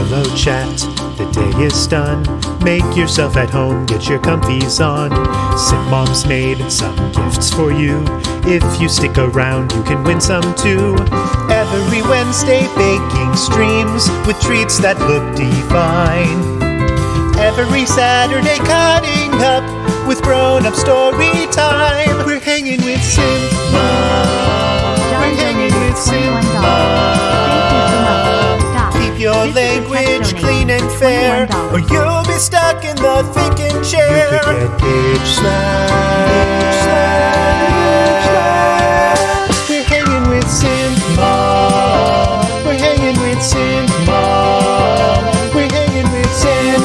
Hello chat, the day is done. Make yourself at home, get your comfies on. Simpmom's made some gifts for you. If you stick around, you can win some too. Every Wednesday, baking streams with treats that look divine. Every Saturday, cutting up with grown-up story time. We're hanging with Simpmom. We're hanging with Simpmom. Keep your language clean and fair, or you'll be stuck in the thinking chair. You could get We're hanging with Simpmom. We're hanging with Simpmom. We're hanging with Simpmom.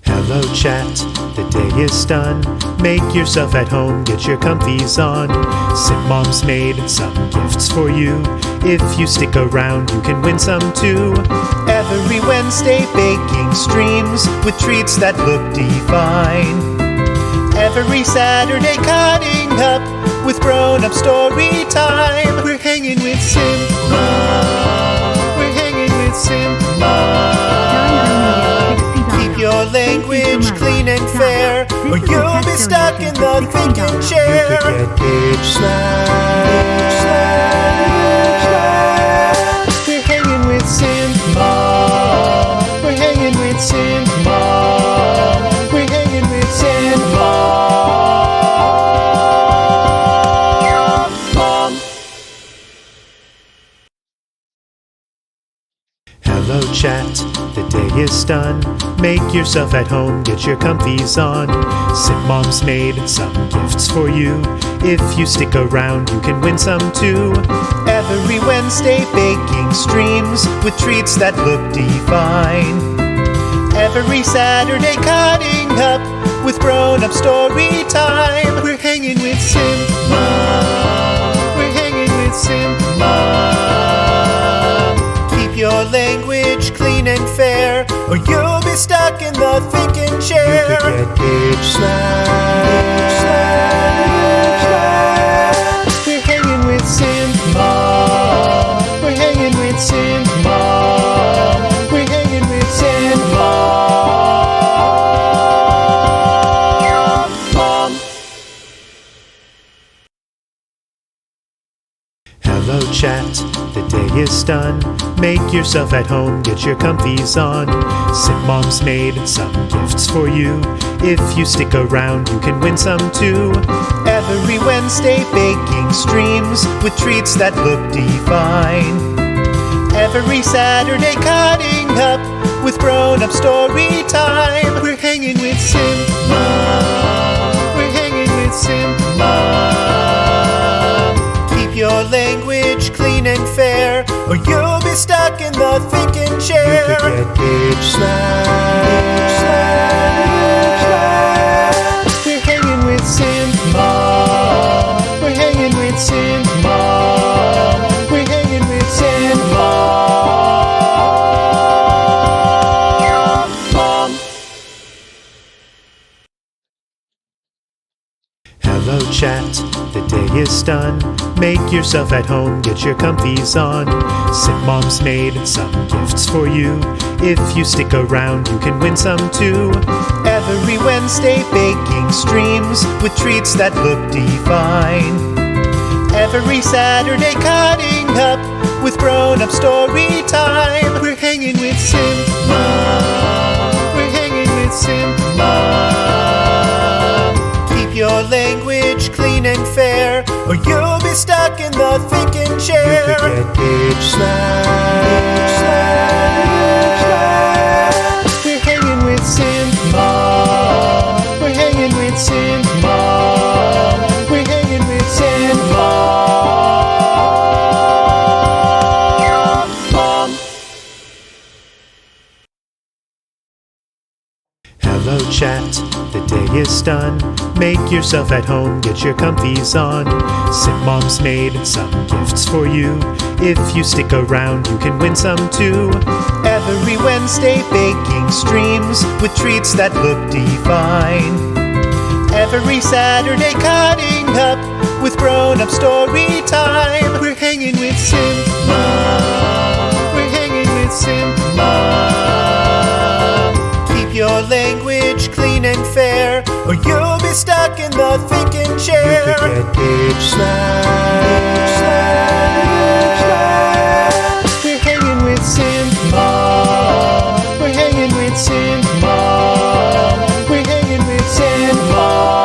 Hello chat, the day is done. Make yourself at home, get your comfies on. Simpmom's made some gifts for you. If you stick around, you can win some too. Every Wednesday, baking streams with treats that look divine. Every Saturday, cutting up with grown-up story time. We're hanging with Simpmom. We're hanging with Simpmom. Keep your language clean and fair, or you'll be stuck in the thinking chair. You could get We're hanging with Simpmom. We're hanging with Simpmom. We're hanging with Simpmom. Hello chat, the day is done. Make yourself at home, get your comfies on. Simpmom's made some gifts for you. If you stick around, you can win some too. Every Wednesday, baking streams with treats that look divine. Every Saturday, cutting up with grown-up story time. We're hanging with Simpmom. We're hanging with Simpmom. Keep your language clean and fair, or you'll be stuck in the thinking chair. You could get We're hanging with Simpmom. We're hanging with Simpmom. We're hanging with Simpmom. Hello chat, the day is done. Make yourself at home, get your comfies on. Simpmom's made some gifts for you. If you stick around, you can win some too. Every Wednesday, baking streams with treats that look divine. Every Saturday, cutting up with grown-up story time. We're hanging with Simpmom. We're hanging with Simpmom. Keep your language clean and fair, or you'll be stuck in the thinking chair. You could get We're hanging with Simpmom. We're hanging with Simpmom. We're hanging with Simpmom. Hello chat, the day is done. Make yourself at home, get your comfies on. Simpmom's made some gifts for you. If you stick around, you can win some too. Every Wednesday, baking streams with treats that look divine. Every Saturday, cutting up with grown-up story time. We're hanging with Simpmom. We're hanging with Simpmom. Keep your language clean and fair, or you'll be stuck in the thinking chair. You could get We're hanging with Simpmom. We're hanging with Simpmom. We're hanging with Simpmom. Hello chat, the day is done. Make yourself at home, get your comfies on. Simpmom's made some gifts for you. If you stick around, you can win some too. Every Wednesday, baking streams with treats that look divine. Every Saturday cutting up with grown-up story time. We're hanging with Simpmom. We're hanging with Simpmom. Keep your language clean and fair, or you'll be stuck in the thinking chair. You could get page slash. We're hanging with Simpmom. We're hanging with Simpmom. We're hanging with Simpmom.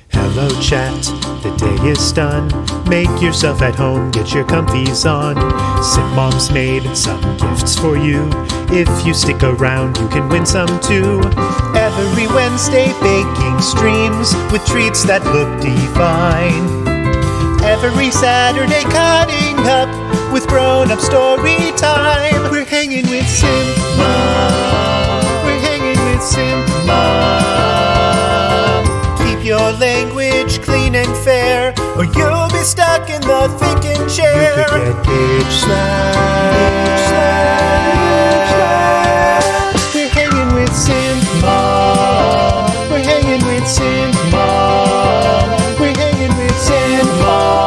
Hello chat, the day is done. Make yourself at home, get your comfies on. Simpmom's made some gifts for you. If you stick around, you can win some too. Every Wednesday baking streams with treats that look divine. Every Saturday cutting up with grown-up story time. We're hanging with Simpmom. We're hanging with Simpmom. Keep your language clean and fair, or you'll be stuck in the thinking chair. You could get page slash. We're hanging with Simpmom. We're hanging with Simpmom. We're hanging with Simpmom.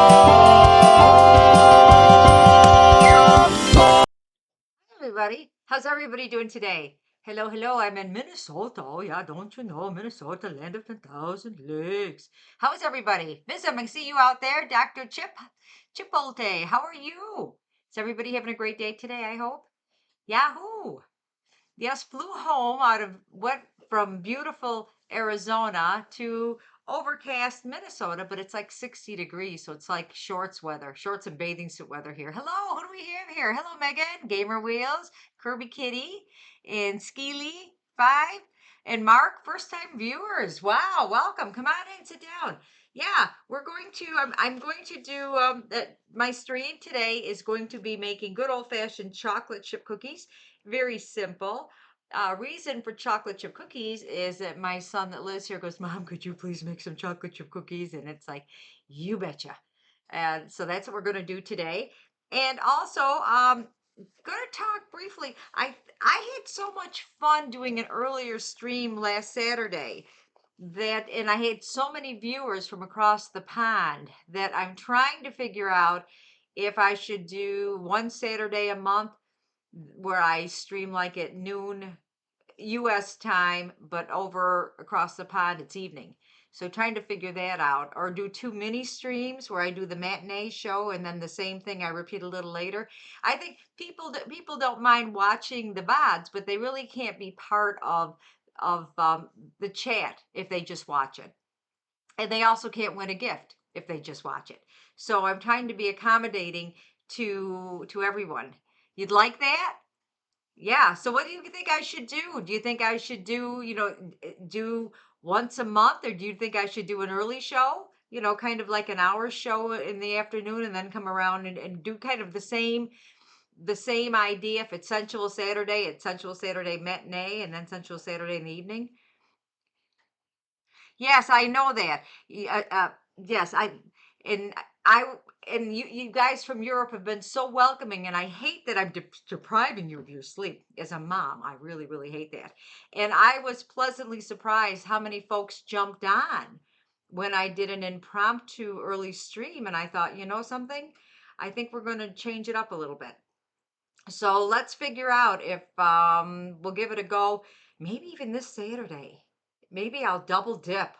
Everybody, how's everybody doing today? Hello, hello, I'm in Minnesota. Oh yeah, don't you know, Minnesota, land of 10,000 lakes. How is everybody? Miss, I see you out there, Dr. Chipotle. How are you? Is everybody having a great day today, I hope? Yahoo! Yes, flew home out of from beautiful Arizona to overcast Minnesota, but it's like 60 degrees, so it's like shorts weather, shorts and bathing suit weather here. Hello, who do we have here? Hello, Megan, Gamer Wheels, Kirby Kitty, and Skeely 5, and Mark, first time viewers. Wow, welcome. Come on in, sit down. Yeah, we're going to. I'm going to do. My stream today is going to be making good old fashioned chocolate chip cookies. Very simple. Reason for chocolate chip cookies is that my son that lives here goes, Mom, could you please make some chocolate chip cookies? And it's like, you betcha. And so that's what we're going to do today. And also, going to talk briefly. I had so much fun doing an earlier stream last Saturday and I had so many viewers from across the pond that I'm trying to figure out if I should do one Saturday a month where I stream like at noon US time, but over across the pond it's evening. So trying to figure that out, or do two mini streams where I do the matinee show and then the same thing I repeat a little later. I think people don't mind watching the VODs, but they really can't be part of the chat if they just watch it, and they also can't win a gift if they just watch it. So I'm trying to be accommodating to everyone. You'd like that? Yeah. So what do you think I should do? Do you think I should do, do once a month, or do you think I should do an early show? Kind of like an hour show in the afternoon and then come around and do kind of the same idea. If it's Sensual Saturday, it's Sensual Saturday matinee and then Sensual Saturday in the evening. Yes, I know that. Yes, and I and you guys from Europe have been so welcoming, and I hate that I'm depriving you of your sleep as a mom. I really, really hate that. And I was pleasantly surprised how many folks jumped on when I did an impromptu early stream, and I thought, you know something? I think we're going to change it up a little bit. So let's figure out if we'll give it a go. Maybe even this Saturday. Maybe I'll double dip.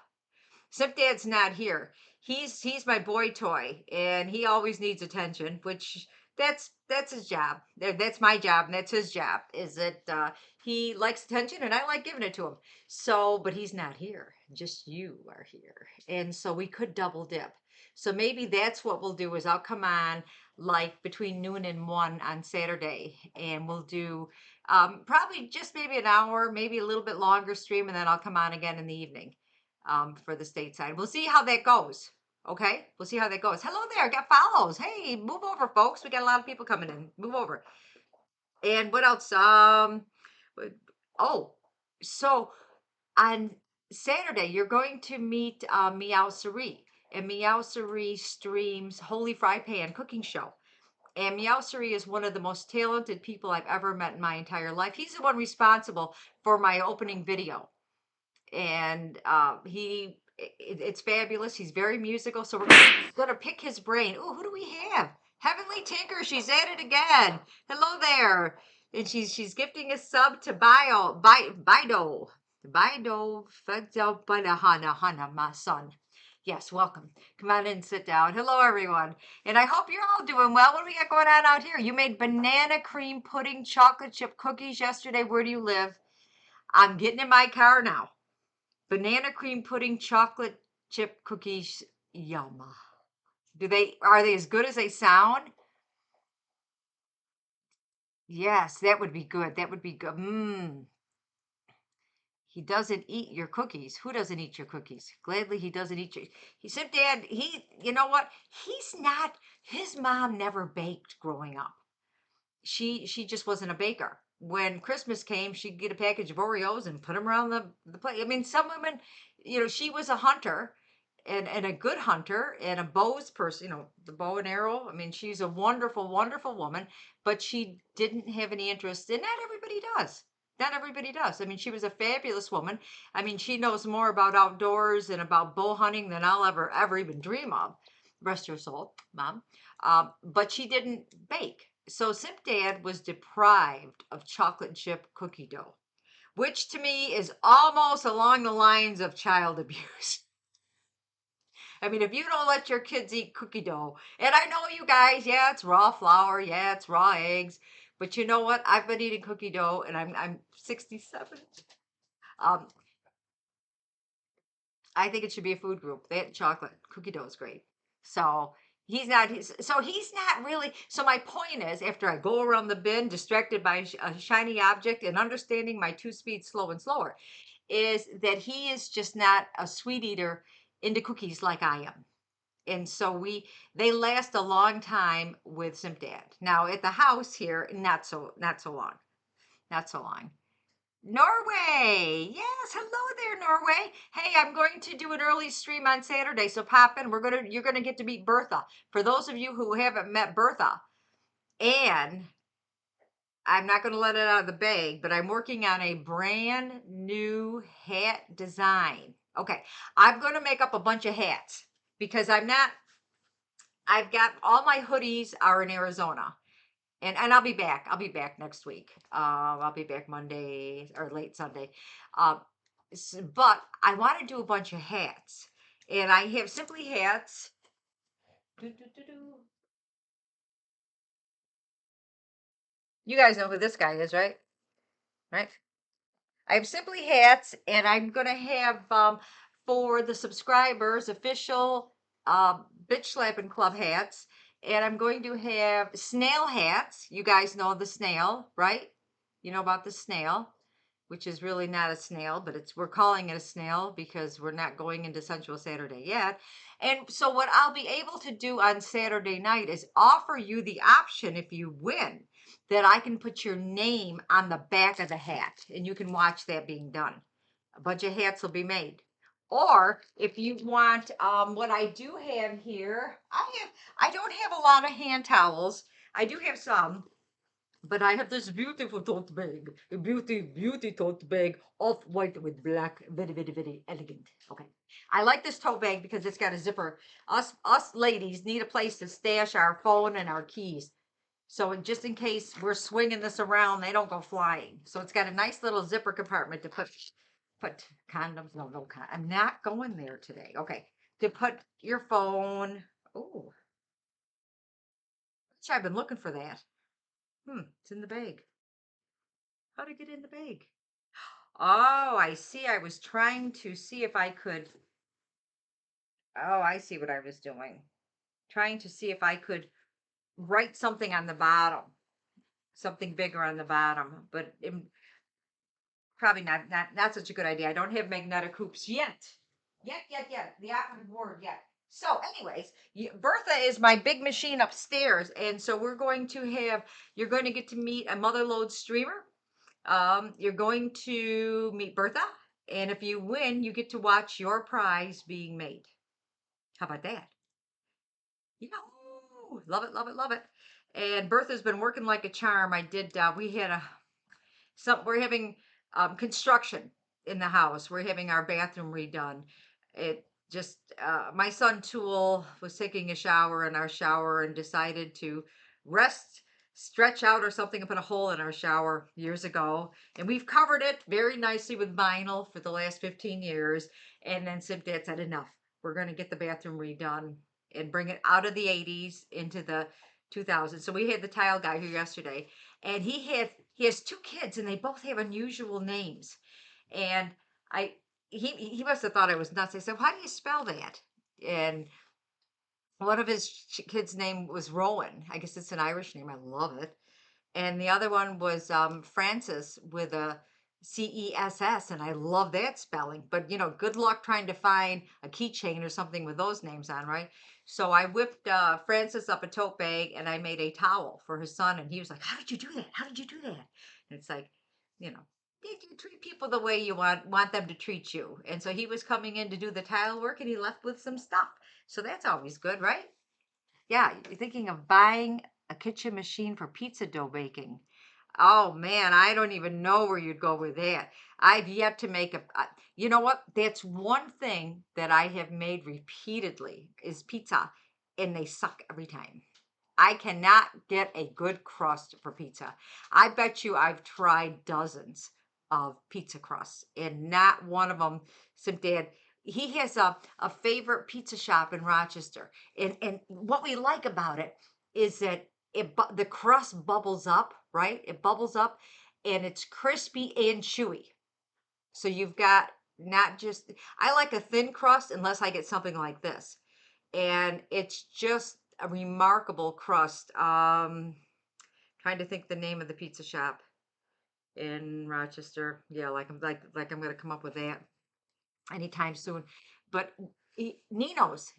Stepdad's not here. He's my boy toy, and he always needs attention, which that's his job. That's my job, and that's his job. Is that he likes attention, and I like giving it to him. So, but he's not here. Just you are here, and so we could double dip. So maybe that's what we'll do. Is I'll come on like between noon and 1 on Saturday, and we'll do probably just maybe an hour, maybe a little bit longer stream, and then I'll come on again in the evening for the stateside. We'll see how that goes. Okay, we'll see how that goes. Hello there, got follows. Hey, move over, folks. We got a lot of people coming in. Move over. And what else? Oh, so on Saturday you're going to meet Meow Sari, and Meow Sari streams Holy Fry Pan cooking show. And Meowsery is one of the most talented people I've ever met in my entire life. He's the one responsible for my opening video. And it's fabulous. He's very musical. So we're going to pick his brain. Oh, who do we have? Heavenly Tinker. She's at it again. Hello there. And she's gifting a sub to Bido. Bido Hana, my son. Yes, welcome. Come on in and sit down. Hello, everyone. And I hope you're all doing well. What do we got going on out here? You made banana cream pudding chocolate chip cookies yesterday. Where do you live? I'm getting in my car now. Banana cream pudding chocolate chip cookies. Yum. Are they as good as they sound? Yes, that would be good. That would be good. He doesn't eat your cookies. Who doesn't eat your cookies? Gladly, he doesn't eat your. He said, Dad, you know what? His mom never baked growing up. She just wasn't a baker. When Christmas came, she'd get a package of Oreos and put them around the plate. I mean, some women, she was a hunter and a good hunter and a bows person, the bow and arrow. I mean, she's a wonderful, wonderful woman, but she didn't have any interest, and not everybody does. Not everybody does. I mean, she was a fabulous woman. I mean, she knows more about outdoors and about bow hunting than I'll ever even dream of. Rest her soul, Mom. But she didn't bake. So Simp Dad was deprived of chocolate chip cookie dough, which to me is almost along the lines of child abuse. I mean, if you don't let your kids eat cookie dough, and I know you guys, yeah, it's raw flour, yeah, it's raw eggs, but you know what? I've been eating cookie dough, and I'm 67. Um, I think it should be a food group. That chocolate cookie dough is great. So he's not really. So my point is, after I go around the bin, distracted by a shiny object and understanding my two speeds slow and slower, is that he is just not a sweet eater into cookies like I am. And so they last a long time with Simp Dad. Now at the house here, not so long. Not so long. Norway. Yes, hello there, Norway. Hey, I'm going to do an early stream on Saturday, so pop in. You're gonna get to meet Bertha. For those of you who haven't met Bertha, and I'm not gonna let it out of the bag, but I'm working on a brand new hat design. Okay, I'm gonna make up a bunch of hats because I've got all my hoodies are in Arizona. And I'll be back. I'll be back next week. I'll be back Monday or late Sunday. Uh, but I want to do a bunch of hats, and I have Simply Hats. Doo, doo, doo, doo. You guys know who this guy is, right? Right. I have Simply Hats, and I'm gonna have for the subscribers official Bitch Slapping Club hats, and I'm going to have snail hats. You guys know the snail, right? You know about the snail, which is really not a snail, but we're calling it a snail because we're not going into Sensual Saturday yet. And so what I'll be able to do on Saturday night is offer you the option, if you win, that I can put your name on the back of the hat, and you can watch that being done. A bunch of hats will be made. Or if you want, what I do have here, I don't have a lot of hand towels. I do have some, but I have this beautiful tote bag, a beauty tote bag, off white with black, very, very, very elegant. Okay, I like this tote bag because it's got a zipper. Us ladies need a place to stash our phone and our keys. So just in case we're swinging this around, they don't go flying. So it's got a nice little zipper compartment to put condoms. No, I'm not going there today. Okay, to put your phone. Oh, I've been looking for that. It's in the bag. How to get in the bag? Oh, I see. I was trying to see if I could. Oh, I see what I was doing. Trying to see if I could write something on the bottom, something bigger on the bottom, but probably not such a good idea. I don't have magnetic hoops yet. The operative word yet. So, anyways, Bertha is my big machine upstairs, and so you're going to get to meet a motherload streamer. You're going to meet Bertha, and if you win, you get to watch your prize being made. How about that? Yeah, love it, love it, love it. And Bertha's been working like a charm. We had we're having construction in the house. We're having our bathroom redone. It just My son Tool was taking a shower in our shower and decided to rest, stretch out or something and put a hole in our shower years ago. And we've covered it very nicely with vinyl for the last 15 years. And then Sim Dad said, enough. We're going to get the bathroom redone and bring it out of the 80s into the 2000s. So we had the tile guy here yesterday, and he has two kids, and they both have unusual names. And I he must have thought I was nuts. I said, "How do you spell that?" And one of his kids' name was Rowan. I guess it's an Irish name. I love it. And the other one was Francis with a CESS, and I love that spelling. But good luck trying to find a keychain or something with those names on, right? So I whipped Francis up a tote bag, and I made a towel for his son, and he was like, "How did you do that? How did you do that?" And it's like, you know, you treat people the way you want them to treat you. And so he was coming in to do the tile work, and he left with some stuff. So that's always good, right? Yeah, you're thinking of buying a kitchen machine for pizza dough baking. Oh man, I don't even know where you'd go with that. I've yet to make you know what? That's one thing that I have made repeatedly is pizza, and they suck every time. I cannot get a good crust for pizza. I bet you I've tried dozens of pizza crusts, and not one of them. Some dad, he has a favorite pizza shop in Rochester, and what we like about it is that the crust bubbles up, right? It bubbles up, and it's crispy and chewy. So you've got not just I like a thin crust unless I get something like this, and it's just a remarkable crust. Trying to think the name of the pizza shop in Rochester. Yeah, like I'm gonna come up with that anytime soon. But Nino's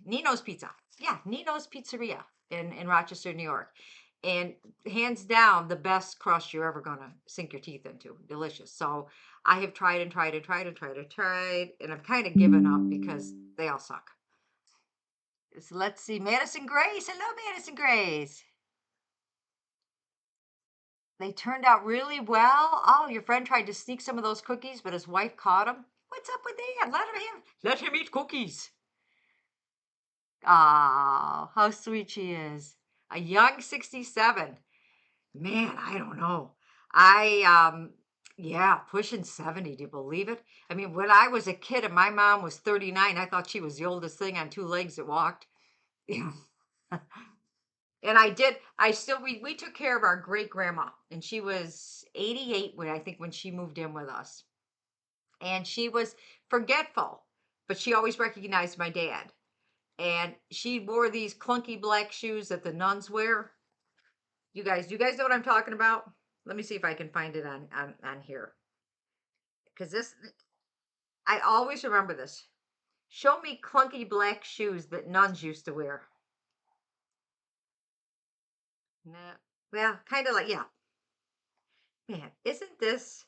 Pizza. Yeah, Nino's Pizzeria in Rochester, New York. And hands down, the best crust you're ever gonna sink your teeth into. Delicious. So I have tried and tried and tried and tried and tried, and I've kind of given up because they all suck. So let's see, Madison Grace. Hello, Madison Grace. They turned out really well. Oh, your friend tried to sneak some of those cookies, but his wife caught him. What's up with that? Let him eat cookies. Ah, how sweet she is. A young 67. Man, I don't know. I Yeah, pushing 70. Do you believe it? I mean, when I was a kid and my mom was 39, I thought she was the oldest thing on two legs that walked. Yeah. And we took care of our great grandma, and she was 88 when I think when she moved in with us. And she was forgetful, but she always recognized my dad. And she wore these clunky black shoes that the nuns wear. Do you guys know what I'm talking about? Let me see if I can find it on here. Because I always remember this. Show me clunky black shoes that nuns used to wear. No. Well, kind of like, yeah. Man, isn't this?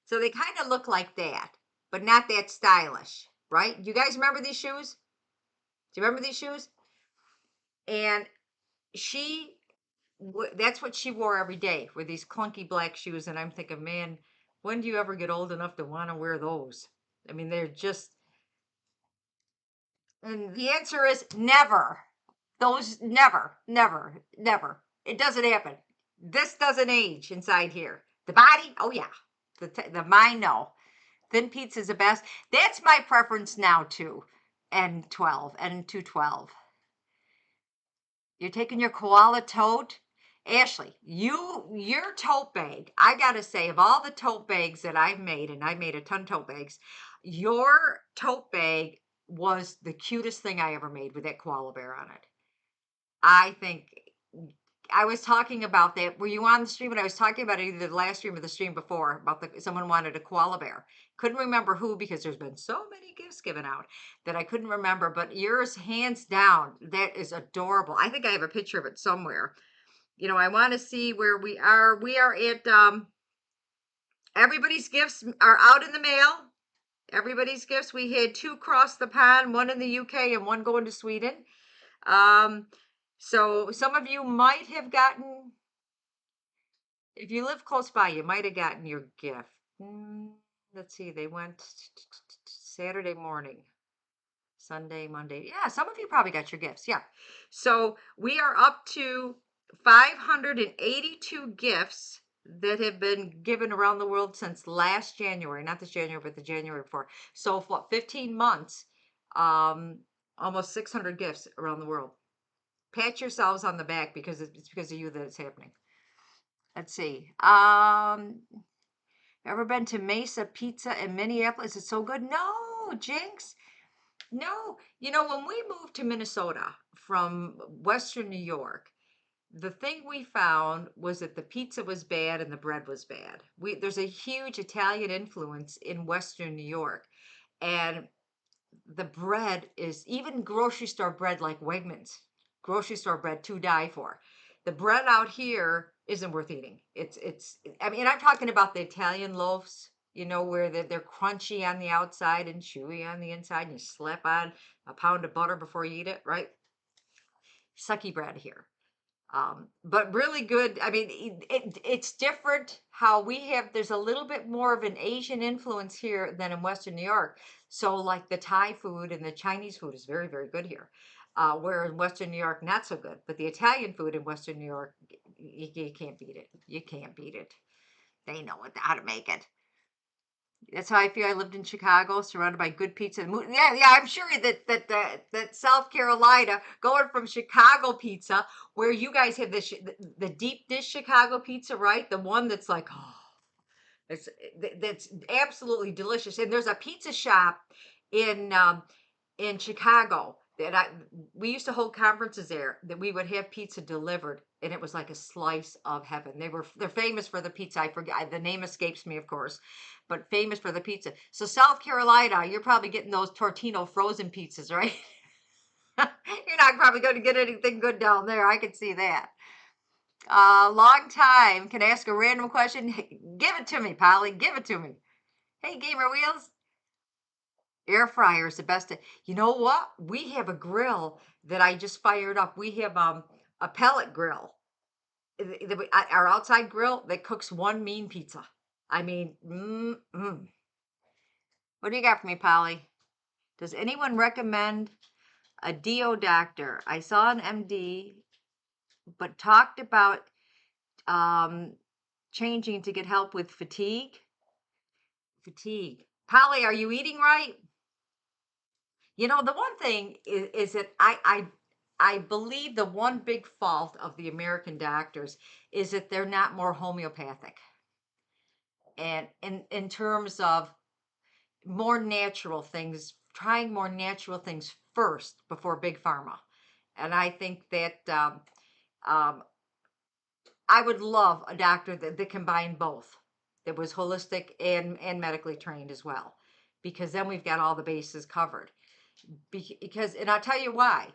So they kind of look like that, but not that stylish, right? Do you guys remember these shoes? Do you remember these shoes? And she, that's what she wore every day, were these clunky black shoes. And I'm thinking, man, when do you ever get old enough to want to wear those? I mean, they're just, and the answer is never. Those never, never, never. It doesn't happen. This doesn't age inside here. The body, oh yeah. The mind, no. Thin pizza is the best. That's my preference now too. N12, N212. You're taking your koala tote. Ashley, your tote bag, I gotta say, of all the tote bags that I've made, and I've made a ton of tote bags, your tote bag was the cutest thing I ever made with that koala bear on it. I think I was talking about that. Were you on the stream? And I was talking about it either the last stream or the stream before about someone wanted a koala bear. Couldn't remember who because there's been so many gifts given out that I couldn't remember. But yours, hands down, that is adorable. I think I have a picture of it somewhere. I want to see where we are. We are at everybody's gifts are out in the mail. Everybody's gifts. We had two across the pond, one in the UK and one going to Sweden. Um, So some of you might have gotten, if you live close by, you might have gotten your gift. Let's see, they went Saturday morning, Sunday, Monday. Yeah, some of you probably got your gifts. Yeah. So we are up to 582 gifts that have been given around the world since last January, not this January, but the January before. So for 15 months, um, almost 600 gifts around the world. Pat yourselves on the back because it's because of you that it's happening. Let's see. Ever been to Mesa Pizza in Minneapolis? It's so good. No, Jinx. No. You know, when we moved to Minnesota from Western New York, the thing we found was that the pizza was bad and the bread was bad. There's a huge Italian influence in Western New York, and the bread is even grocery store bread like Wegmans, grocery store bread to die for. The bread out here isn't worth eating. I mean, I'm talking about the Italian loaves, you know, where they're crunchy on the outside and chewy on the inside, and you slap on a pound of butter before you eat it, right? Sucky bread here. But really good. I mean, it's different how we have, there's a little bit more of an Asian influence here than in Western New York. So like the Thai food and the Chinese food is very, very good here. Where in Western New York, not so good. But the Italian food in Western New York, you can't beat it. You can't beat it. They know how to make it. That's how I feel. I lived in Chicago, surrounded by good pizza. Yeah, yeah. I'm sure that South Carolina, going from Chicago pizza, where you guys have the deep dish Chicago pizza, right? The one that's like, oh, it's that's absolutely delicious. And there's a pizza shop in in Chicago that we used to hold conferences there that we would have pizza delivered, and it was like a slice of heaven. They're famous for the pizza. I forget, the name escapes me, of course, but famous for the pizza. So South Carolina, you're probably getting those Tortino frozen pizzas, right? You're not probably going to get anything good down there. I can see that. Long time. Can I ask a random question? Give it to me, Polly. Give it to me. Hey, Gamer Wheels. Air fryer is the best. You know what? We have a grill that I just fired up. We have a pellet grill, our outside grill that cooks one mean pizza. I mean, what do you got for me, Polly? Does anyone recommend a DO doctor? I saw an MD, but talked about changing to get help with fatigue. Fatigue. Polly, are you eating right? You know, the one thing is that I believe the one big fault of the American doctors is that they're not more homeopathic, and in terms of more natural things, trying more natural things first before big pharma. And I think that um, I would love a doctor that combined both, that was holistic and medically trained as well, because then we've got all the bases covered. Because, and I'll tell you why.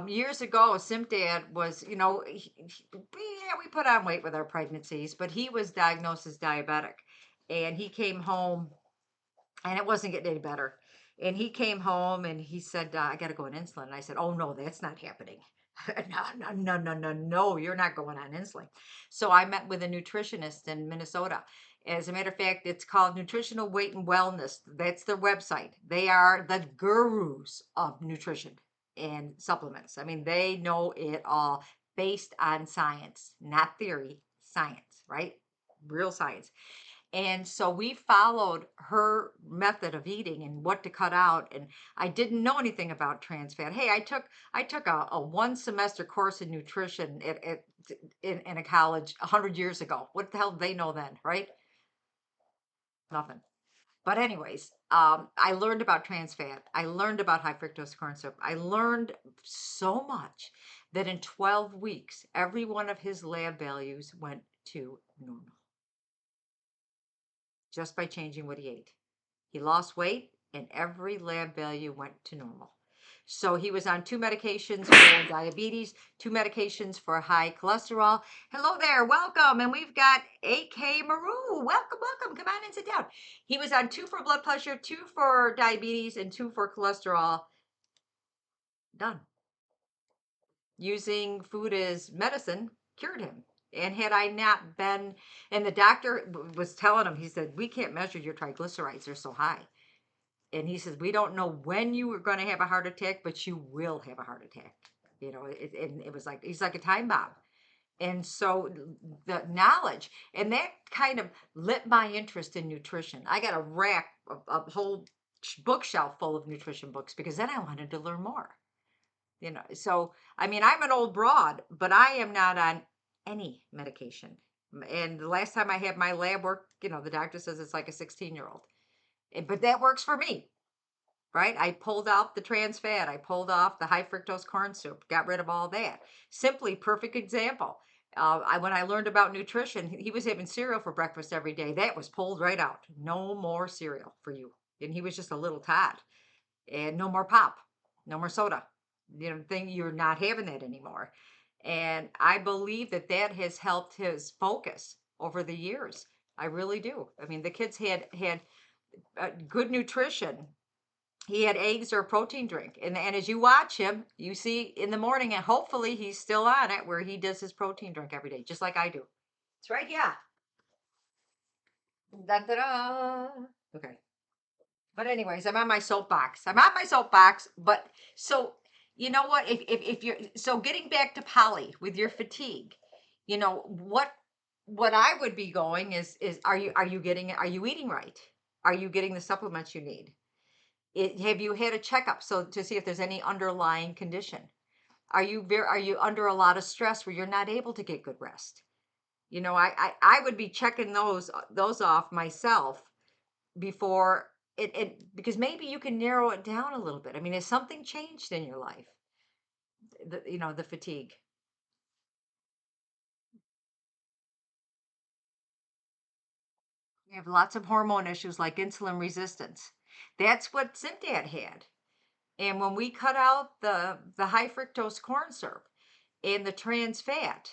Years ago, Simpdad was, you know, we put on weight with our pregnancies, but he was diagnosed as diabetic, and he came home, and it wasn't getting any better. And he came home and he said, I got to go on insulin. And I said, oh, no, that's not happening. No, you're not going on insulin. So I met with a nutritionist in Minnesota. As a matter of fact, it's called Nutritional Weight and Wellness. That's their website. They are the gurus of nutrition and supplements. I mean, they know it all based on science, not theory, science, right? Real science. And so we followed her method of eating and what to cut out. And I didn't know anything about trans fat. Hey, I took a one semester course in nutrition in a college 100 years ago. What the hell did they know then, right? Nothing. But anyways, I learned about trans fat. I learned about high fructose corn syrup. I learned so much that in 12 weeks, every one of his lab values went to normal just by changing what he ate. He lost weight and every lab value went to normal. So he was on 2 medications for diabetes, 2 medications for high cholesterol. Hello there, welcome. And we've got AK Maru. Welcome, welcome. Come on and sit down. He was on 2 for blood pressure, 2 for diabetes, and 2 for cholesterol. Done. using food as medicine cured him. And had I not been, and the doctor was telling him, he said, we can't measure your triglycerides, they're so high. And he says, we don't know when you are going to have a heart attack, but you will have a heart attack. And it was like, he's like a time bomb. And so the knowledge, and that kind of lit my interest in nutrition. I got a rack, a whole bookshelf full of nutrition books because then I wanted to learn more. So I mean, I'm an old broad, but I am not on any medication. And the last time I had my lab work, the doctor says it's like a 16-year-old. But that works for me, right? I pulled out the trans fat, I pulled off the high fructose corn syrup, got rid of all that. Simply, perfect example. When I learned about nutrition, he was having cereal for breakfast every day. That was pulled right out. No more cereal for you. And he was just a little tot. And no more pop, no more soda. Thing you're not having that anymore. And I believe that that has helped his focus over the years. I really do. I mean, the kids had good nutrition. He had eggs or a protein drink. And as you watch him, you see in the morning, and hopefully he's still on it, where he does his protein drink every day, just like I do. That's right, yeah. Da-da-da. Okay. But anyways, I'm on my soapbox. But so you know what? If you're so getting back to Polly with your fatigue, what I would be going is are you eating right? Are you getting the supplements you need? Have you had a checkup so to see if there's any underlying condition? Are you under a lot of stress where you're not able to get good rest? I would be checking those off myself before it because maybe you can narrow it down a little bit. I mean, has something changed in your life? The fatigue. You have lots of hormone issues like insulin resistance. That's what Simdad had. And when we cut out the high fructose corn syrup and the trans fat,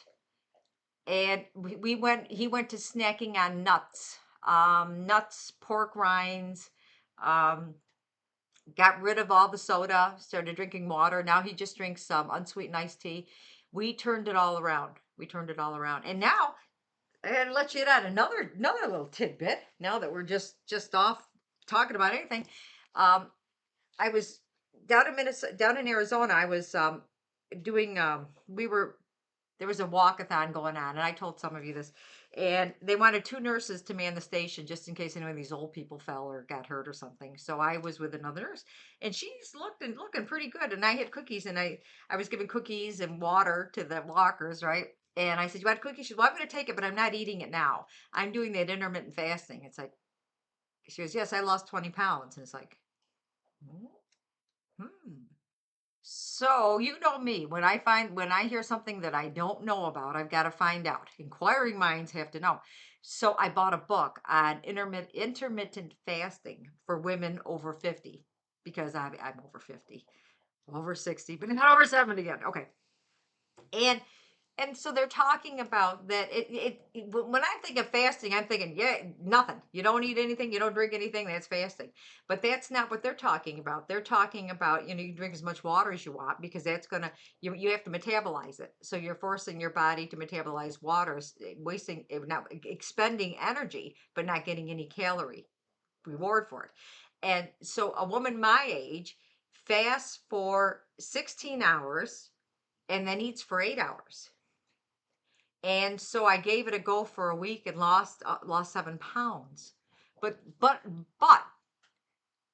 and he went to snacking on nuts, pork rinds, um, got rid of all the soda, started drinking water. Now he just drinks some unsweetened iced tea. We turned it all around. And now I gotta let you in on another little tidbit. Now that we're just off talking about anything, um, I was down in Minnesota, down in Arizona. I was doing. We were there was a walkathon going on, and I told some of you this. And they wanted two nurses to man the station just in case any of these old people fell or got hurt or something. So I was with another nurse, and she's looking pretty good. And I had cookies, and I was giving cookies and water to the walkers, right? And I said, "You want cookies?" She said, "Well, I'm going to take it, but I'm not eating it now. I'm doing that intermittent fasting." It's like she goes, "Yes, I lost 20 pounds," and it's like, hmm. Hmm. So you know me, when I hear something that I don't know about, I've got to find out. Inquiring minds have to know. So I bought a book on intermittent fasting for women over 50 because I'm over 50, over 60, but not over 70 yet. Okay. And so they're talking about that when I think of fasting, I'm thinking, yeah, nothing. You don't eat anything, you don't drink anything, that's fasting. But that's not what they're talking about. They're talking about, you drink as much water as you want because that's gonna you have to metabolize it. So you're forcing your body to metabolize water, wasting not expending energy, but not getting any calorie reward for it. And so a woman my age fasts for 16 hours and then eats for 8 hours. And so I gave it a go for a week and lost 7 pounds. But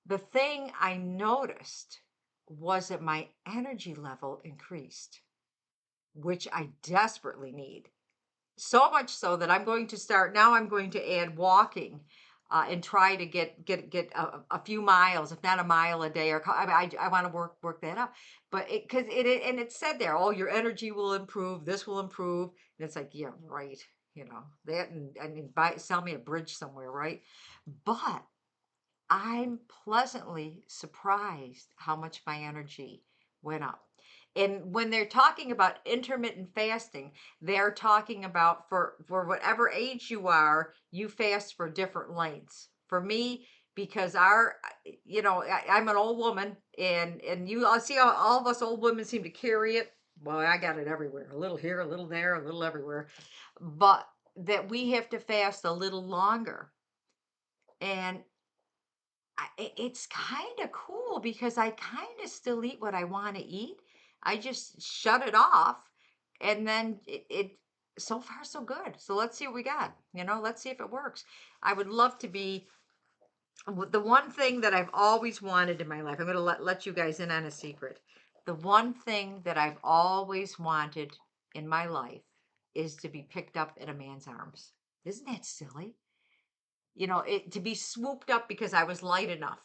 the thing I noticed was that my energy level increased, which I desperately need. So much so that I'm going to start now. I'm going to add walking. And try to get a few miles, if not a mile a day, or I want to work that up. But because it said there, oh, your energy will improve, this will improve, and it's like, yeah, right, that, and sell me a bridge somewhere, right? But I'm pleasantly surprised how much my energy went up. And when they're talking about intermittent fasting, they're talking about for whatever age you are, you fast for different lengths. For me, because I'm an old woman, and you all see how all of us old women seem to carry it. Well, I got it everywhere. A little here, a little there, a little everywhere. But that we have to fast a little longer. And it's kind of cool because I kind of still eat what I want to eat. I just shut it off, and then so far so good. So let's see what we got. Let's see if it works. I would love to be the one thing that I've always wanted in my life. I'm going to let you guys in on a secret. The one thing that I've always wanted in my life is to be picked up in a man's arms. Isn't that silly? To be swooped up because I was light enough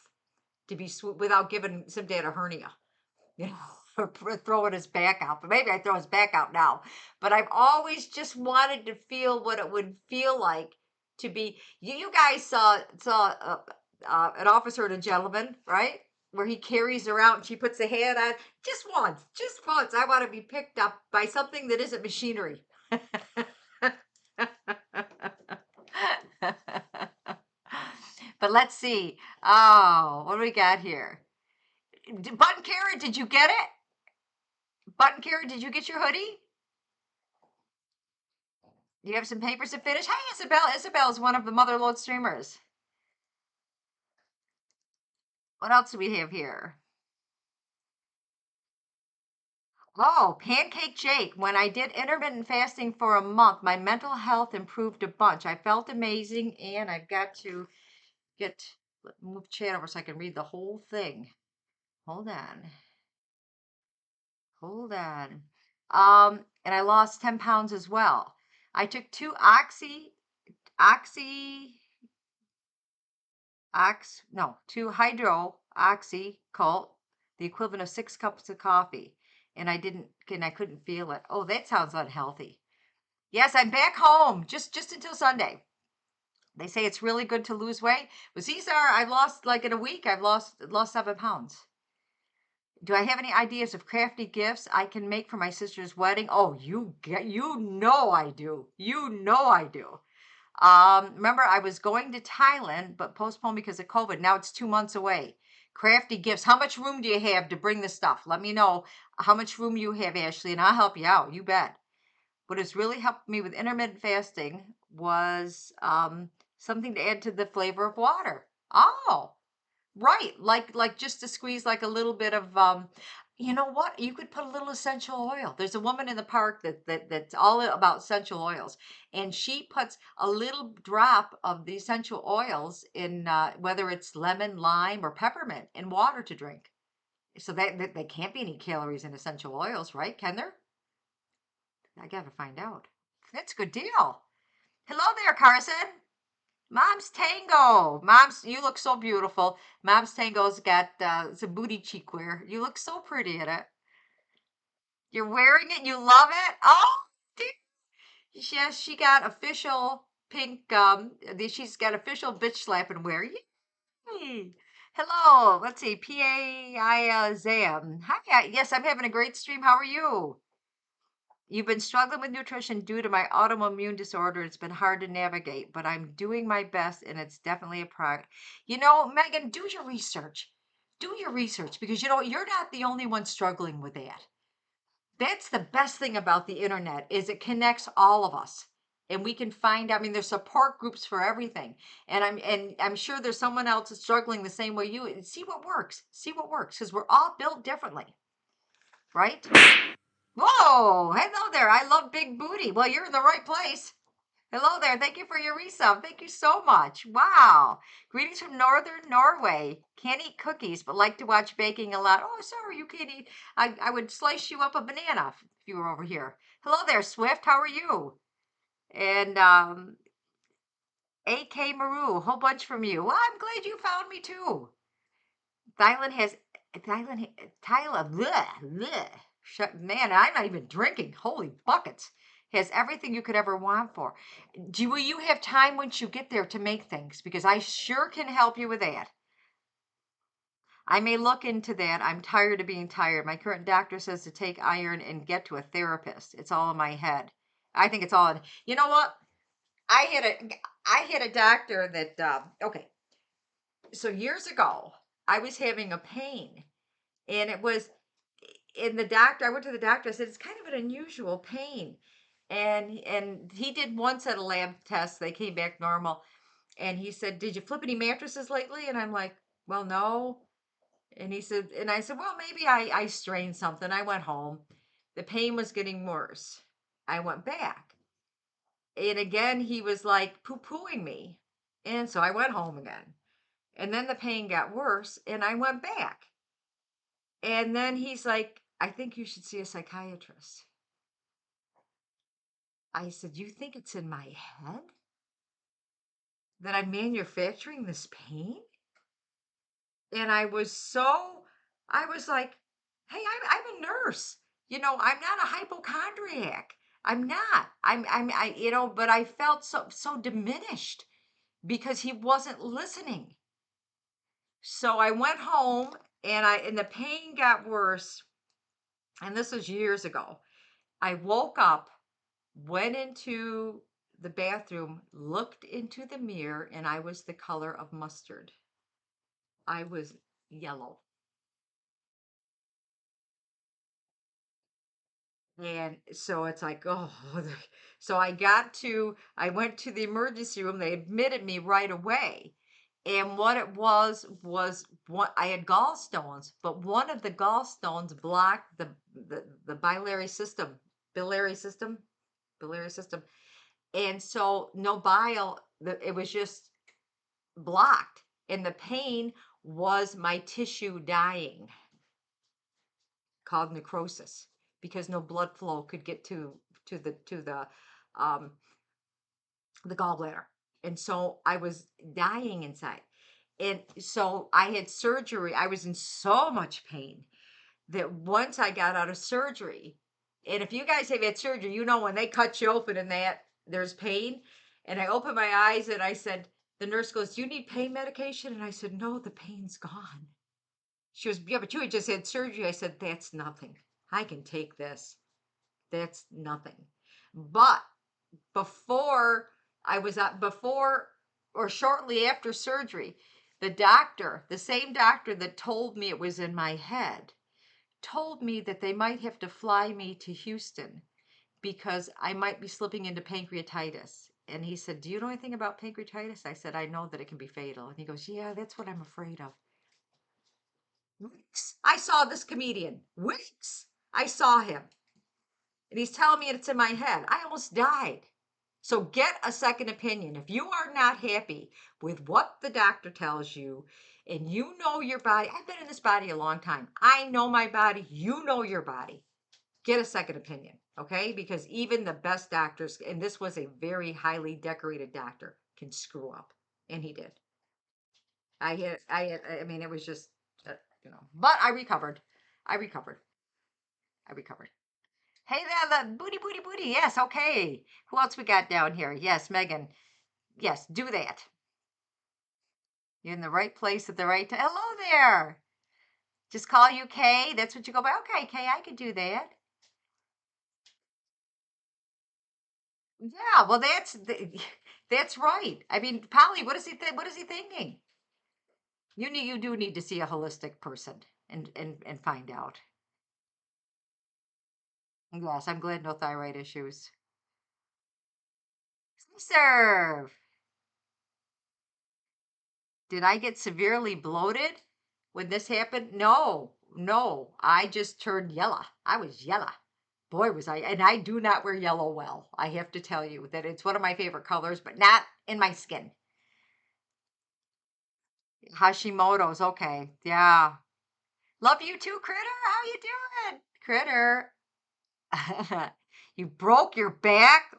to be without giving some dad a hernia, you know, for throwing his back out. But maybe I throw his back out now. But I've always just wanted to feel what it would feel like to be. You guys saw an officer and a gentleman, right? Where he carries her out and she puts a hand on. Just once, just once. I want to be picked up by something that isn't machinery. But let's see. Oh, what do we got here? Button Carrot, did you get it? Button Carrot, did you get your hoodie? Do you have some papers to finish? Hi, Isabel. Isabel is one of the Motherload streamers. What else do we have here? Oh, Pancake Jake. When I did intermittent fasting for a month, my mental health improved a bunch. I felt amazing, and I've got to move chat over so I can read the whole thing. Hold on. Hold on. And I lost 10 pounds as well. I took two oxy, two hydroxy cult, the equivalent of 6 cups of coffee. And I couldn't feel it. Oh, that sounds unhealthy. Yes, I'm back home just until Sunday. They say it's really good to lose weight. But Cesar, I've lost like in a week, I've lost 7 pounds. Do I have any ideas of crafty gifts I can make for my sister's wedding? Oh, you know I do. You know I do. Remember, I was going to Thailand, but postponed because of COVID. Now it's 2 months away. Crafty gifts. How much room do you have to bring the stuff? Let me know how much room you have, Ashley, and I'll help you out. You bet. What has really helped me with intermittent fasting was something to add to the flavor of water. Oh, right. Like just to squeeze like a little bit of you know what? You could put a little essential oil. There's a woman in the park that's all about essential oils, and she puts a little drop of the essential oils in whether it's lemon, lime, or peppermint in water to drink. So that they can't be any calories in essential oils, right? Can there? I gotta find out. That's a good deal. Hello there, Carson. Mom's Tango. You look so beautiful. Mom's Tango's got some booty cheek wear. You look so pretty in it. You're wearing it. You love it. Oh, dear. Yes, she got official pink. She's got official bitch slapping wear. Yay. Hello. Let's see. P-A-I Zam. Hi. Yes, I'm having a great stream. How are you? You've been struggling with nutrition due to my autoimmune disorder. It's been hard to navigate, but I'm doing my best and it's definitely a progress. Megan, do your research. Do your research because you're not the only one struggling with that. That's the best thing about the internet is it connects all of us. And we can find out, I mean, there's support groups for everything. And I'm sure there's someone else that's struggling the same way you and see what works. See what works because we're all built differently. Right? Whoa, hello there. I love big booty. Well, you're in the right place. Hello there. Thank you for your resub. Thank you so much. Wow. Greetings from Northern Norway. Can't eat cookies, but like to watch baking a lot. Oh, sorry, you can't eat. I would slice you up a banana if you were over here. Hello there, Swift. How are you? And AK Maru, a whole bunch from you. Well, I'm glad you found me too. Thailand has Thailand. Bleh, bleh. Man, I'm not even drinking. Holy buckets! Has everything you could ever want for. Will you have time once you get there to make things? Because I sure can help you with that. I may look into that. I'm tired of being tired. My current doctor says to take iron and get to a therapist. It's all in my head. I think it's all in. You know what? I had a doctor that okay. So years ago, I was having a pain, and and the doctor, I went to the doctor, I said, it's kind of an unusual pain. And he did one set of lab tests. They came back normal. And he said, did you flip any mattresses lately? And I'm like, well, no. And he said, and I said, well, maybe I strained something. I went home. The pain was getting worse. I went back. And again, he was like poo-pooing me. And so I went home again. And then the pain got worse and I went back. And then he's like, I think you should see a psychiatrist. I said, you think it's in my head that I'm manufacturing this pain? And I was like, hey, I'm a nurse. I'm not a hypochondriac. I'm not. But I felt so diminished because he wasn't listening. So I went home and the pain got worse. And this was years ago. I woke up, went into the bathroom, looked into the mirror, and I was the color of mustard. I was yellow. And so it's like, oh, so I went to the emergency room. They admitted me right away. And what it was what I had gallstones, but one of the gallstones blocked the biliary system, biliary system. And so no bile, it was just blocked. And the pain was my tissue dying, called necrosis, because no blood flow could get to um, the gallbladder. And so I was dying inside. And so I had surgery. I was in so much pain that once I got out of surgery, and if you guys have had surgery, when they cut you open and there's pain. And I opened my eyes and I said, the nurse goes, do you need pain medication? And I said, no, the pain's gone. She goes, yeah, but you had just had surgery. I said, that's nothing. I can take this. That's nothing. But before before or shortly after surgery, the same doctor that told me it was in my head, told me that they might have to fly me to Houston because I might be slipping into pancreatitis. And he said, do you know anything about pancreatitis? I said, I know that it can be fatal. And he goes, yeah, that's what I'm afraid of. Weeks. I saw this comedian. Weeks. I saw him. And he's telling me it's in my head. I almost died. So get a second opinion. If you are not happy with what the doctor tells you and you know your body, I've been in this body a long time. I know my body. You know your body. Get a second opinion, okay? Because even the best doctors, and this was a very highly decorated doctor, can screw up. And he did. I mean, it was just, but I recovered. I recovered. I recovered. Hey there, the booty, booty, booty. Yes, okay. Who else we got down here? Yes, Megan. Yes, do that. You're in the right place at the right time. Hello there. Just call you Kay. That's what you go by. Okay, Kay, I could do that. Yeah, well, that's right. I mean, Polly, what is he thinking? You do need to see a holistic person and find out. Yes, I'm glad no thyroid issues. Serve. Did I get severely bloated when this happened? No, no. I just turned yellow. I was yellow. Boy, was I. And I do not wear yellow well. I have to tell you that it's one of my favorite colors, but not in my skin. Hashimoto's. Okay. Yeah. Love you too, Critter. How you doing? Critter. You broke your back?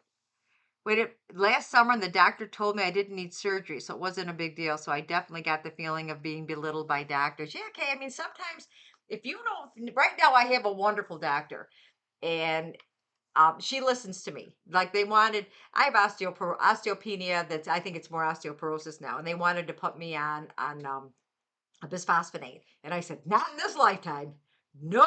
Last summer, and the doctor told me I didn't need surgery, so it wasn't a big deal. So I definitely got the feeling of being belittled by doctors. Yeah, okay. I mean, sometimes if you don't, right now I have a wonderful doctor, and she listens to me. Like I have osteopenia. That's I think it's more osteoporosis now, and they wanted to put me on a bisphosphonate, and I said, not in this lifetime. No,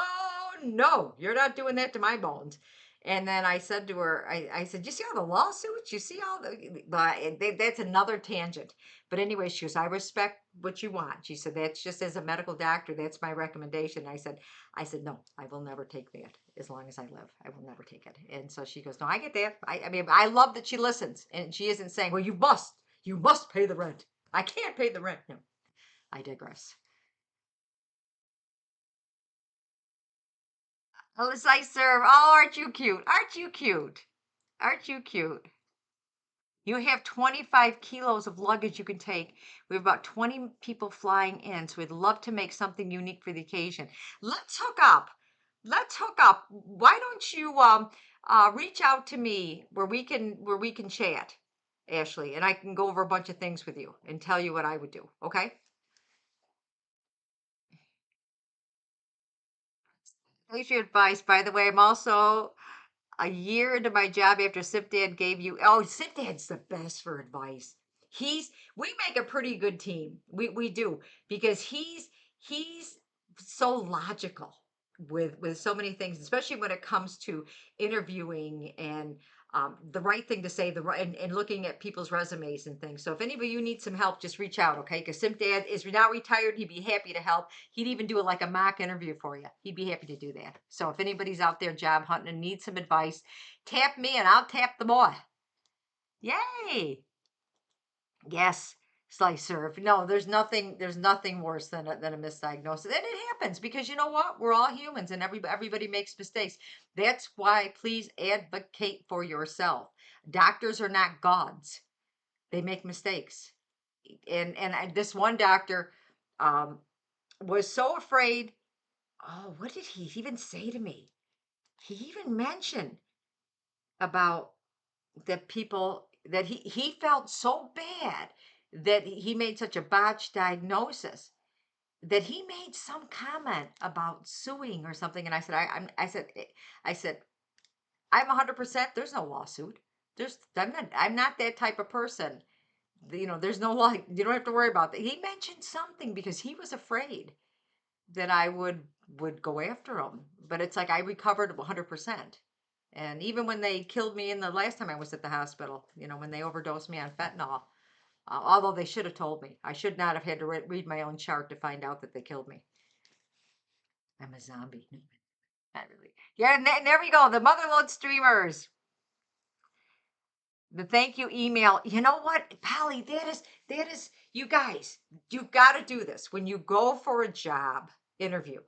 no, you're not doing that to my bones. And then I said to her, I said, you see all the lawsuits? You see all the, but that's another tangent. But anyway, she goes, I respect what you want. She said, that's just as a medical doctor, that's my recommendation. I said, no, I will never take that as long as I live. I will never take it. And so she goes, no, I get that. I mean, I love that she listens and she isn't saying, well, you must pay the rent. I can't pay the rent. No, I digress. Unless I serve. Oh, aren't you cute? Aren't you cute? Aren't you cute? You have 25 kilos of luggage you can take. We have about 20 people flying in, so we'd love to make something unique for the occasion. Let's hook up. Let's hook up. Why don't you reach out to me where we can chat, Ashley, and I can go over a bunch of things with you and tell you what I would do. Okay? Thanks for your advice. By the way, I'm also a year into my job after Sip Dad gave you. Oh, Sip Dad's the best for advice. We make a pretty good team. We do because he's so logical with so many things, especially when it comes to interviewing and the right thing to say, the right and looking at people's resumes and things. So if any of you need some help, just reach out, okay? Because Simp Dad is now retired. He'd be happy to help. He'd even do it like a mock interview for you. He'd be happy to do that. So if anybody's out there job hunting and needs some advice, tap me and I'll tap the boy. Yay! Yes, slice serve. No, there's nothing worse than a misdiagnosis. And it happens because you know what? We're all humans and everybody makes mistakes. That's why please advocate for yourself. Doctors are not gods. They make mistakes. This one doctor um was so afraid. Oh, what did he even say to me? He even mentioned about the people that he felt so bad that he made such a botched diagnosis that he made some comment about suing or something. And I said, I said, I'm 100%. There's no lawsuit. I'm not that type of person. There's no law. You don't have to worry about that. He mentioned something because he was afraid that I would go after him. But it's like I recovered 100%. And even when they killed me in the last time I was at the hospital, when they overdosed me on fentanyl, although they should have told me, I should not have had to read my own chart to find out that they killed me. I'm a zombie. Not really. Yeah, and there we go. The Motherload streamers. The thank you email. You know what, Polly? That is. You guys, you've got to do this when you go for a job interview.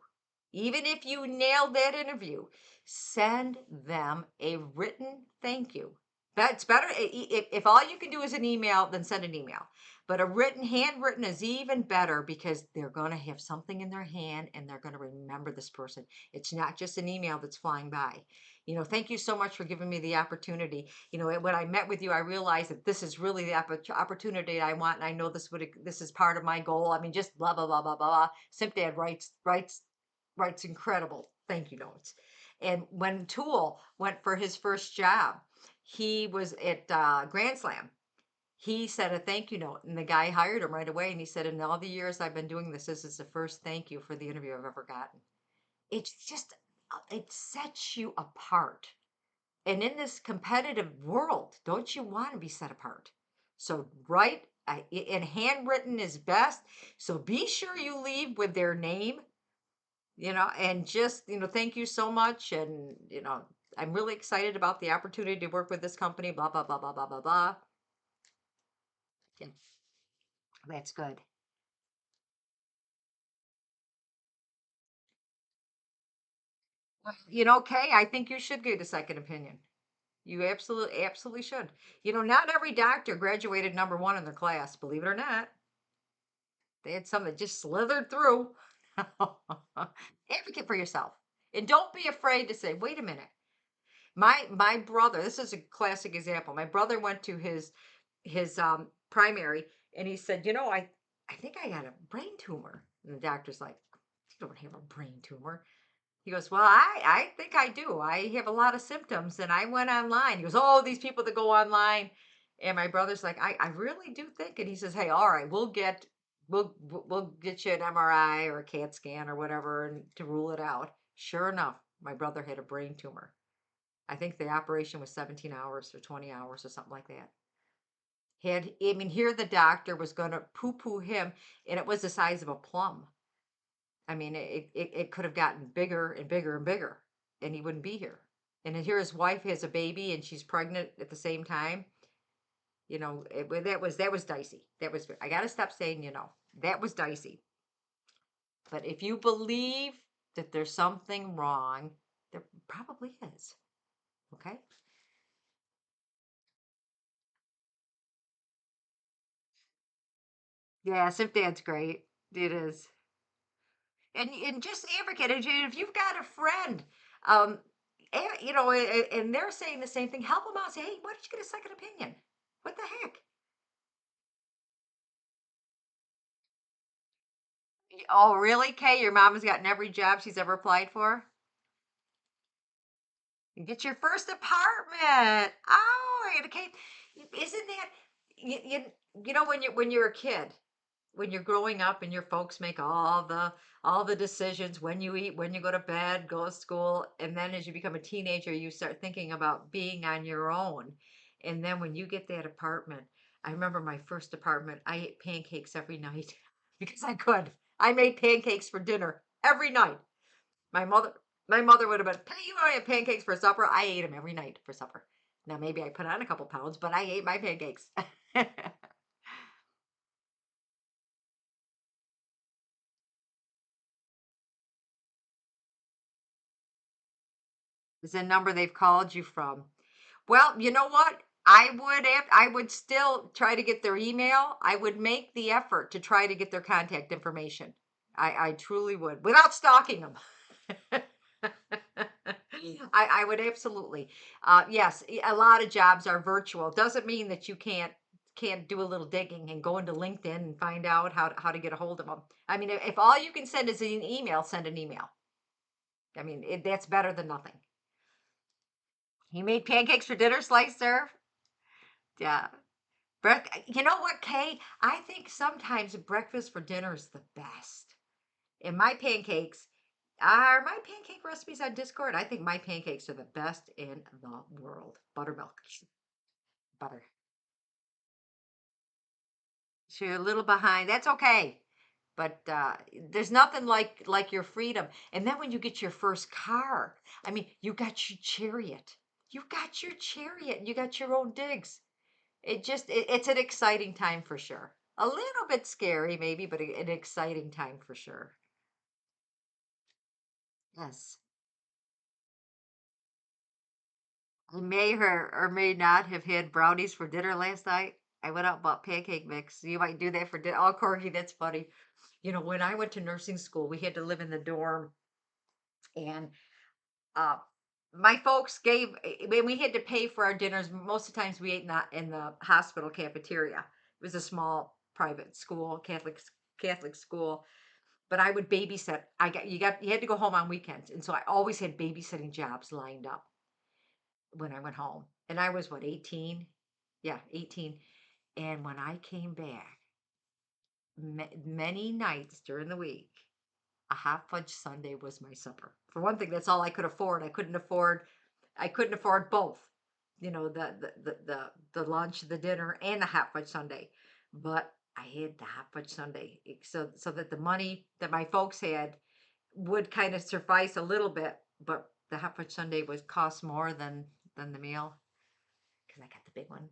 Even if you nailed that interview, send them a written thank you. That's better. If all you can do is an email, then send an email. But a handwritten is even better because they're going to have something in their hand and they're going to remember this person. It's not just an email that's flying by. Thank you so much for giving me the opportunity. When I met with you, I realized that this is really the opportunity I want, and I know this is part of my goal. I mean, just blah blah blah blah blah. Simpdad writes incredible thank you notes. And when Tool went for his first job, he was at Grand Slam. He said a thank you note, and the guy hired him right away. And he said, in all the years I've been doing this is the first thank you for the interview I've ever gotten. It's just, it sets you apart. And in this competitive world, don't you want to be set apart? So write, and handwritten is best. So be sure you leave with their name, and just, thank you so much. And, I'm really excited about the opportunity to work with this company, blah, blah, blah, blah, blah, blah, blah. Yeah, that's good. Kay, I think you should get a second opinion. You absolutely, absolutely should. Not every doctor graduated number one in their class, believe it or not. They had some that just slithered through. Advocate for yourself. And don't be afraid to say, wait a minute. My brother, this is a classic example. My brother went to his primary and he said, I think I got a brain tumor. And the doctor's like, you don't have a brain tumor. He goes, well, I think I do. I have a lot of symptoms. And I went online. He goes, oh, these people that go online. And my brother's like, I really do think. And he says, hey, all right, we'll get you an MRI or a CAT scan or whatever and to rule it out. Sure enough, my brother had a brain tumor. I think the operation was 17 hours or 20 hours or something like that. I mean, here the doctor was going to poo poo him, and it was the size of a plum. I mean, it could have gotten bigger and bigger and bigger, and he wouldn't be here. And here his wife has a baby, and she's pregnant at the same time. That was dicey. I got to stop saying that was dicey. But if you believe that there's something wrong, there probably is. Okay. Yeah, Dad's great. It is. And just advocate. If you've got a friend, um, and they're saying the same thing, help them out. Say, hey, why don't you get a second opinion? What the heck? Oh, really, Kay? Your mom has gotten every job she's ever applied for? You get your first apartment. Oh, okay. Isn't that when you're a kid, when you're growing up and your folks make all the decisions, when you eat, when you go to bed, go to school, and then as you become a teenager you start thinking about being on your own. And then when you get that apartment, I remember my first apartment, I ate pancakes every night because I could. I made pancakes for dinner every night. My mother would have been, hey, you want to have pancakes for supper? I ate them every night for supper. Now maybe I put on a couple pounds, but I ate my pancakes. Is a number they've called you from. Well, you know what? I would still try to get their email. I would make the effort to try to get their contact information. I truly would, without stalking them. I would absolutely. Yes, a lot of jobs are virtual. Doesn't mean that you can't do a little digging and go into LinkedIn and find out how to get a hold of them. I mean, if all you can send is an email, send an email. I mean, that's better than nothing. You made pancakes for dinner, slice serve? Yeah. You know what, Kay? I think sometimes breakfast for dinner is the best. And my pancakes are my pancake recipes on Discord. I think my pancakes are the best in the world. Buttermilk, butter. So you're a little behind. That's okay. But there's nothing like your freedom. And then when you get your first car, I mean, you got your chariot. You got your chariot. You got your own digs. It's an exciting time for sure. A little bit scary maybe, but an exciting time for sure. Yes. I may or may not have had brownies for dinner last night. I went out and bought pancake mix. You might do that for dinner. Oh, Corgi, that's funny. When I went to nursing school, we had to live in the dorm, and uh, my folks when we had to pay for our dinners. Most of the times we ate in the hospital cafeteria. It was a small private school, Catholic school, but I would babysit. You had to go home on weekends, and so I always had babysitting jobs lined up when I went home. And I was what, 18? Yeah, 18. And when I came back, many nights during the week, a hot fudge sundae was my supper. For one thing, that's all I could afford. I couldn't afford both. The lunch, the dinner, and the hot fudge sundae. But I had the hot fudge sundae, so that the money that my folks had would kind of suffice a little bit, but the hot fudge sundae would cost more than the meal because I got the big one.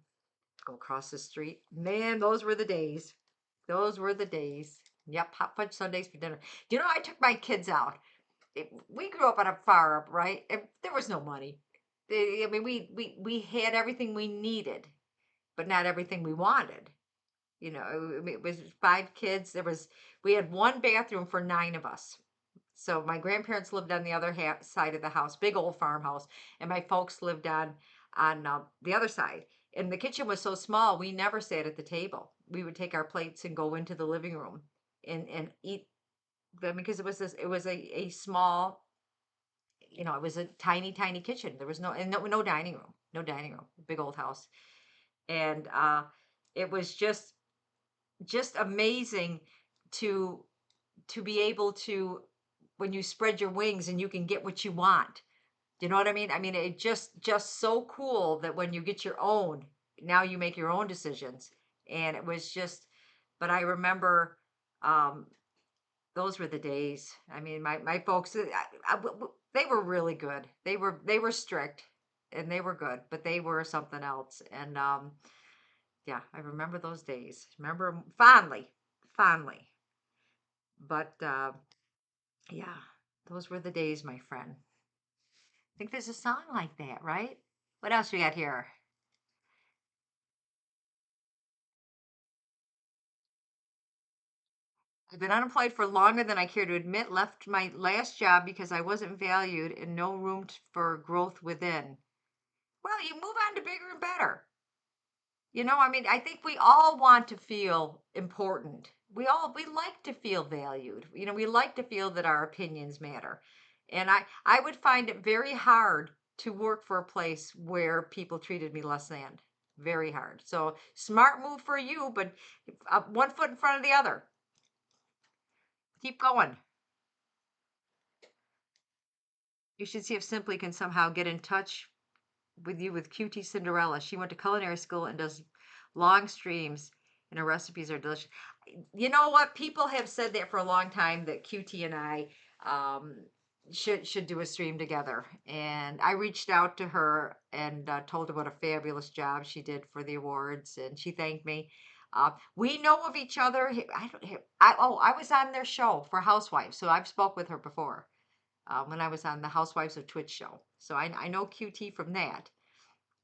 Go across the street. Man, those were the days. Those were the days. Yep, hot fudge sundaes for dinner. I took my kids out. We grew up on a far up, right? There was no money. I mean, we had everything we needed, but not everything we wanted. I mean, it was five kids. We had one bathroom for nine of us. So my grandparents lived on the other side of the house, big old farmhouse, and my folks lived on the other side. And the kitchen was so small, we never sat at the table. We would take our plates and go into the living room and eat them because it was a small, it was a tiny tiny kitchen. There was no dining room, big old house, and it was just amazing to be able to, when you spread your wings and you can get what you want. You know what I mean? I mean, it just so cool that when you get your own, now you make your own decisions. And it was just, but I remember um, those were the days. I mean, my folks, they were really good. They were strict and they were good, but they were something else. And yeah, I remember those days. Remember 'em fondly, fondly. But yeah, those were the days, my friend. I think there's a song like that, right? What else we got here? I've been unemployed for longer than I care to admit. Left my last job because I wasn't valued and no room for growth within. Well, you move on to bigger and better. I mean, I think we all want to feel important. We like to feel valued. We like to feel that our opinions matter. And I would find it very hard to work for a place where people treated me less than. Very hard. So, smart move for you, but one foot in front of the other. Keep going. You should see if Simply can somehow get in touch with you with QT Cinderella. She went to culinary school and does long streams, and her recipes are delicious. You know what? People have said that for a long time that QT and I um, should do a stream together. And I reached out to her and told her what a fabulous job she did for the awards, and she thanked me. We know of each other. I don't. I was on their show for Housewives, so I've spoke with her before when I was on the Housewives of Twitch show. So I know QT from that,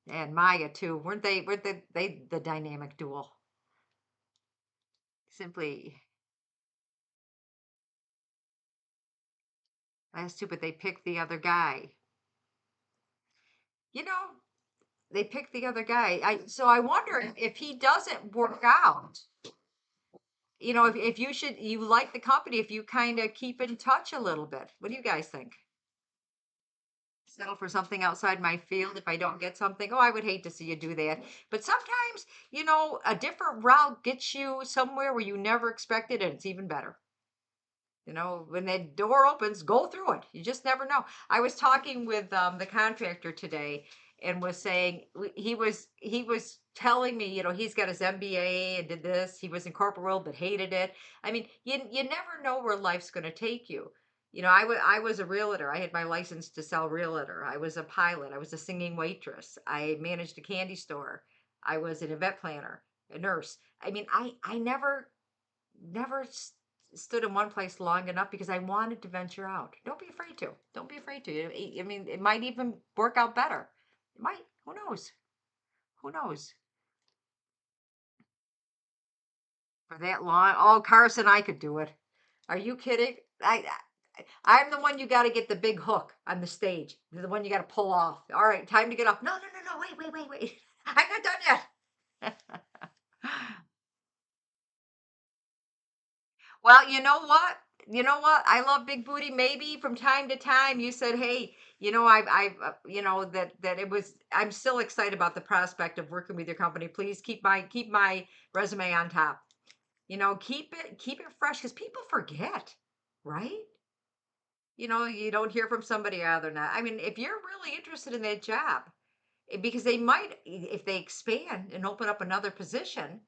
and Maya too. Weren't they the dynamic duo? Simply last two, but they picked the other guy. You know, they picked the other guy. I wonder if he doesn't work out. If you like the company, if you kind of keep in touch a little bit. What do you guys think? Settle for something outside my field if I don't get something. Oh, I would hate to see you do that. But sometimes, a different route gets you somewhere where you never expected, and it's even better. When that door opens, go through it. You just never know. I was talking with the contractor today and was saying he was telling me, he's got his MBA and did this. He was in corporate world but hated it. I mean, you never know where life's going to take you. I was a realtor. I had my license to sell realtor. I was a pilot. I was a singing waitress. I managed a candy store. I was an event planner, a nurse. I mean, I never stood in one place long enough because I wanted to venture out. Don't be afraid to. Don't be afraid to. I mean, it might even work out better. It might. Who knows? Who knows? For that long. Oh, Carson, I could do it. Are you kidding? I'm the one you got to get the big hook on the stage. The one you got to pull off. All right, time to get off. No, no, no, no. Wait, wait, wait, wait. I'm not done yet. Well, you know what? You know what? I love Big Booty. Maybe from time to time you said, "Hey, that it was. I'm still excited about the prospect of working with your company. Please keep my resume on top. Keep it fresh because people forget, right? You don't hear from somebody other not. I mean, if you're really interested in that job, because they might, if they expand and open up another position,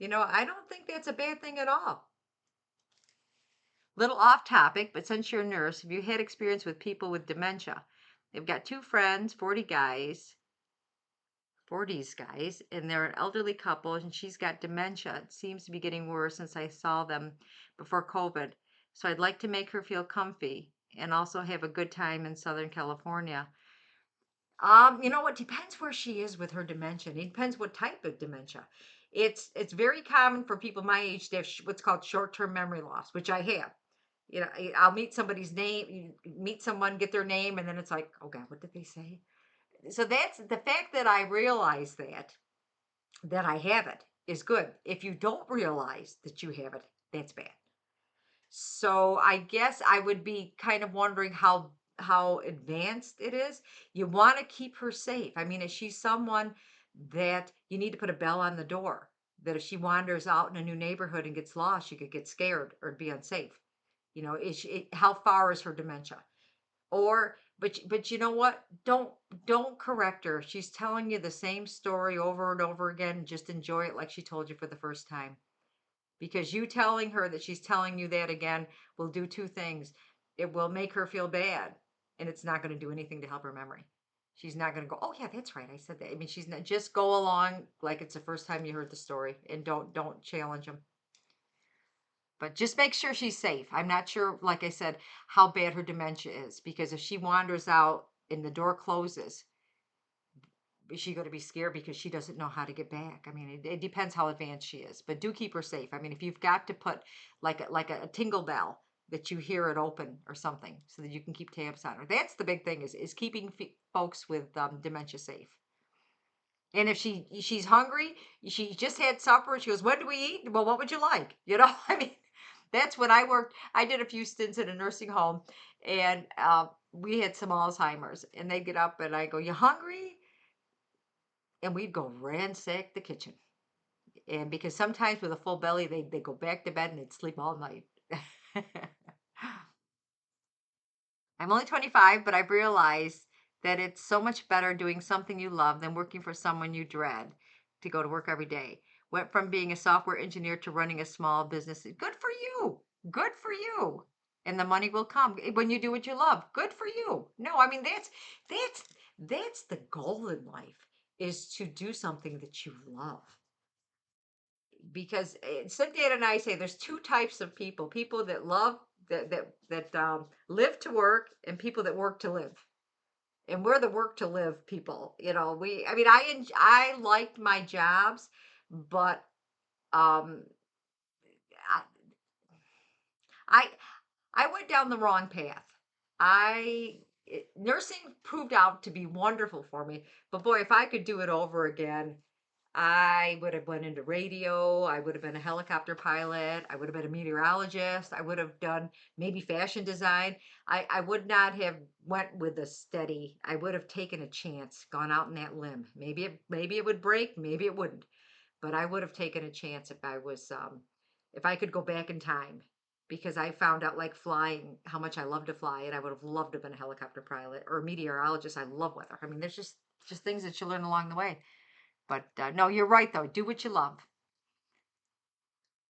I don't think that's a bad thing at all. Little off topic, but since you're a nurse, have you had experience with people with dementia? They've got two friends, 40s guys, and they're an elderly couple, and she's got dementia. It seems to be getting worse since I saw them before COVID. So I'd like to make her feel comfy and also have a good time in Southern California. You know what? Depends where she is with her dementia. It depends what type of dementia. It's very common for people my age to have what's called short-term memory loss, which I have. I'll meet somebody's name, meet someone, get their name, and then it's like, oh God, what did they say? So that's the fact that I realize that I have it is good. If you don't realize that you have it, that's bad. So I guess I would be kind of wondering how advanced it is. You want to keep her safe. I mean, is she someone that you need to put a bell on the door? That if she wanders out in a new neighborhood and gets lost, she could get scared or be unsafe. How far is her dementia? Or But you know what? Don't correct her. She's telling you the same story over and over again. Just enjoy it like she told you for the first time. Because you telling her that she's telling you that again will do two things. It will make her feel bad, and it's not going to do anything to help her memory. She's not going to go, "Oh yeah, that's right. I said that." I mean, she's not just go along like it's the first time you heard the story and don't challenge them. But just make sure she's safe. I'm not sure, like I said, how bad her dementia is because if she wanders out and the door closes, is she going to be scared because she doesn't know how to get back? I mean, it depends how advanced she is, but do keep her safe. I mean, if you've got to put like a tingle bell that you hear it open or something so that you can keep tabs on her. That's the big thing is keeping folks with dementia safe. And if she's hungry, she just had supper. She goes, "When do we eat?" Well, what would you like? You know, I mean, that's when I worked. I did a few stints in a nursing home, and we had some Alzheimer's. And they get up, and I go, "You hungry?" And we'd go ransack the kitchen. And because sometimes with a full belly, they go back to bed and they'd sleep all night. I'm only 25, but I've realized that it's so much better doing something you love than working for someone you dread to go to work every day. Went from being a software engineer to running a small business. Good for you. Good for you. And the money will come when you do what you love. Good for you. No, I mean that's that's the goal in life is to do something that you love because Cynthia and I say there's two types of people: people that love that live to work, and people that work to live. And we're the work to live people. You know, I mean, I liked my jobs, but um, I I I went down the wrong path. Nursing proved out to be wonderful for me, but boy, if I could do it over again, I would have went into radio. I would have been a helicopter pilot. I would have been a meteorologist. I would have done maybe fashion design. I would not have went with a steady. I would have taken a chance, gone out in that limb. Maybe it would break, maybe it wouldn't. But I would have taken a chance if I could go back in time because I found out like flying how much I love to fly, and I would have loved to have been a helicopter pilot or a meteorologist. I love weather. I mean, there's just things that you learn along the way. But no, you're right though. Do what you love.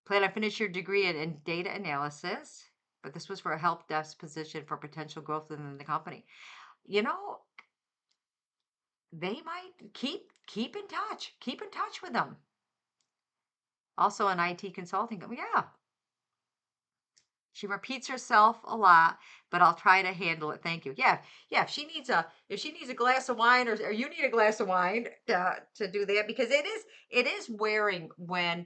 Plan to finish your degree in data analysis, but this was for a help desk position for potential growth within the company. You know, they might keep in touch. Keep in touch with them. Also an IT consulting company. Yeah, she repeats herself a lot, but I'll try to handle it. Thank you. Yeah, yeah. If she needs a glass of wine, or you need a glass of wine to do that, because it is wearing when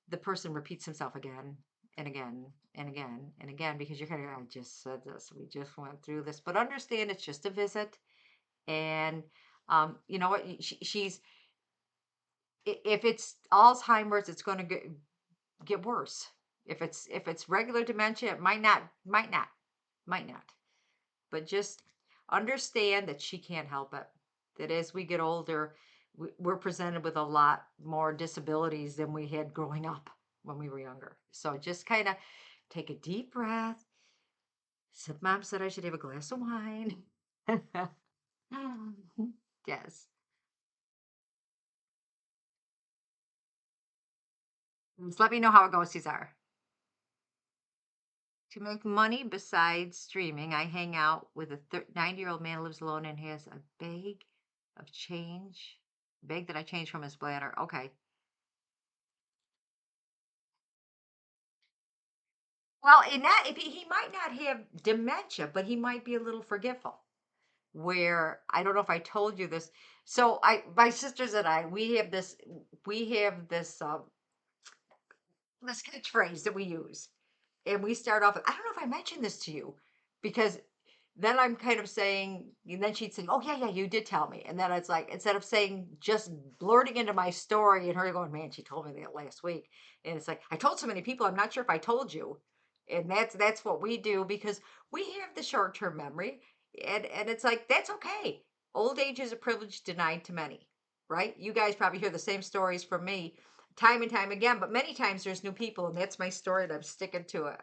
the person repeats himself again and again and again and again, because you're kind of, I just said this, we just went through this, but understand it's just a visit. And you know what, if it's Alzheimer's, it's going to get worse. If it's regular dementia, it might not. But just understand that she can't help it. That as we get older, we're presented with a lot more disabilities than we had growing up when we were younger. So just kind of take a deep breath. Mom said I should have a glass of wine. Yes. Just let me know how it goes, Cesar. To make money besides streaming, I hang out with a 90-year-old man who lives alone and has a bag that I change from his bladder. Okay. Well, in that, if he might not have dementia, but he might be a little forgetful. Where I don't know if I told you this. So my sisters and I, we have this catchphrase that we use, and we start off. I don't know if I mentioned this to you, because then I'm kind of saying, and then she'd say, "Oh yeah, yeah, you did tell me," and then it's like instead of saying just blurting into my story and her going, "Man, she told me that last week," and it's like I told so many people, I'm not sure if I told you, and that's what we do because we have the short term memory, and it's like that's okay. Old age is a privilege denied to many, right? You guys probably hear the same stories from me time and time again, but many times there's new people, and that's my story, and I'm sticking to it.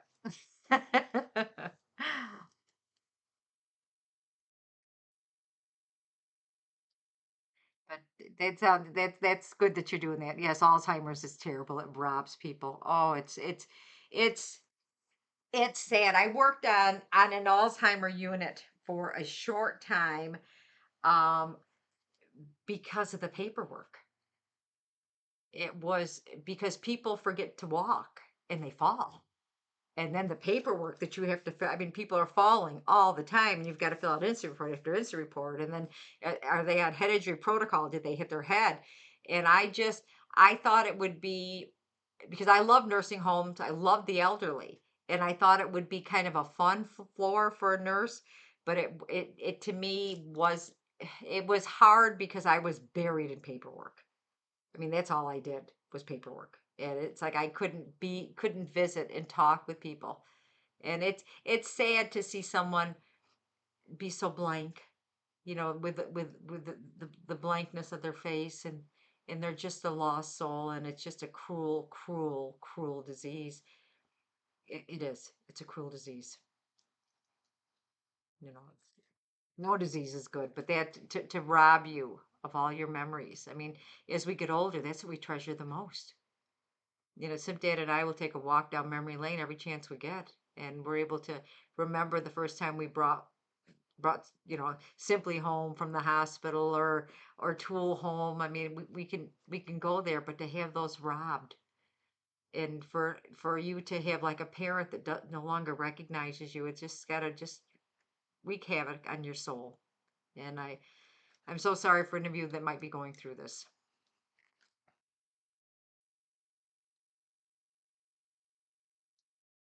That's good that you're doing that. Yes, Alzheimer's is terrible. It robs people. Oh, it's it's sad. I worked on an Alzheimer unit for a short time, um, because of the paperwork. It was because people forget to walk and they fall. And then the paperwork that you have to fill, I mean, people are falling all the time, and you've got to fill out incident report after incident report. And then are they on head injury protocol? Did they hit their head? And I thought it would be, because I love nursing homes, I love the elderly, and I thought it would be kind of a fun floor for a nurse, but it to me was, it was hard because I was buried in paperwork. I mean, that's all I did was paperwork. And it's like I couldn't visit and talk with people. And it's sad to see someone be so blank, with the blankness of their face, and they're just a lost soul, and it's just a cruel, cruel, cruel disease. It is. It's a cruel disease. No disease is good, but that to rob you of all your memories. I mean, as we get older, that's what we treasure the most. Sim Dad and I will take a walk down memory lane every chance we get, and we're able to remember the first time we brought Simply home from the hospital, or Tool home. I mean, we can go there, but to have those robbed, and for you to have like a parent that no longer recognizes you, it's just gotta just wreak havoc on your soul. And I'm so sorry for any of you that might be going through this.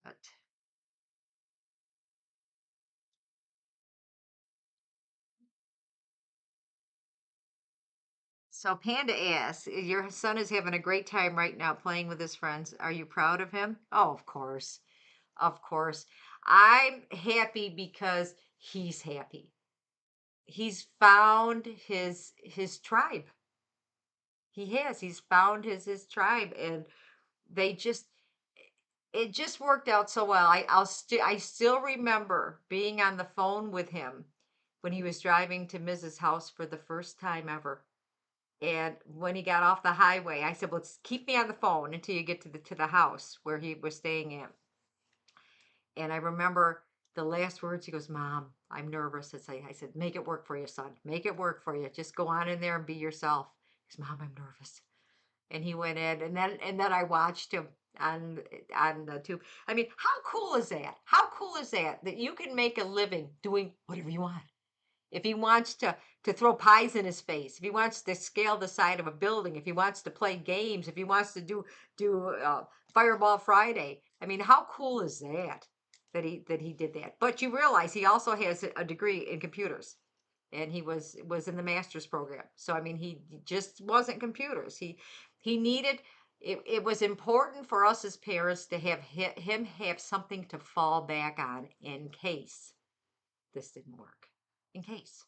But so Panda asks, your son is having a great time right now playing with his friends. Are you proud of him? Oh, of course. Of course. I'm happy because he's happy. He's found his tribe. He has. He's found his tribe, and they just it just worked out so well. I still remember being on the phone with him when he was driving to Mrs. House for the first time ever. And when he got off the highway, I said, "Well, keep me on the phone until you get to the house where he was staying at." And I remember the last words. He goes, "Mom, I'm nervous." I said, "Make it work for you, son. Make it work for you. Just go on in there and be yourself." He goes, "Mom, I'm nervous." And he went in, and then I watched him on on the tube. I mean, how cool is that? How cool is that you can make a living doing whatever you want? If he wants to throw pies in his face, if he wants to scale the side of a building, if he wants to play games, if he wants to do Fireball Friday. I mean, how cool is that? That he did that. But you realize he also has a degree in computers, and he was in the master's program. So I mean, he just wasn't computers. He needed. It was important for us as parents to have him have something to fall back on in case this didn't work. In case.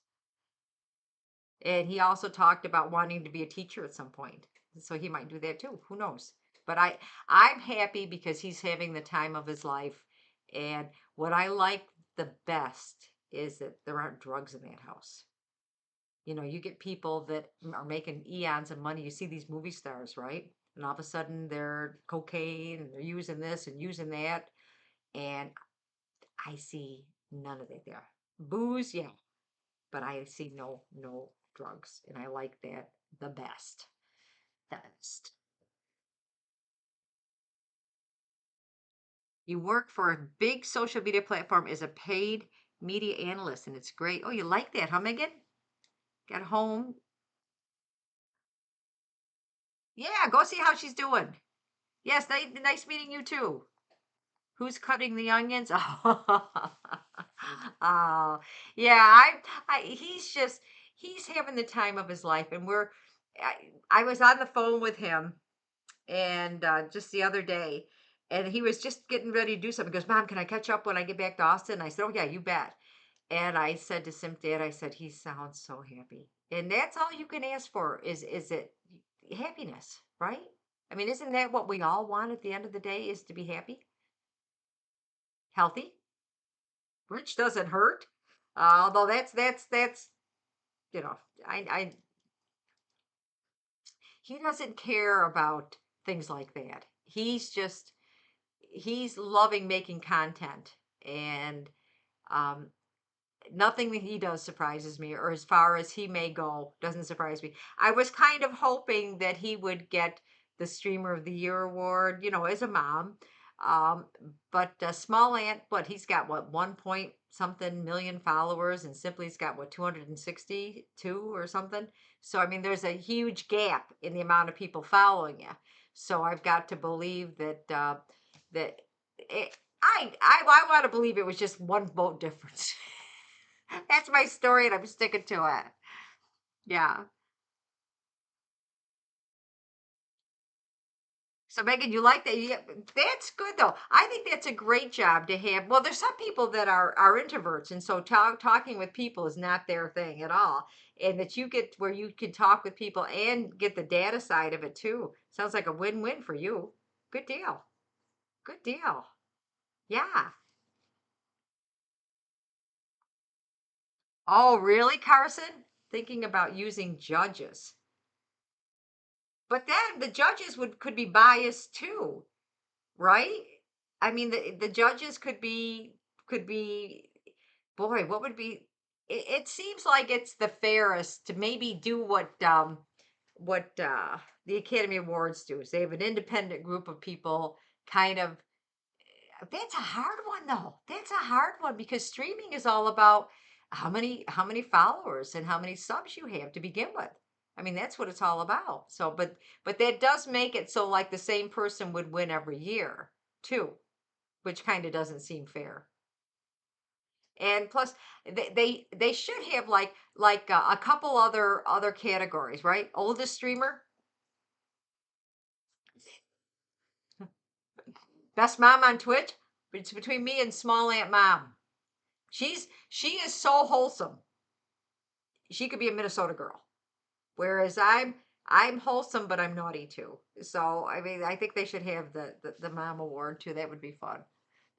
And he also talked about wanting to be a teacher at some point. So he might do that too. Who knows? But I'm happy because he's having the time of his life. And what I like the best is that there aren't drugs in that house. You get people that are making eons of money. You see these movie stars, right? And all of a sudden they're cocaine, and they're using this and using that. And I see none of that there. Booze, yeah, but I see no drugs, and I like that the best. The best. You work for a big social media platform as a paid media analyst, and it's great. Oh, you like that, huh, Megan? Got home. Yeah, go see how she's doing. Yes, nice meeting you too. Who's cutting the onions? Oh, yeah. He's having the time of his life, and I was on the phone with him, and just the other day, and he was just getting ready to do something. He goes, "Mom, can I catch up when I get back to Austin?" I said, "Oh yeah, you bet." And I said to Sim Dad, I said, "He sounds so happy," and that's all you can ask for is it happiness, right? I mean, isn't that what we all want at the end of the day? Is to be happy, healthy, rich doesn't hurt. Although that's you know, I he doesn't care about things like that. He's loving making content, and um, nothing that he does surprises me, or as far as he may go doesn't surprise me. I was kind of hoping that he would get the Streamer of the Year award, as a mom. Um, but Small Ant, what he's got, what 1 point something million followers, and Simply's got what 262 or something. So I mean, there's a huge gap in the amount of people following you. So I've got to believe that I want to believe it was just one vote difference. That's my story, and I'm sticking to it. Yeah. So Megan, you like that? Yeah, that's good though. I think that's a great job to have. Well, there's some people that are introverts, and so talking with people is not their thing at all. And that you get where you can talk with people and get the data side of it too. Sounds like a win-win for you. Good deal. Good deal. Yeah. Oh, really, Carson? Thinking about using judges. But then the judges would could be biased too, right? I mean, the judges could be, boy, what would be? It seems like it's the fairest to maybe do what the Academy Awards do. Is they have an independent group of people, kind of. That's a hard one though. That's a hard one because streaming is all about how many followers and how many subs you have to begin with. I mean, that's what it's all about. So, but that does make it so like the same person would win every year too, which kind of doesn't seem fair. And plus, they should have like a couple other categories, right? Oldest streamer, best mom on Twitch. It's between me and Small Ant Mom. She is so wholesome. She could be a Minnesota girl. Whereas I'm wholesome, but I'm naughty too. So I mean, I think they should have the mom award too. That would be fun.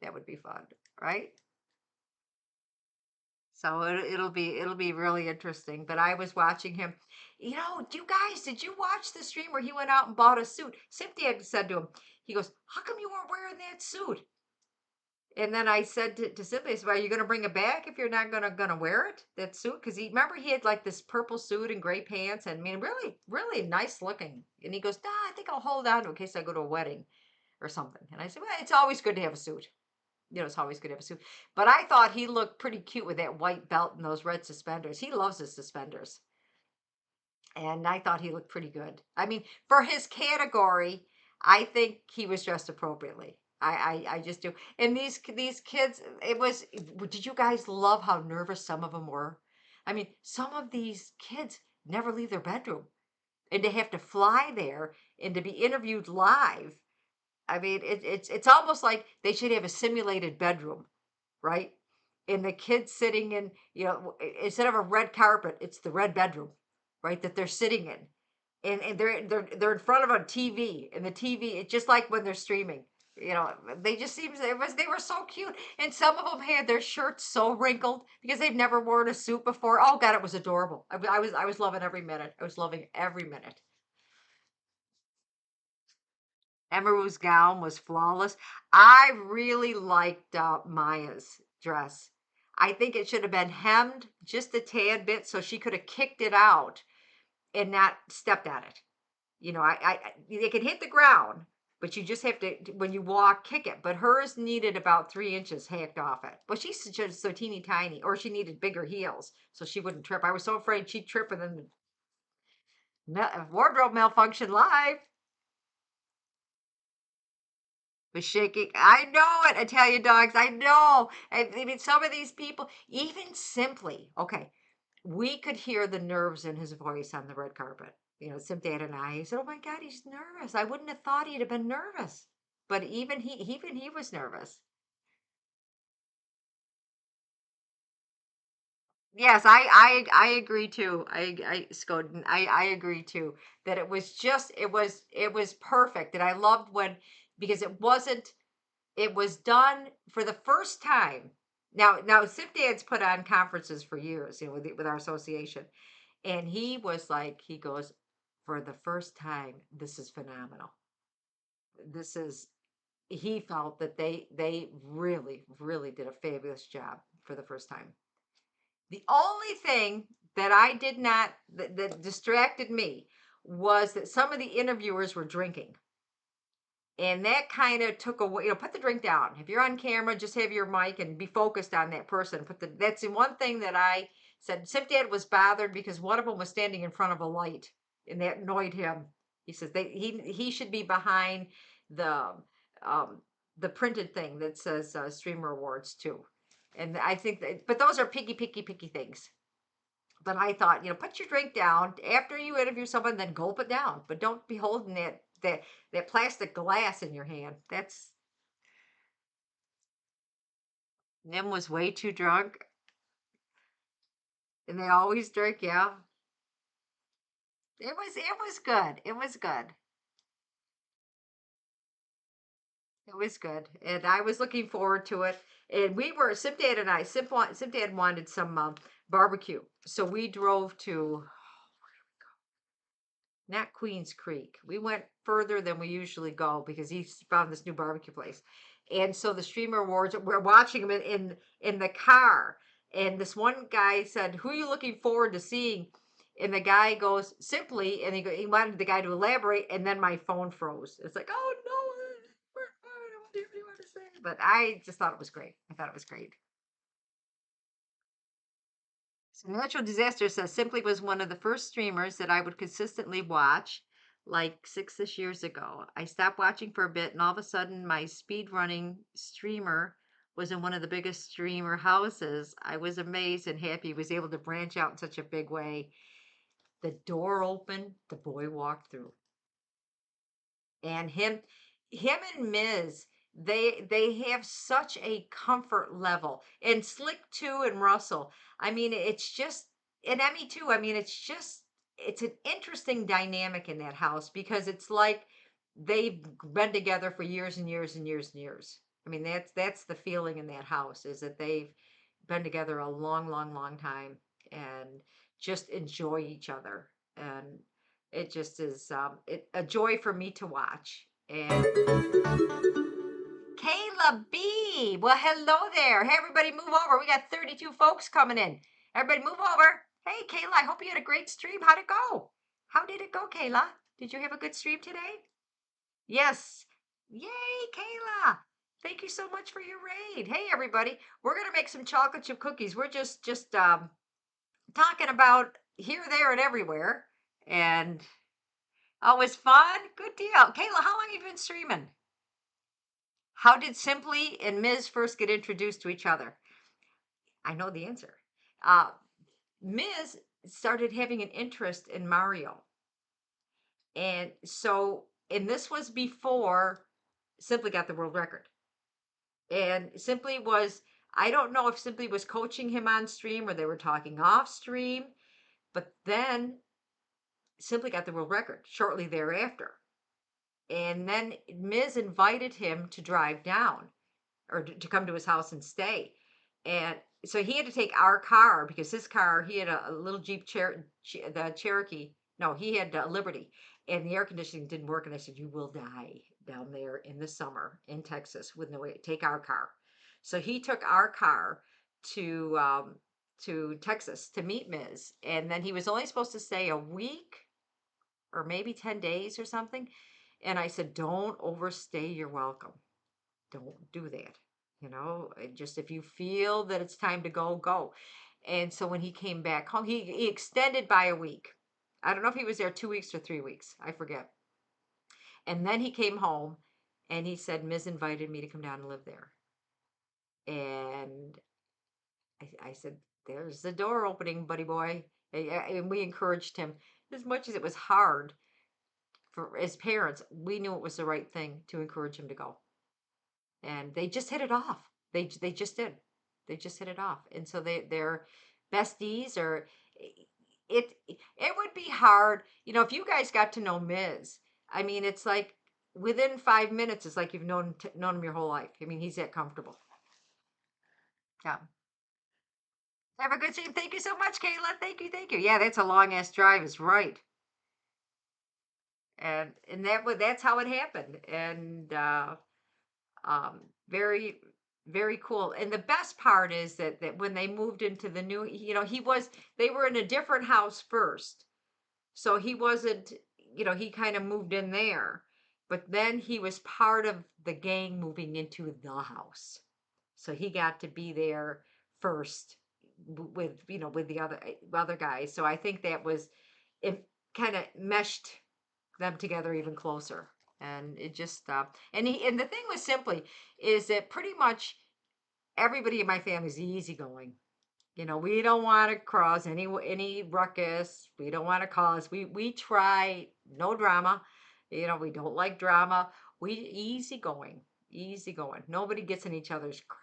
That would be fun, right? So it'll be really interesting. But I was watching him. You guys, did you watch the stream where he went out and bought a suit? Cynthia said to him, he goes, "How come you weren't wearing that suit?" And then I said to Simply, I said, "Are you going to bring it back if you're not gonna wear it, that suit?" Because remember he had like this purple suit and gray pants, and I mean, really, really nice looking. And he goes, "Nah, I think I'll hold on to it in case I go to a wedding or something." And I said, "Well, it's always good to have a suit. It's always good to have a suit." But I thought he looked pretty cute with that white belt and those red suspenders. He loves his suspenders, and I thought he looked pretty good. I mean, for his category, I think he was dressed appropriately. I just do. And these kids, it was. Did you guys love how nervous some of them were? I mean, some of these kids never leave their bedroom, and to have to fly there and to be interviewed live. I mean, it's almost like they should have a simulated bedroom, right? And the kids sitting in, instead of a red carpet, it's the red bedroom, right? That they're sitting in, and they're in front of a TV, and the TV, it's just like when they're streaming. They just seems they were so cute, and some of them had their shirts so wrinkled because they've never worn a suit before. Oh God, it was adorable. I was loving every minute. I was loving every minute. Emaru's gown was flawless. I really liked Maya's dress. I think it should have been hemmed just a tad bit so she could have kicked it out and not stepped on it. It can hit the ground, but you just have to, when you walk, kick it. But hers needed about 3 inches hacked off it. But she's just so teeny tiny, or she needed bigger heels so she wouldn't trip. I was so afraid she'd trip and then wardrobe malfunction live. Was shaking. I know it, Italian dogs. I know. I mean, some of these people, even Simply, okay, we could hear the nerves in his voice on the red carpet. Dad and I, he said, "Oh my God, he's nervous. I wouldn't have thought he'd have been nervous." But even he was nervous. Yes, I agree too. Scoden, I agree too that it was perfect. And I loved when, because it was done for the first time. Now Sip Dad's put on conferences for years, with our association, and he was like, he goes, for the first time, this is phenomenal. This is He felt that they really really did a fabulous job for the first time. The only thing that I did not that distracted me was that some of the interviewers were drinking. And that kind of took away, put the drink down. If you're on camera, just have your mic and be focused on that person. That's the one thing that I said. Sip Dad was bothered because one of them was standing in front of a light, and that annoyed him. He says he should be behind the um, the printed thing that says Streamer Awards too. And I think that, but those are picky things. But I thought, put your drink down after you interview someone, then gulp it down. But don't be holding that plastic glass in your hand. That's Nim was way too drunk, and they always drink. Yeah, it was good. It was good. It was good, and I was looking forward to it. And we were Simp Dad and I. Simp Dad wanted some barbecue, so we drove to not Queens Creek. We went further than we usually go because he found this new barbecue place. And so the Streamer Awards, we're watching them in the car. And this one guy said, "Who are you looking forward to seeing?" And the guy goes, "Simply," and he wanted the guy to elaborate, and then my phone froze. It's like, oh no, I don't have anyone to say. But I just thought it was great. I thought it was great. So Natural Disaster says Simply was one of the first streamers that I would consistently watch like 6-ish years ago. I stopped watching for a bit and all of a sudden my speed running streamer was in one of the biggest streamer houses. I was amazed and happy he was able to branch out in such a big way. The door opened, the boy walked through. And him and Miz, they have such a comfort level. And Slick too and Russell. I mean, it's just and Emmy too. I mean, it's an interesting dynamic in that house because it's like they've been together for years and years and years and years. I mean, that's the feeling in that house is that they've been together a long time and just enjoy each other. And it just is a joy for me to watch. And Kayla B. Well, hello there. Hey, everybody, move over. We got 32 folks coming in. Everybody, move over. Hey, Kayla, I hope you had a great stream. How'd it go? How did it go, Kayla? Did you have a good stream today? Yes. Yay, Kayla. Thank you so much for your raid. Hey, everybody. We're going to make some chocolate chip cookies. We're just talking about here, there, and everywhere. And oh, it was fun. Good deal. Kayla, how long have you been streaming? How did Simply and Ms. first get introduced to each other? I know the answer. Uh, Ms. started having an interest in Mario. And this was before Simply got the world record. And Simply was, I don't know if Simply was coaching him on stream or they were talking off stream, but then Simply got the world record shortly thereafter. And then Ms. invited him to drive down or to come to his house and stay. And so he had to take our car because his car, he had a little Jeep the Cherokee. No, he had a Liberty, and the air conditioning didn't work. And I said, "You will die down there in the summer in Texas with no way. Take our car." So he took our car to Texas to meet Ms. And then he was only supposed to stay a week or maybe 10 days or something. And I said, "Don't overstay your welcome. Don't do that. Just if you feel that it's time to go, go." And so when he came back home, he extended by a week. I don't know if he was there 2 weeks or 3 weeks. I forget. And then he came home and he said, "Ms. invited me to come down and live there." And I said, "There's the door opening, buddy boy." And we encouraged him as much as it was hard for as parents. We knew it was the right thing to encourage him to go. And they just hit it off. They just did. They just hit it off, and so they're besties. Or it would be hard, if you guys got to know Miz. I mean, it's like within 5 minutes, it's like you've known him your whole life. I mean, he's that comfortable. Yeah. Have a good stream. Thank you so much, Kayla. Thank you. Yeah, that's a long ass drive. Is right. And that's how it happened. And very very cool. And the best part is that when they moved into the new, they were in a different house first, so he wasn't, he kind of moved in there, but then he was part of the gang moving into the house, so he got to be there first with, with the other guys. So I think that was, it kind of meshed them together even closer. And it just and the thing was simply is that pretty much everybody in my family is easygoing. We don't want to cause any ruckus. We don't want to cause. We try no drama. We don't like drama. We easygoing, easygoing. Nobody gets in each other's crap,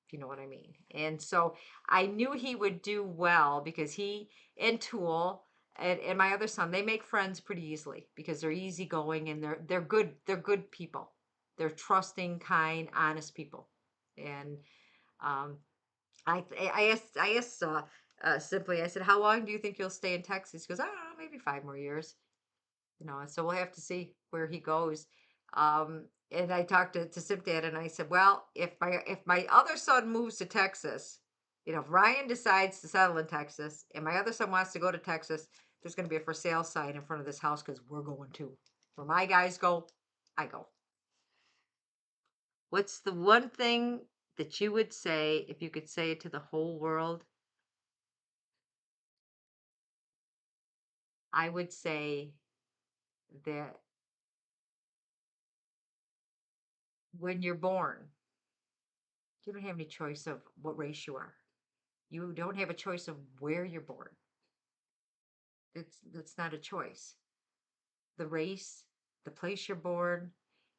if you know what I mean. And so I knew he would do well because he and Tool and my other son, they make friends pretty easily because they're easygoing and they're good. They're good people. They're trusting, kind, honest people. And um, I asked simply. I said, "How long do you think you'll stay in Texas?" He goes, "I don't know, maybe 5 more years." And so we'll have to see where he goes. And I talked to Sip Dad, and I said, "Well, if my other son moves to Texas, if Ryan decides to settle in Texas, and my other son wants to go to Texas, there's going to be a for sale sign in front of this house because we're going too. Where my guys go, I go." What's the one thing that you would say if you could say it to the whole world? I would say that when you're born, you don't have any choice of what race you are. You don't have a choice of where you're born. That's not a choice. The race, the place you're born,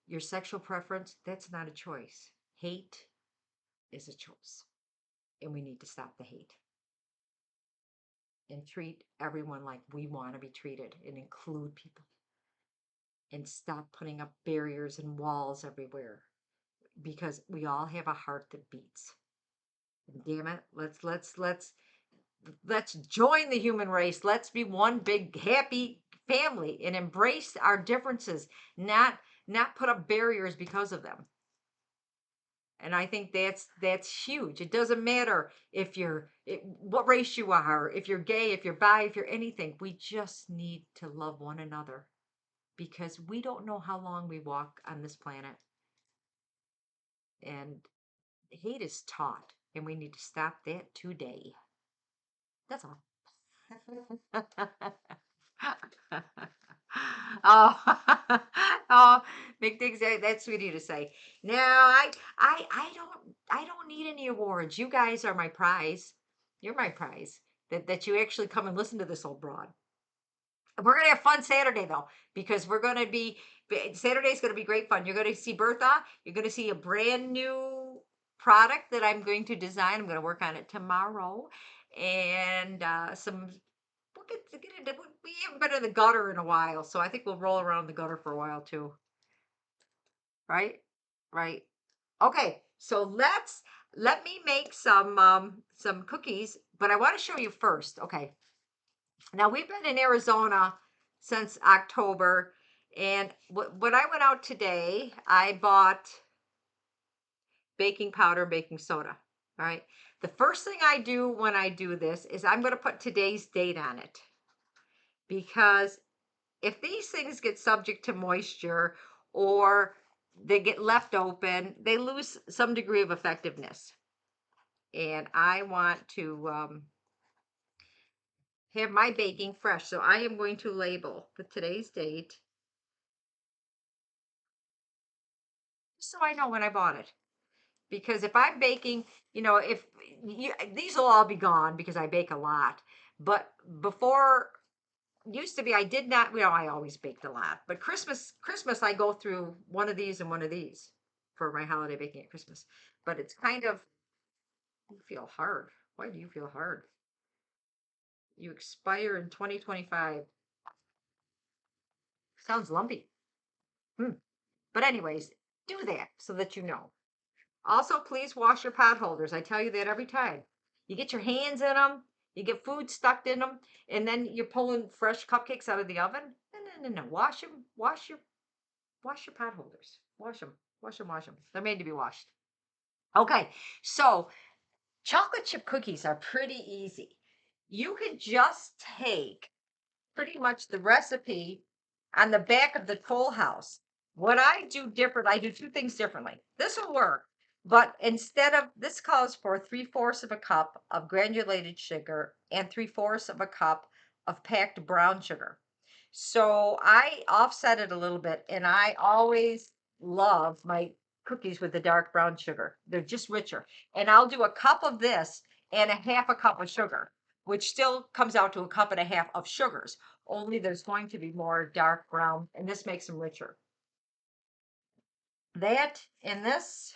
your sexual preference, that's not a choice. Hate is a choice. And we need to stop the hate and treat everyone like we want to be treated and include people and stop putting up barriers and walls everywhere because we all have a heart that beats. And damn it, let's join the human race. Let's be one big happy family and embrace our differences, not put up barriers because of them. And I think that's huge. It doesn't matter what race you are, if you're gay, if you're bi, if you're anything. We just need to love one another because we don't know how long we walk on this planet. And hate is taught, and we need to stop that today. That's all. Oh, oh, big things. That's sweet of you to say. No, I don't need any awards. You guys are my prize. You're my prize. That you actually come and listen to this old broad. We're gonna have fun Saturday though, because Saturday's gonna be great fun. You're gonna see Bertha. You're gonna see a brand new product that I'm going to design. I'm gonna work on it tomorrow, and some. We'll get into. We haven't been in the gutter in a while, so I think we'll roll around the gutter for a while too. Right, right. Okay, so let me make some cookies, but I want to show you first. Okay, now we've been in Arizona since October, and when I went out today, I bought baking powder, baking soda. All right. The first thing I do when I do this is I'm going to put today's date on it because if these things get subject to moisture or they get left open, they lose some degree of effectiveness. And I want to have my baking fresh. So I am going to label with today's date so I know when I bought it. Because if I'm baking, if these will all be gone because I bake a lot. But before, used to be, I did not, I always baked a lot. But Christmas, I go through one of these and one of these for my holiday baking at Christmas. But it's kind of, you feel hard. Why do you feel hard? You expire in 2025. Sounds lumpy. But anyways, do that so that you know. Also, please wash your pot holders. I tell you that every time. You get your hands in them, you get food stuck in them, and then you're pulling fresh cupcakes out of the oven. No. Wash them. Wash your pot holders. Wash them. Wash them. Wash them. They're made to be washed. Okay. So chocolate chip cookies are pretty easy. You could just take pretty much the recipe on the back of the Toll House. What I do different, I do two things differently. This will work, but instead of this calls for 3/4 of a cup of granulated sugar and 3/4 of a cup of packed brown sugar. So I offset it a little bit, and I always love my cookies with the dark brown sugar. They're just richer. And I'll do a cup of this and a half a cup of sugar, which still comes out to a cup and a half of sugars. Only there's going to be more dark brown, and this makes them richer. That and this,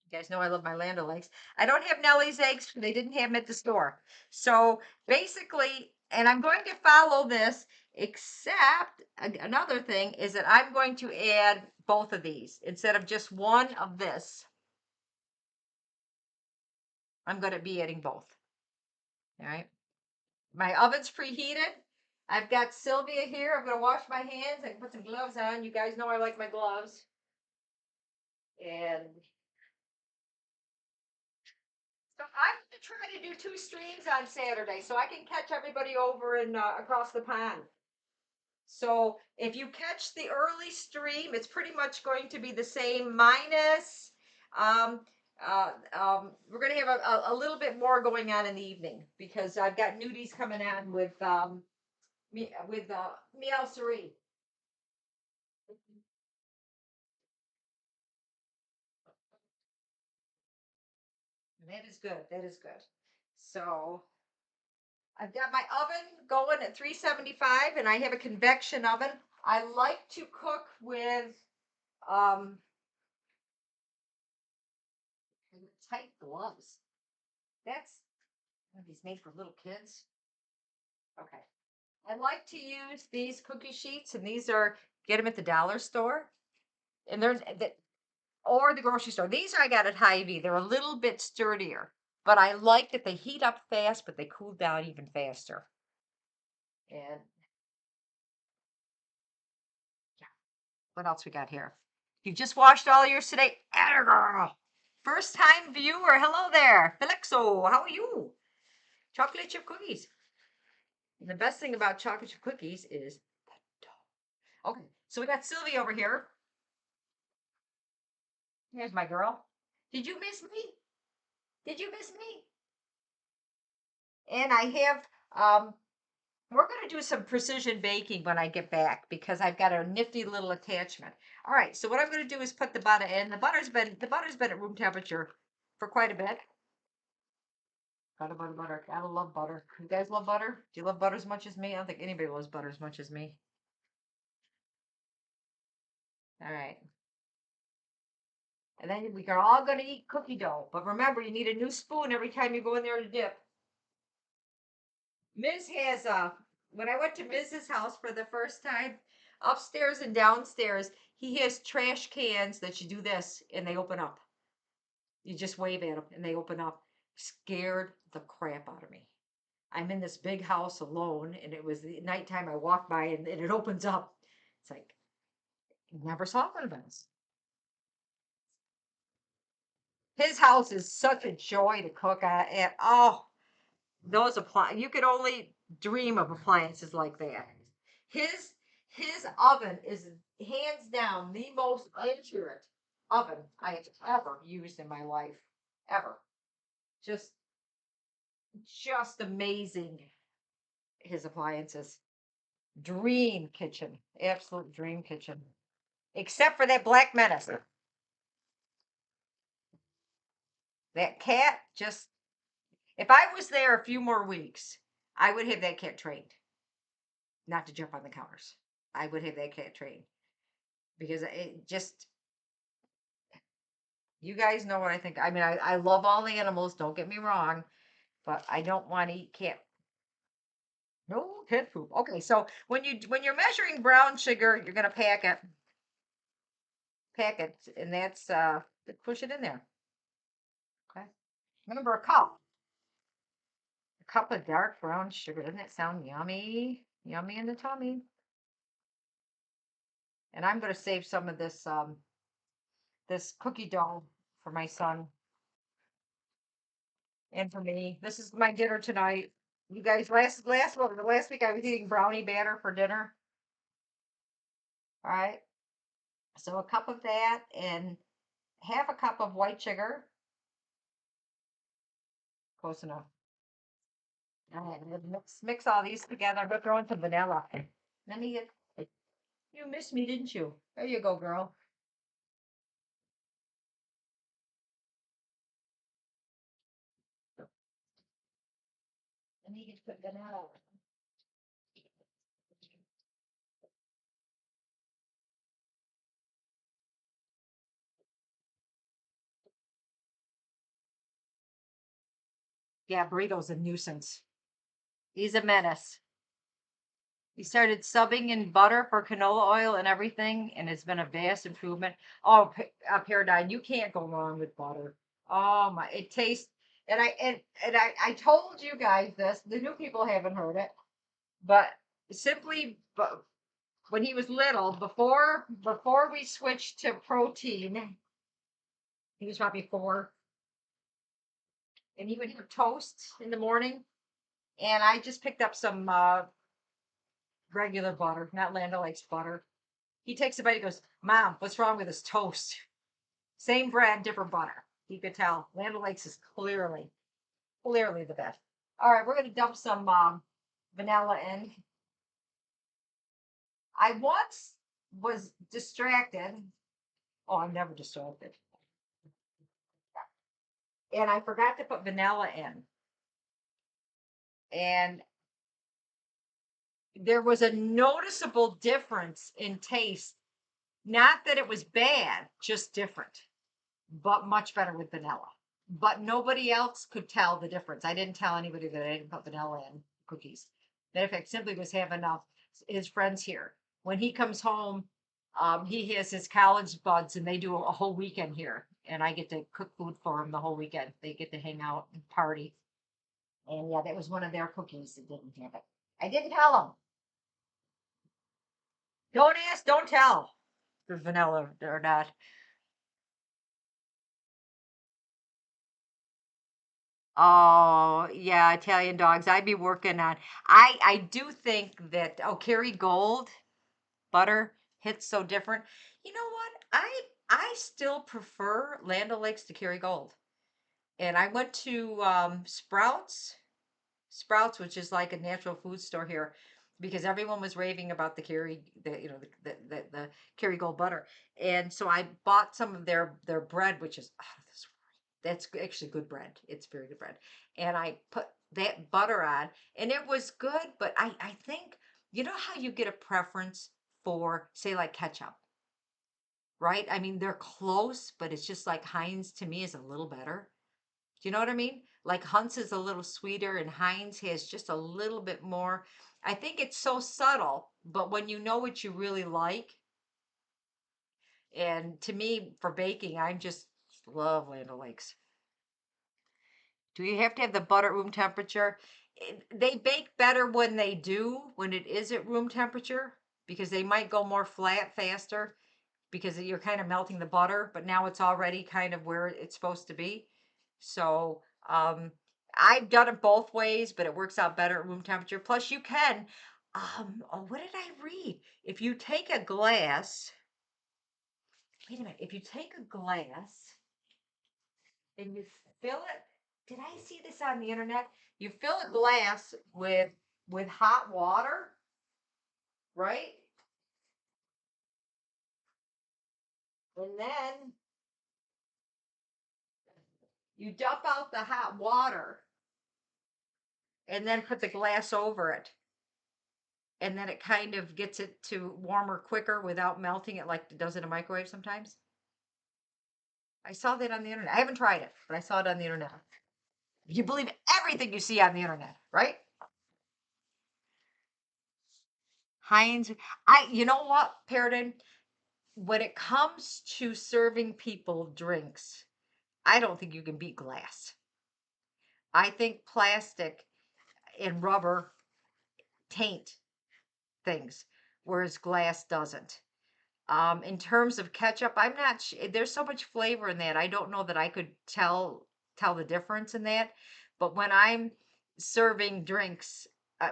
you guys know I love my Land O'Lakes. I don't have Nellie's eggs. They didn't have them at the store. So basically, and I'm going to follow this, except another thing is that I'm going to add both of these instead of just one of this. I'm going to be adding both. All right. My oven's preheated. I've got Sylvia here. I'm going to wash my hands. I can put some gloves on. You guys know I like my gloves. And so I'm going to try to do 2 streams on Saturday so I can catch everybody over and across the pond. So if you catch the early stream, it's pretty much going to be the same minus. We're going to have a little bit more going on in the evening because I've got nudies coming on with Meow Serene. That is good. That is good. So I've got my oven going at 375 and I have a convection oven. I like to cook with um tight gloves. That's are these made for little kids? Okay. I like to use these cookie sheets, and these are get them at the dollar store, and they're or the grocery store. These I got at Hy-Vee. They're a little bit sturdier, but I like that they heat up fast, but they cool down even faster. And yeah, what else we got here? You just washed all yours today. Atta girl. First time viewer. Hello there. Felixo, how are you? Chocolate chip cookies. And the best thing about chocolate chip cookies is the dough. Okay, so we got Sylvie over here. Here's my girl. Did you miss me? Did you miss me? And I have we're going to do some precision baking when I get back because I've got a nifty little attachment. All right, so what I'm going to do is put the butter in. The butter's been at room temperature for quite a bit. Butter, butter, butter. Gotta love butter. You guys love butter? Do you love butter as much as me? I don't think anybody loves butter as much as me. All right. And then we are all going to eat cookie dough. But remember, you need a new spoon every time you go in there to dip. Ms. has when I went to Mrs. house for the first time, upstairs and downstairs, he has trash cans that you do this and they open up. You just wave at them and they open up. Scared the crap out of me. I'm in this big house alone, and it was the nighttime. I walked by and it opens up. It's like never saw one of those. His house is such a joy to cook at, and oh, those you could only dream of appliances like that. His his oven is hands down the most accurate oven I have ever used in my life. Ever. Just just amazing his appliances. Dream kitchen. Absolute dream kitchen. Except for that black menace. That cat just if I was there a few more weeks, I would have that cat trained not to jump on the counters. I would have that cat trained because it just you guys know what I think. I mean, I love all animals, don't get me wrong, but I don't want to eat cat. No cat poop. Okay, so when you're measuring brown sugar, you're gonna pack it, and that's push it in there. Okay. Remember a cup of dark brown sugar. Doesn't it sound yummy? Yummy in the tummy. And I'm going to save some of this cookie dough for my son and for me. This is my dinner tonight. You guys, last week I was eating brownie batter for dinner. All right. So a cup of that and half a cup of white sugar. Close enough. All right, mix all these together. I'm gonna throw in some vanilla. Let me get. You missed me, didn't you? There you go, girl. Let me get put vanilla. Yeah, burrito's a nuisance. He's a menace. He started subbing in butter for canola oil and everything, and it's been a vast improvement. Oh, Paradigm, you can't go wrong with butter. Oh my, it tastes. And I told you guys this. The new people haven't heard it, but simply, but when he was little, before we switched to protein, he was probably 4, and he would have toast in the morning. And I just picked up some regular butter, not Land O'Lakes butter. He takes a bite. He goes, "Mom, what's wrong with this toast? Same bread, different butter." He could tell Land O'Lakes is clearly the best. All right, we're gonna dump some vanilla in. I once was distracted. Oh, I'm never distracted. And I forgot to put vanilla in. And there was a noticeable difference in taste. Not that it was bad, just different, but much better with vanilla. But nobody else could tell the difference. I didn't tell anybody that I didn't put vanilla in cookies. Matter of fact, Simply was having his friends here. When he comes home, he has his college buds and they do a whole weekend here. And I get to cook food for them the whole weekend. They get to hang out and party. And yeah, that was one of their cookies that didn't have it. I didn't tell them. Don't ask, don't tell. For vanilla or not. Oh, yeah, Italian dogs. I'd be working on. I do think that Kerrygold butter hits so different. You know what? I still prefer Land O'Lakes to Kerrygold. And I went to Sprouts, which is like a natural food store here, because everyone was raving about the Kerrygold butter, and so I bought some of their bread, which is out of this world. That's actually good bread. It's very good bread, and I put that butter on, and it was good. But I think you know how you get a preference for say like ketchup, right? I mean they're close, but it's just like Heinz to me is a little better. Do you know what I mean? Like Hunt's is a little sweeter and Heinz has just a little bit more. I think it's so subtle, but when you know what you really like, and to me for baking, I just love Land O'Lakes. Do you have to have the butter at room temperature? They bake better when they do, when it is at room temperature, because they might go more flat faster because you're kind of melting the butter, but now it's already kind of where it's supposed to be. So I've done it both ways, but it works out better at room temperature. Plus, you can. Oh, what did I read? If you take a glass, wait a minute. If you take a glass and you fill it, did I see this on the internet? You fill a glass with hot water, right? And then you dump out the hot water and then put the glass over it. And then it kind of gets it to warmer quicker without melting it like it does in a microwave sometimes. I saw that on the internet. I haven't tried it, but I saw it on the internet. You believe everything you see on the internet, right? Heinz, you know what, Paradin? When it comes to serving people drinks, I don't think you can beat glass. I think plastic. and rubber taint things, whereas glass doesn't. In terms of ketchup, I'm not. There's so much flavor in that. I don't know that I could tell the difference in that. But when I'm serving drinks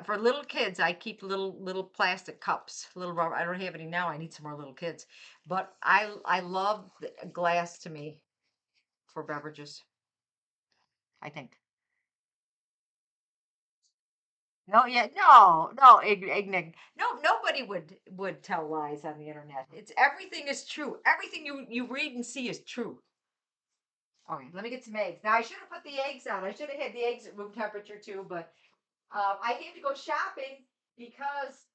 for little kids, I keep little plastic cups, little rubber. I don't have any now. I need some more little kids. But I love glass to me for beverages. I think. No, yeah, no, no, nobody would tell lies on the internet. It's everything is true. Everything you read and see is true. All right, let me get some eggs. Now I should have put the eggs on. I should have had the eggs at room temperature too, but I had to go shopping because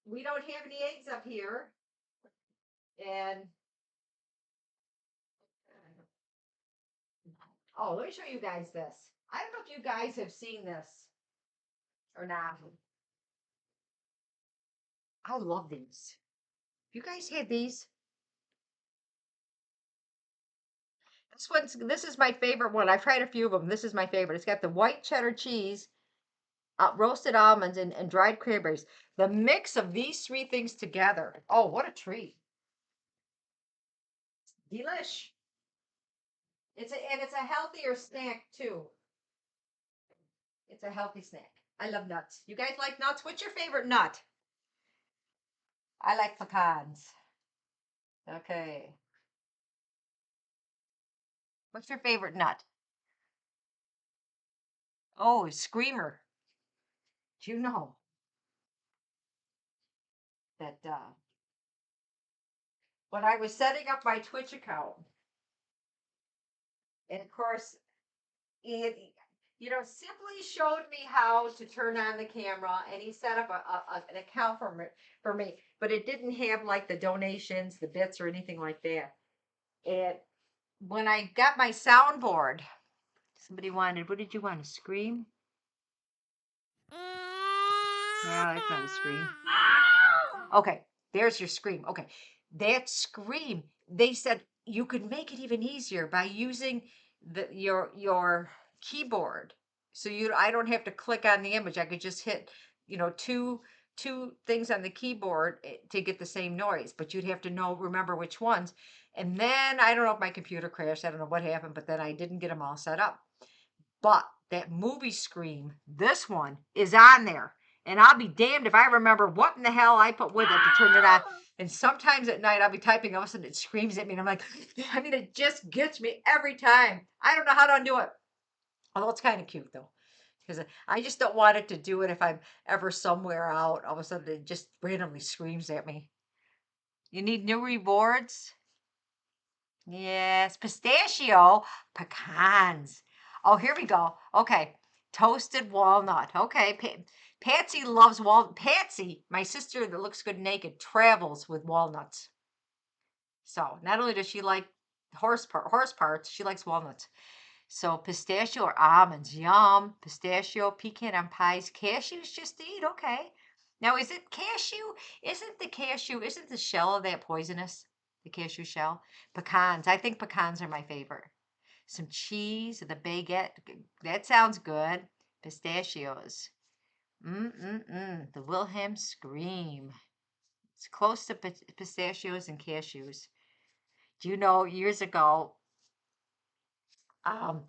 we don't have any eggs up here. And oh, let me show you guys this. I don't know if you guys have seen this or not. I love these. You guys had these? This is my favorite one. I've tried a few of them. This is my favorite. It's got the white cheddar cheese, roasted almonds, and dried cranberries. The mix of these three things together. Oh, what a treat! Delish. It's a healthier snack too. It's a healthy snack. I love nuts. You guys like nuts? What's your favorite nut? I like pecans. Okay. What's your favorite nut? Oh, screamer. Do you know that when I was setting up my Twitch account, and of course, it simply showed me how to turn on the camera, and he set up an account for me, but it didn't have like the donations, the bits, or anything like that. And when I got my soundboard, somebody wanted, what did you want to scream? No, that's not a scream. Okay, there's your scream. Okay, that scream. They said you could make it even easier by using your keyboard. So I don't have to click on the image. I could just hit, two things on the keyboard to get the same noise. But you'd have to remember which ones. And then I don't know if my computer crashed. I don't know what happened, but then I didn't get them all set up. But that movie scream, this one is on there. And I'll be damned if I remember what in the hell I put with it to turn it on. And sometimes at night I'll be typing, all of a sudden it screams at me, and I'm like, it just gets me every time. I don't know how to undo it. Although it's kind of cute though. Because I just don't want it to do it if I'm ever somewhere out. All of a sudden it just randomly screams at me. You need new rewards? Yes, pistachio, pecans. Oh, here we go. Okay, toasted walnut. Okay, Patsy loves walnut. Patsy, my sister that looks good naked, travels with walnuts. So not only does she like horse parts, she likes walnuts. So pistachio or almonds, yum. Pistachio, pecan on pies, cashews just to eat. Okay. Now is it cashew? Isn't the shell of that poisonous? The cashew shell? Pecans. I think pecans are my favorite. Some cheese, the baguette. That sounds good. Pistachios. The Wilhelm scream. It's close to pistachios and cashews. Do you know um,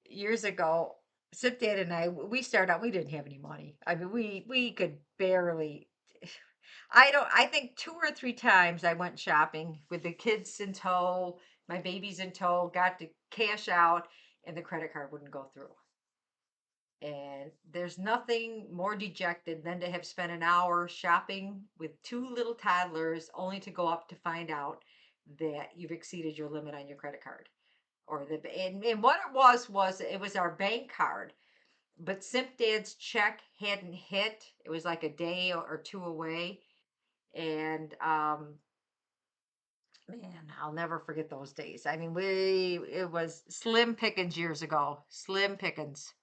years ago, Stepdad and I, we started out, we didn't have any money. I mean, we could barely. I think two or three times I went shopping with the kids in tow, my babies in tow, got to cash out, and the credit card wouldn't go through. And there's nothing more dejected than to have spent an hour shopping with two little toddlers only to go up to find out that you've exceeded your limit on your credit card. And what it was our bank card, but Simp Dad's check hadn't hit. It was like a day or two away. And man, I'll never forget those days. I mean, it was slim pickings years ago. Slim pickings.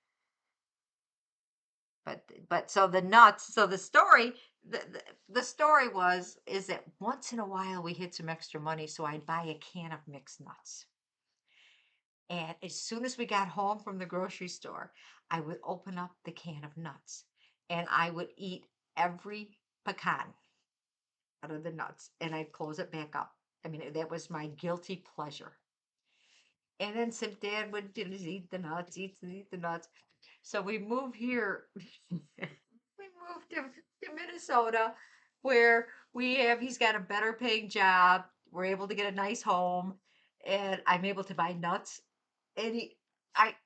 But so the nuts, so the story the story is that once in a while we had some extra money, so I'd buy a can of mixed nuts. And as soon as we got home from the grocery store, I would open up the can of nuts and I would eat every pecan out of the nuts and I'd close it back up. I mean, that was my guilty pleasure. And then some dad would just eat the nuts, eat the nuts. So we moved here. We moved to Minnesota where he's got a better paying job. We're able to get a nice home and I'm able to buy nuts. And I,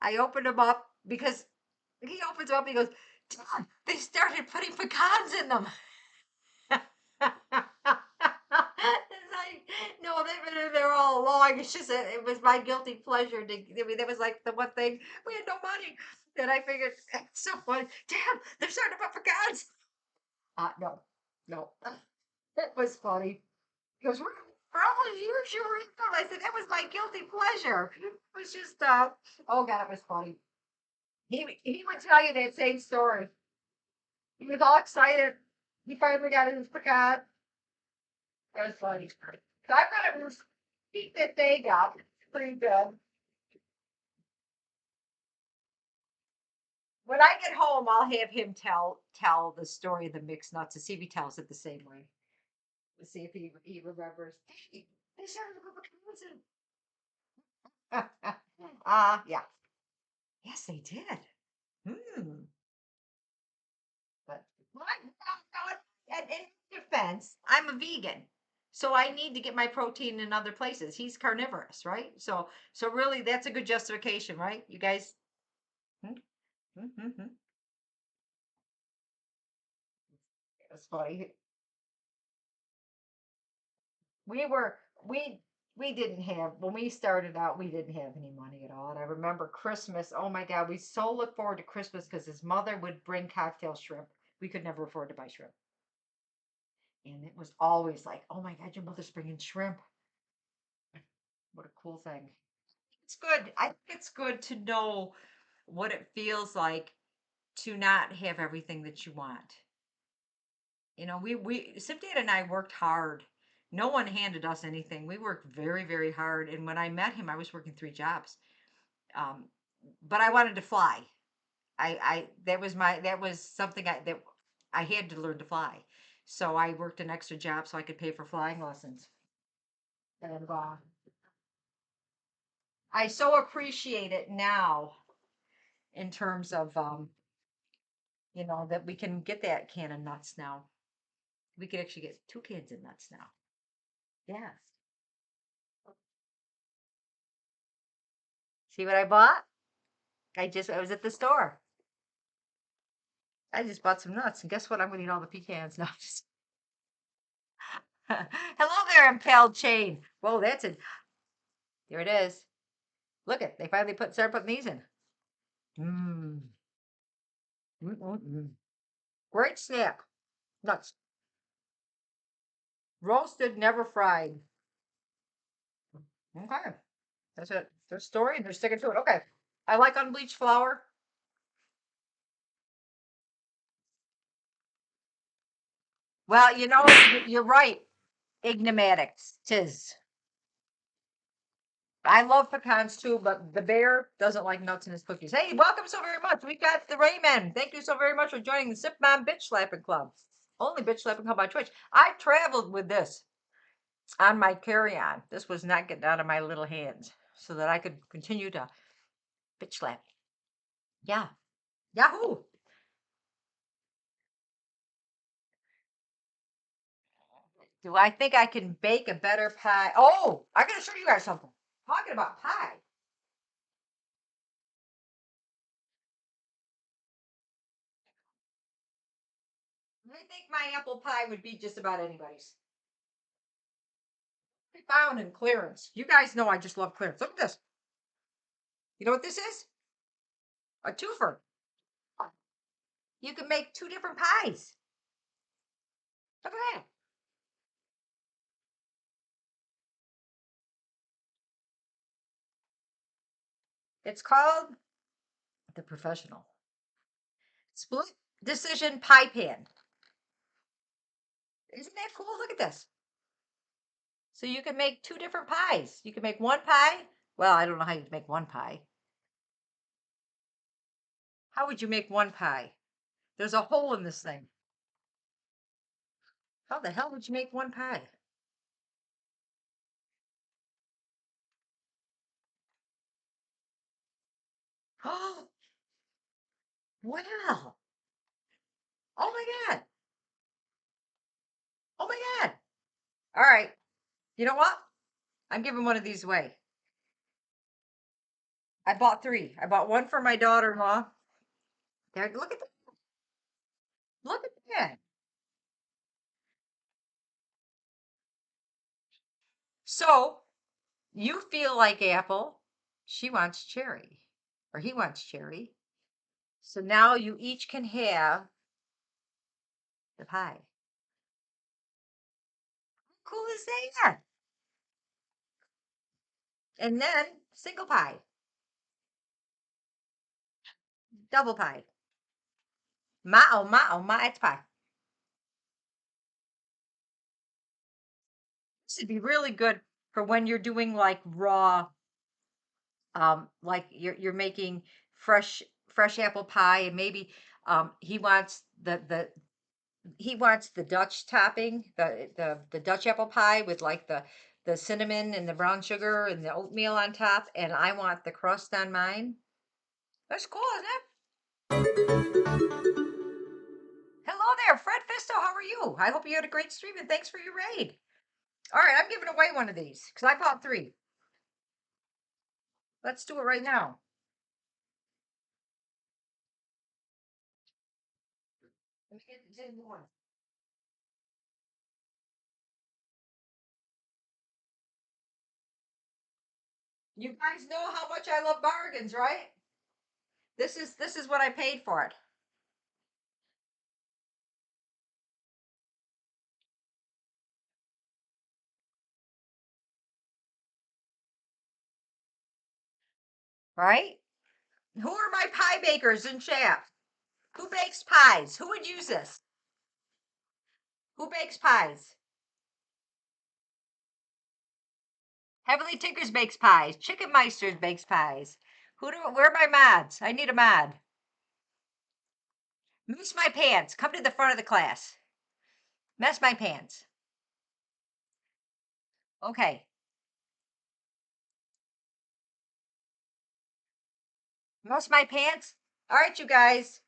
I opened them up because he opens them up. And he goes, "Dad, they started putting pecans in them." It's like, no, they've been in there all along. It's just it was my guilty pleasure to. I mean, that was like the one thing we had no money, and I figured it's so funny. Damn, they're starting to put pecans. No, no, it was funny. He goes, for all those years you were in them. I said that was my guilty pleasure. It was just, oh god, it was funny. He would tell you that same story. He was all excited. He finally got his pecan. It was funny. So I've got to keep that thing up. Pretty good. When I get home, I'll have him tell the story of the mixed nuts to see if he tells it the same way. Let's see if he remembers. Hey, they started to put pecans in. Yeah. Yes, they did. Hmm. But well, in defense, I'm a vegan. So I need to get my protein in other places. He's carnivorous, right? So really that's a good justification, right? You guys. Hmm? Mm-hmm. It's funny. We were we didn't have when we started out, we didn't have any money at all. And I remember Christmas. Oh my God, we so look forward to Christmas because his mother would bring cocktail shrimp. We could never afford to buy shrimp. And it was always like, oh my God, your mother's bringing shrimp. What a cool thing. It's good. I think it's good to know what it feels like to not have everything that you want. You know, we Dad and I worked hard. No one handed us anything. We worked very, very hard. And when I met him, I was working 3 jobs. Um, but I wanted to fly. I that was something that I had to learn to fly. So I worked an extra job so I could pay for flying lessons. And I so appreciate it now in terms of that we can get that can of nuts now. We could actually get 2 cans of nuts now. Yes. See what I bought? I was at the store. I just bought some nuts, and guess what? I'm gonna eat all the pecans now. Hello there, impaled chain. Whoa, that's it. There it is. Look it. They finally started putting these in. Mmm. Mm-mm-mm. Great snack. Nuts. Roasted, never fried. Okay. That's it. Their story, and they're sticking to it. Okay. I like unbleached flour. Well, you're right. Ignomatics. Tis. I love pecans too, but the bear doesn't like nuts in his cookies. Hey, welcome so very much. We got the Raymond. Thank you so very much for joining the Simpmom Bitch Slapping Club. Only bitch slapping club on Twitch. I traveled with this on my carry-on. This was not getting out of my little hands so that I could continue to bitch slap. Yeah. Yahoo! Do I think I can bake a better pie? Oh, I gotta show you guys something. Talking about pie. I think my apple pie would be just about anybody's. I found in clearance. You guys know I just love clearance. Look at this. You know what this is? A twofer. You can make 2 different pies. Look at that. It's called the Professional Split Decision Pie Pan. Isn't that cool? Look at this. So you can make 2 different pies. You can make one pie Well, I don't know how you'd make one pie. How would you make one pie? There's a hole in this thing. How the hell would you make one pie? Oh, wow. Oh my God. Oh my God. All right. You know what? I'm giving one of these away. I bought three. I bought one for my daughter-in-law. There, look at look at that. So you feel like apple. She wants cherry, or he wants cherry. So now you each can have the pie. How cool is that? And then single pie, double pie. Ma, it's pie. This would be really good for when you're doing like raw, like you're making fresh apple pie, and maybe he wants the Dutch topping, the Dutch apple pie with like the cinnamon and the brown sugar and the oatmeal on top, and I want the crust on mine. That's cool, isn't it? Hello there, Fred Fisto. How are you? I hope you had a great stream, and thanks for your raid. All right, I'm giving away one of these because I bought three. Let's do it right now. Let me get the one. You guys know how much I love bargains, right? This is what I paid for it. Right? Who are my pie bakers in chat? Who bakes pies? Who would use this? Who bakes pies? Heavenly Tinkers bakes pies. Chicken Meisters bakes pies. Where are my mods? I need a mod. Mess my pants. Come to the front of the class. Mess my pants. Okay. Mess my pants. All right, you guys.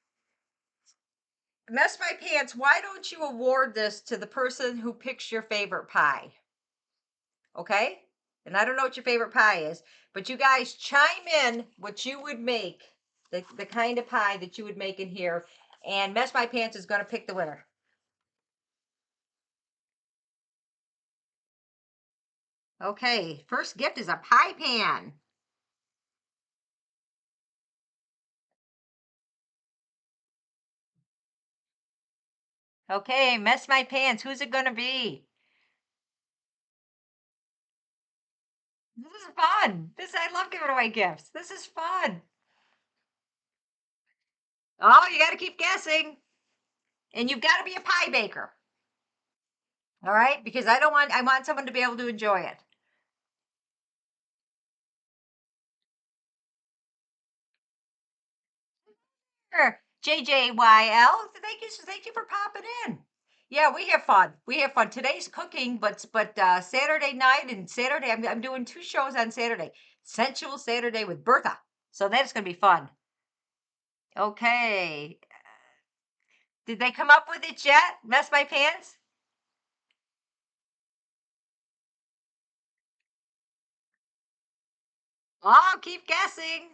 Mess my pants. Why don't you award this to the person who picks your favorite pie? Okay? And I don't know what your favorite pie is, but you guys chime in what you would make, the kind of pie that you would make in here, and Mess My Pants is going to pick the winner. Okay, first gift is a pie pan. Okay, Mess My Pants. Who's it going to be? This is fun. I love giving away gifts. This is fun. Oh, you got to keep guessing. And you've got to be a pie baker. All right? Because I want someone to be able to enjoy it. Sure. JJYL, thank you for popping in. Yeah, we have fun. We have fun. Today's cooking, but Saturday night and Saturday, I'm doing two shows on Saturday. Sensual Saturday with Bertha. So that's gonna be fun. Okay. Did they come up with it yet? Mess my pants? Oh, keep guessing.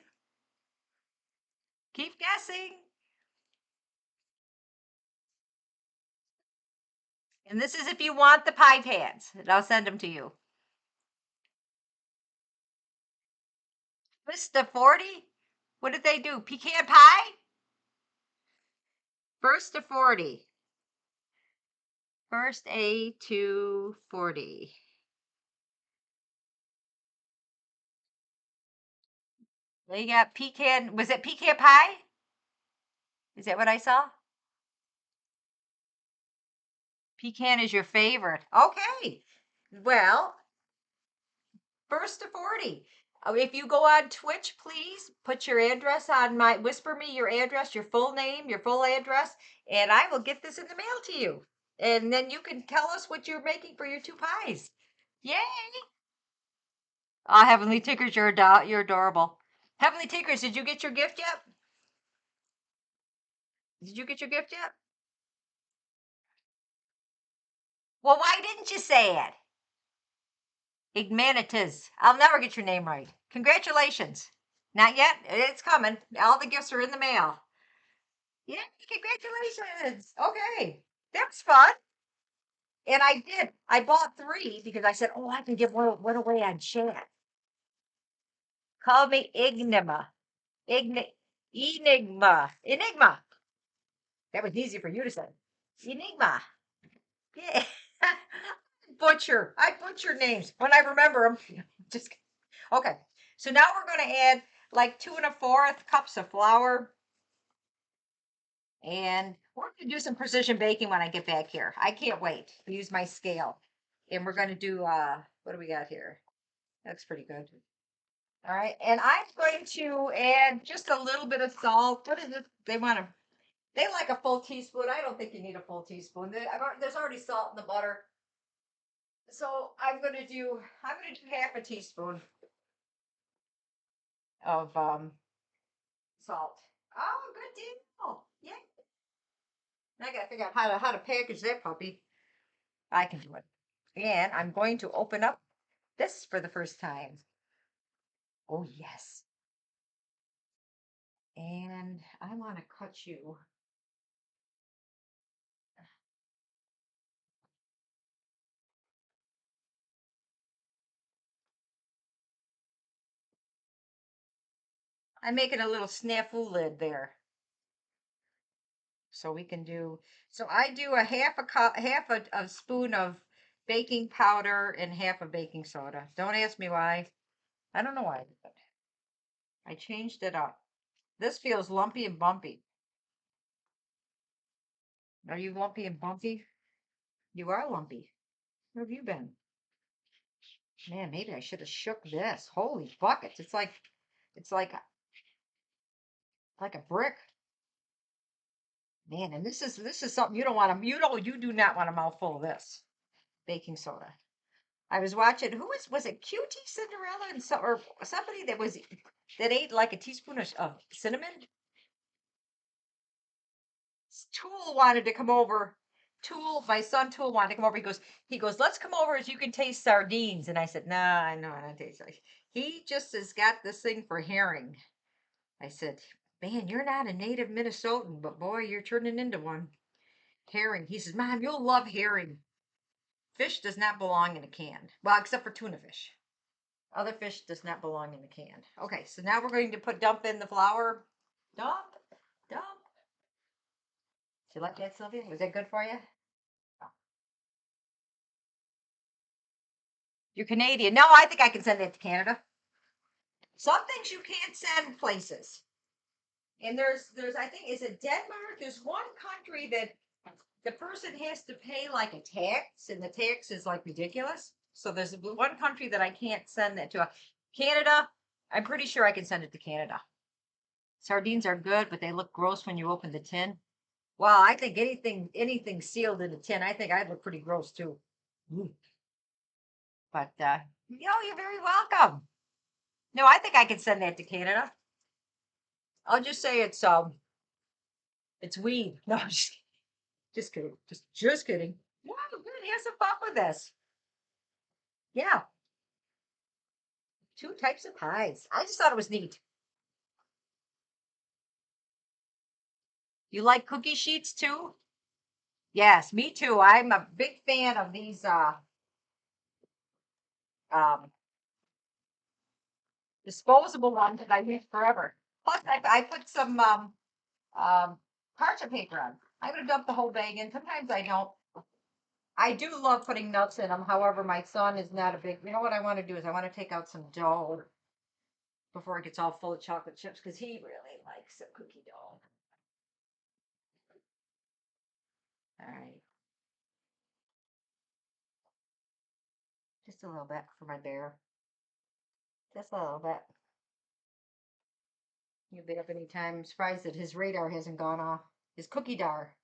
Keep guessing. And this is if you want the pie pants, and I'll send them to you. Mr. 40? What did they do? Pecan pie? First to 40. First A to 40. They got pecan. Was it pecan pie? Is that what I saw? Pecan is your favorite. Okay. Well, first to 40. If you go on Twitch, please put your address on whisper me your address, your full name, your full address, and I will get this in the mail to you. And then you can tell us what you're making for your two pies. Yay! Oh, Heavenly Tickers, you're adorable. Heavenly Tickers, did you get your gift yet? Did you get your gift yet? Well, why didn't you say it? Igmanitas. I'll never get your name right. Congratulations. Not yet. It's coming. All the gifts are in the mail. Yeah, congratulations. Okay. That was fun. And I did. I bought 3 because I said, oh, I can give one away on chat. Call me Enigma. Enigma. That was easy for you to say. Enigma. Yeah. I butcher names when I remember them. Just okay. So now we're going to add like 2 1/4 cups of flour. And we're going to do some precision baking when I get back here. I can't wait to use my scale. And we're going to do, what do we got here? That's pretty good. All right. And I'm going to add just a little bit of salt. What is it? They like a full teaspoon. I don't think you need a full teaspoon. There's already salt in the butter. So I'm going to do half a teaspoon of salt. Oh, good deal. Yeah. I got to figure out how to package that puppy. I can do it. And I'm going to open up this for the first time. Oh, yes. And I want to cut you. I'm making a little snafu lid there. So we can do, so I do a half a spoon of baking powder and half a baking soda. Don't ask me why. I don't know why, but I changed it up. This feels lumpy and bumpy. Are you lumpy and bumpy? You are lumpy. Where have you been? Man, maybe I should have shook this. Holy buckets. It's like a brick. Man, and this is something you don't want to you do not want a mouthful of this. Baking soda. I was watching was it Cutie Cinderella and or somebody that ate like a teaspoon of cinnamon? Tool wanted to come over. My son Tool wanted to come over. He goes, let's come over as you can taste sardines. And I said, nah, I know I don't taste like. He just has got this thing for herring. I said, man, you're not a native Minnesotan, but boy, you're turning into one. Herring. He says, Mom, you'll love herring. Fish does not belong in a can. Well, except for tuna fish. Other fish does not belong in a can. Okay, so now we're going to dump in the flour. Dump, dump. Did you like that, Sylvia? Was that good for you? Oh. You're Canadian. No, I think I can send that to Canada. Some things you can't send places. And there's I think is it Denmark? There's one country that the person has to pay like a tax, and the tax is like ridiculous. So there's one country that I can't send that to. Canada, I'm pretty sure I can send it to Canada. Sardines are good, but they look gross when you open the tin. Well, I think anything sealed in a tin, I think I'd look pretty gross too. Mm. But you're very welcome. No, I think I can send that to Canada. I'll just say it's weed. No, just kidding. Just kidding. Wow, good. Have some fun with this. Yeah, 2 types of pies. I just thought it was neat. You like cookie sheets too? Yes, me too. I'm a big fan of these um disposable ones that I use forever. Plus, I put some parchment paper on. I'm gonna dump the whole bag in. Sometimes I don't. I do love putting nuts in them. However, my son is not a big. You know what I want to do is I want to take out some dough before it gets all full of chocolate chips because he really likes a cookie dough. All right, just a little bit for my bear. Just a little bit. You'll be up anytime. I'm surprised that his radar hasn't gone off. His cookie dar.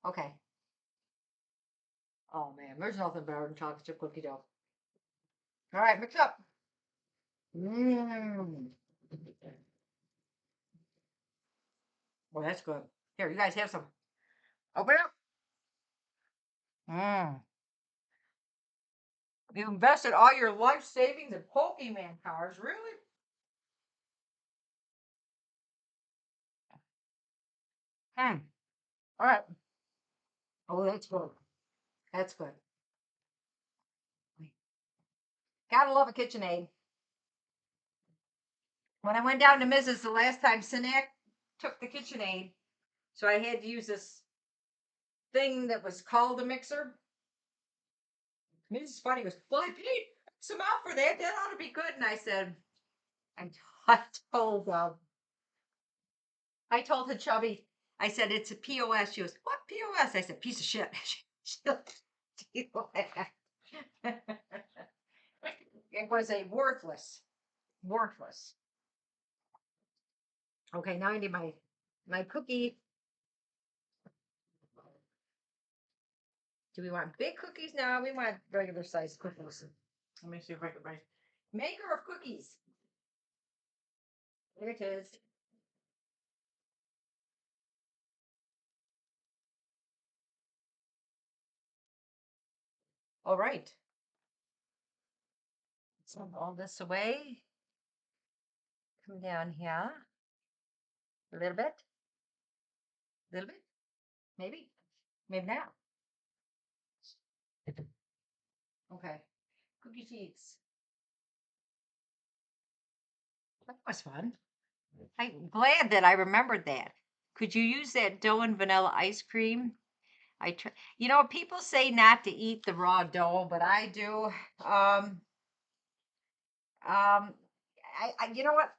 Okay. Oh man, there's nothing better than chocolate chip cookie dough. All right, mix up. Mmm. Well, that's good. Here, you guys have some. Open it up. Mmm. You invested all your life savings in Pokemon cards, really? Hmm. All right. Oh, that's good. That's good. Gotta love a KitchenAid. When I went down to Mrs. the last time, Sinek took the KitchenAid, so I had to use this thing that was called a mixer. Mrs. Funny goes, "Well, I paid some out for that. That ought to be good." And I said, I told I told the chubby, I said, "It's a POS." She goes, "What POS?" I said, "Piece of shit." She laughed. It was a worthless. Okay, now I need my cookie. Do we want big cookies? No, we want regular size cookies. Let me see if I can find maker of cookies. There it is. All right. So all this away. Come down here. A little bit. A little bit. Maybe. Maybe not. Okay. Cookie sheets. That was fun. I'm glad that I remembered that. Could you use that dough and vanilla ice cream? I try. You know, people say not to eat the raw dough, but I do. Um, you know what?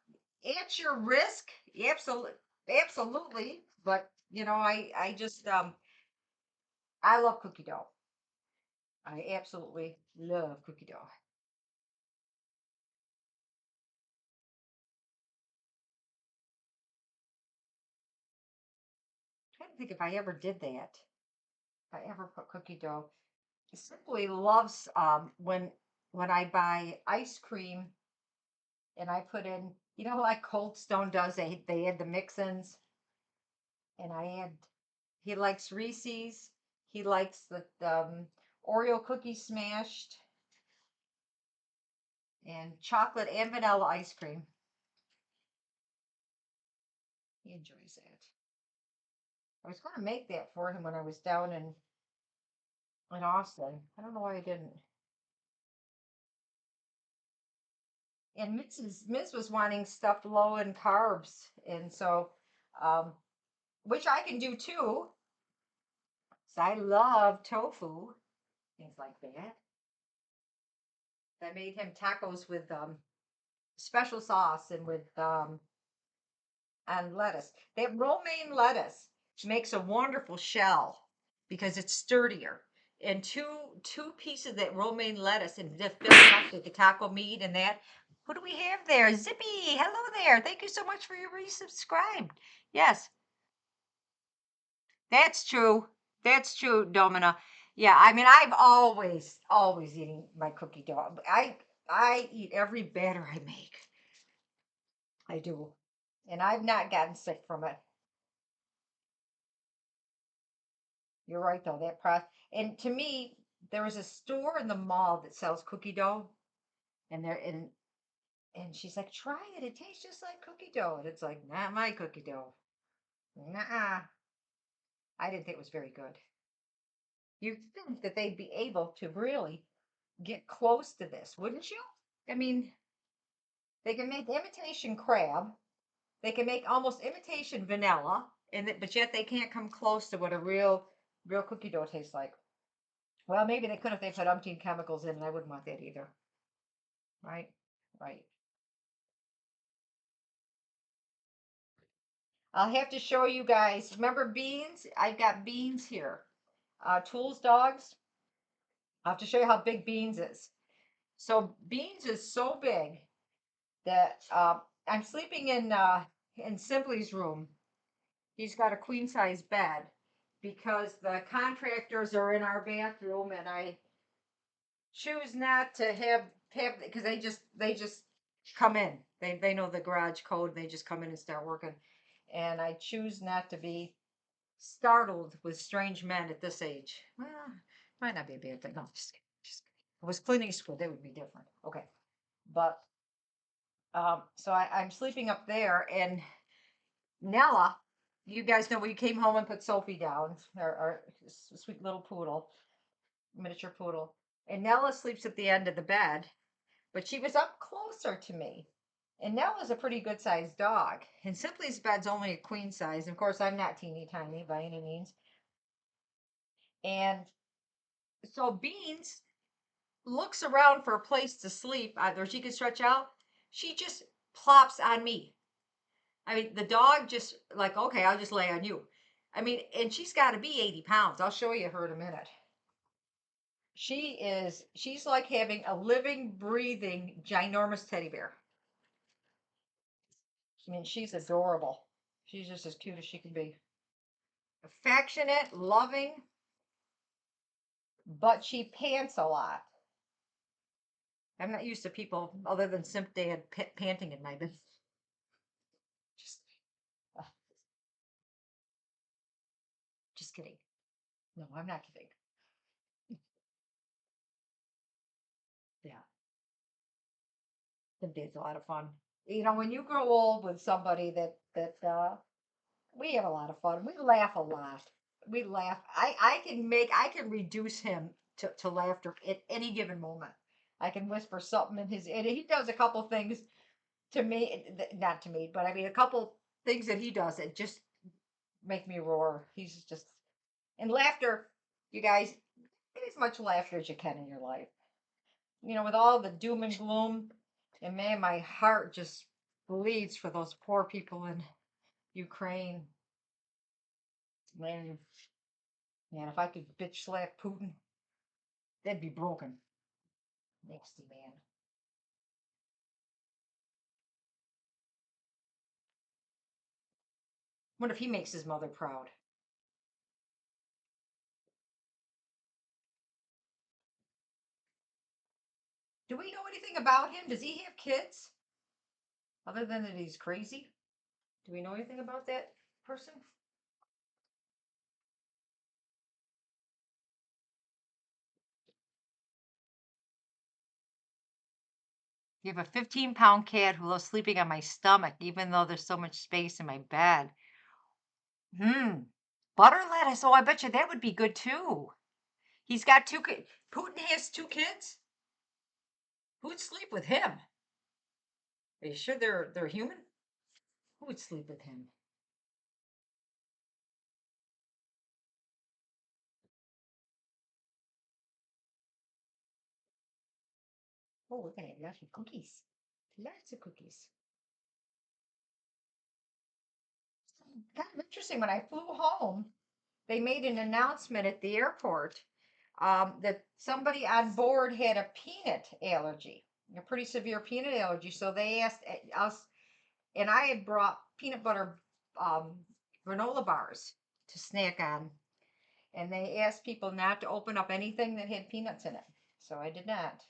At your risk, absolutely. But you know, I just I love cookie dough. I absolutely love cookie dough. I don't think if I ever did that. If I ever put cookie dough. Simply loves when I buy ice cream and I put in, you know, like Cold Stone does. They add the mix-ins, and I add. He likes Reese's. He likes the Oreo cookie smashed and chocolate and vanilla ice cream. He enjoys that. I was going to make that for him when I was down in Austin. I don't know why I didn't. And Miss was wanting stuff low in carbs, and so um, which I can do too. So I love tofu, things like that. I made him tacos with special sauce and with and lettuce. That romaine lettuce makes a wonderful shell because it's sturdier. And two pieces of that romaine lettuce and just fill it up with the taco meat and that. Who do we have there? Zippy, hello there. Thank you so much for your resubscribed. Yes, that's true. That's true, Domina. Yeah, I mean, I've always eating my cookie dough. I eat every batter I make. I do, and I've not gotten sick from it. You're right though. That process, and to me, there was a store in the mall that sells cookie dough, and there and she's like, try it. It tastes just like cookie dough, and it's like, not my cookie dough. Nah, I didn't think it was very good. You'd think that they'd be able to really get close to this, wouldn't you? I mean, they can make imitation crab. They can make almost imitation vanilla, but yet they can't come close to what a real cookie dough tastes like. Well, maybe they could if they put umpteen chemicals in, and I wouldn't want that either. Right? Right. I'll have to show you guys. Remember beans? I've got beans here. Tools dogs. I'll have to show you how big beans is. So beans is so big that I'm sleeping in Simply's room. He's got a queen size bed because the contractors are in our bathroom, and I choose not to have because they just come in. They know the garage code. They just come in and start working, and I choose not to be startled with strange men at this age. Well, might not be a bad thing. No, just kidding. Just kidding. If it was cleaning school, they would be different. Okay, but so I'm sleeping up there, and Nella, you guys know we came home and put Sophie down, our sweet little poodle, miniature poodle, and Nella sleeps at the end of the bed, but she was up closer to me. And Nella's a pretty good sized dog. And Simply's bed's only a queen size. Of course, I'm not teeny tiny by any means. And so Beans looks around for a place to sleep, either she can stretch out. She just plops on me. I mean, the dog just like, okay, I'll just lay on you. I mean, and she's got to be 80 pounds. I'll show you her in a minute. She's like having a living, breathing, ginormous teddy bear. I mean, she's adorable. She's just as cute as she can be. Affectionate, loving, but she pants a lot. I'm not used to people other than Simp Dad panting in my bed. Just, uh, just kidding. No, I'm not kidding. Yeah, Simp Dad's a lot of fun. You know, when you grow old with somebody that we have a lot of fun. We laugh a lot. We laugh. I can reduce him to laughter at any given moment. I can whisper something in his, and he does a couple things to me, not to me, but I mean a couple things that he does that just make me roar. He's just, and laughter, you guys, get as much laughter as you can in your life. You know, with all the doom and gloom, and man, my heart just bleeds for those poor people in Ukraine. Man, man, if I could bitch slap Putin, they'd be broken. Nasty man. What if he makes his mother proud? Do we know anything about him? Does he have kids? Other than that he's crazy? Do we know anything about that person? You have a 15-pound cat who loves sleeping on my stomach, even though there's so much space in my bed. Butter lettuce. Oh, I bet you that would be good too. He's got two kids. Putin has two kids? Who'd sleep with him? Are you sure they're human? Who would sleep with him? Oh, we're gonna have lots of cookies. Lots of cookies. Kind of interesting. When I flew home, they made an announcement at the airport that somebody on board had a peanut allergy, a pretty severe peanut allergy. So they asked us, and I had brought peanut butter um, granola bars to snack on, and they asked people not to open up anything that had peanuts in it. So I did not.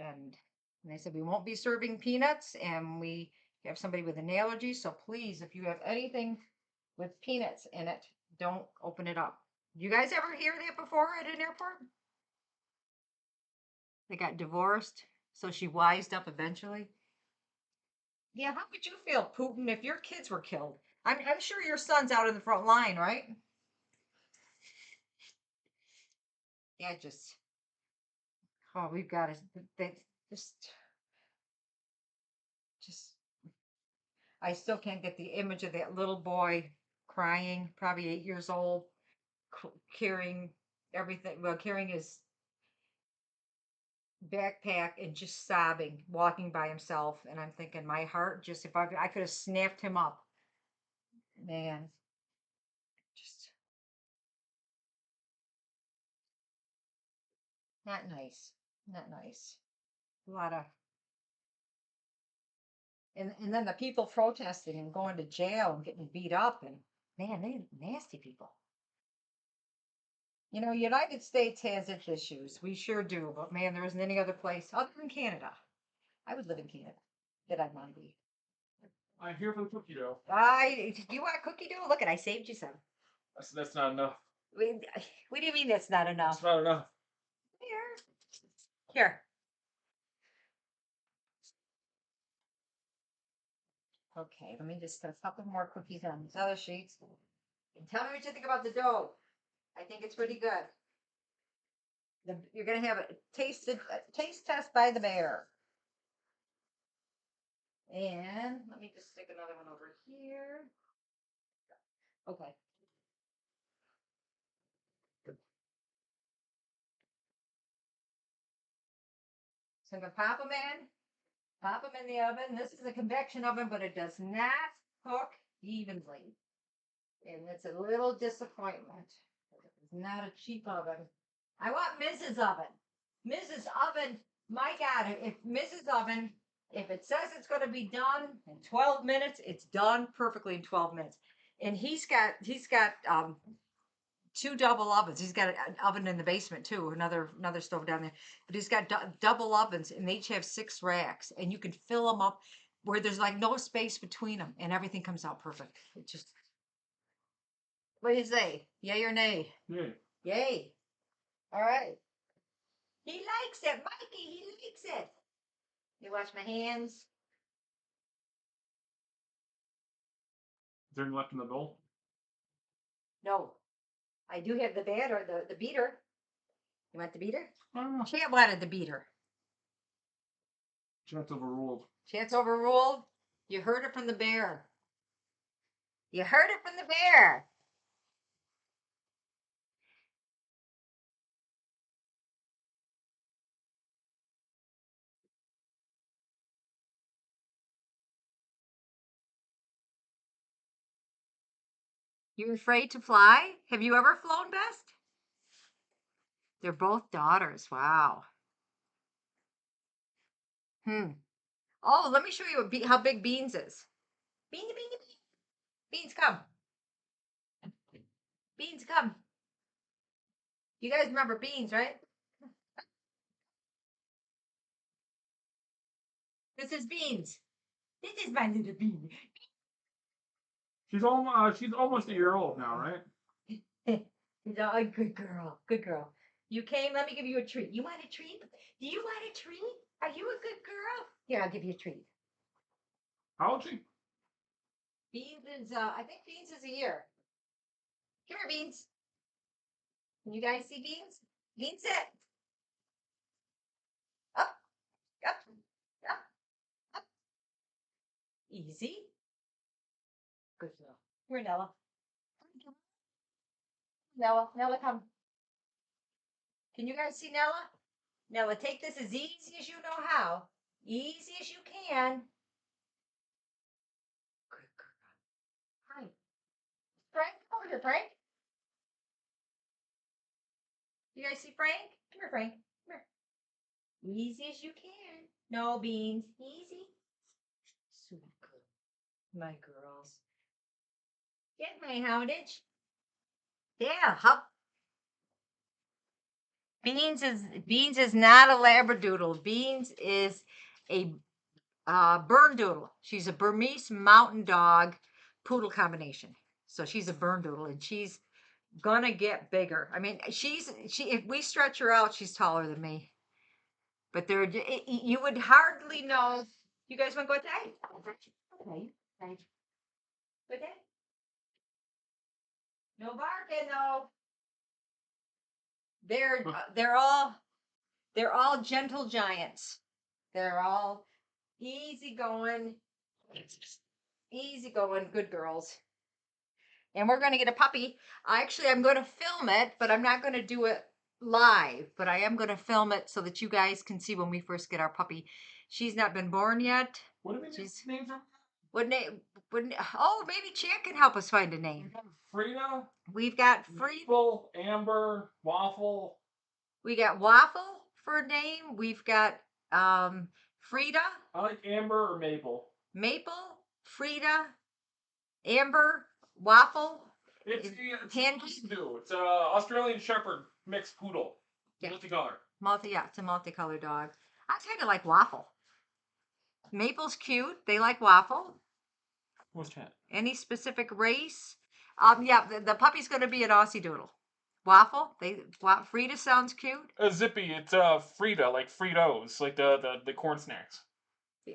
And they said we won't be serving peanuts, and we have somebody with an allergy. So please, if you have anything with peanuts in it, don't open it up. You guys ever hear that before at an airport? They got divorced, so she wised up eventually. Yeah, how would you feel, Putin, if your kids were killed? I'm sure your son's out in the front line, right? Yeah, just oh, we've got to they just I still can't get the image of that little boy crying, probably 8 years old, carrying everything, well, carrying his backpack and just sobbing, walking by himself. And I'm thinking, my heart just, if I could have snapped him up, man, just not nice. Not nice. A lot of And then the people protesting and going to jail and getting beat up, and man, they nasty people. You know, United States has its issues. We sure do, but man, there isn't any other place other than Canada. I would live in Canada that I'd want to be. I'm here for the cookie dough. You want cookie dough? Look, I saved you some. That's not enough. What do you mean that's not enough? That's not enough. Here. Okay, let me just put a couple more cookies on these other sheets. And tell me what you think about the dough. I think it's pretty good. You're gonna have a taste test by the bear. And let me just stick another one over here. Okay. So I'm gonna pop them in. Pop them in the oven. This is a convection oven, but it does not cook evenly. And it's a little disappointment. It's not a cheap oven. I want Mrs. Oven. Mrs. Oven, my God, if Mrs. Oven, if it says it's going to be done in 12 minutes, it's done perfectly in 12 minutes. And he's got two double ovens. He's got an oven in the basement too, another stove down there. But he's got double ovens, and they each have 6 racks, and you can fill them up where there's like no space between them, and everything comes out perfect. It just, what do you say? Yay or nay? Yay. Yay. All right. He likes it, Mikey. He likes it. You wash my hands. Is there any left in the bowl? No, I do have the batter, the beater. You want the beater? Oh. Champ wanted the beater. Chance overruled. Chance overruled. You heard it from the bear. You heard it from the bear. You're afraid to fly? Have you ever flown, Best? They're both daughters. Wow. Oh, let me show you how big Beans is. Beans, Beans, come. Beans, come. You guys remember Beans, right? This is Beans. This is my little Bean. She's almost a year old now, right? She's a good girl. Good girl. You came. Let me give you a treat. You want a treat? Do you want a treat? Are you a good girl? Here, I'll give you a treat. How old is she? Beans is. I think Beans is a year. Come here, Beans. Can you guys see Beans? Beans, sit. Up, up, up, up. Easy. Good girl. Here, Nella. Nella, come. Can you guys see Nella? Nella, take this as easy as you know how. Easy as you can. Good girl. Hi. Frank, come over here, Frank. You guys see Frank? Come here, Frank. Come here. Easy as you can. No Beans. Easy. Sweet girl. My girls. Get my houndage. Yeah, hop. Beans is not a labradoodle. Beans is a Berndoodle. She's a Burmese mountain dog poodle combination. So she's a Berndoodle, and she's gonna get bigger. I mean, she if we stretch her out, she's taller than me. But you would hardly know. You guys want to go outside? Okay. Good day. No barking though. They're all gentle giants. They're all easy going, good girls. And we're going to get a puppy. I'm going to film it, but I'm not going to do it live. But I am going to film it so that you guys can see when we first get our puppy. She's not been born yet. What do we name her? What name? Oh, maybe Chad can help us find a name. Frida. We've got Frida. Maple, Amber, Waffle. We got Waffle for a name. We've got Frida. I like Amber or Maple. maple, Frida, amber, waffle. It's Hand- it's a Australian Shepherd mixed poodle. Yeah. Multicolor. Yeah, it's a multicolored dog. I kind of like waffle. Maple's cute. They like waffle. What's that? Any specific race? Yeah, the puppy's going to be an Aussie Doodle. Waffle. Frida sounds cute. Zippy. It's Frida, like Fritos, like the corn snacks.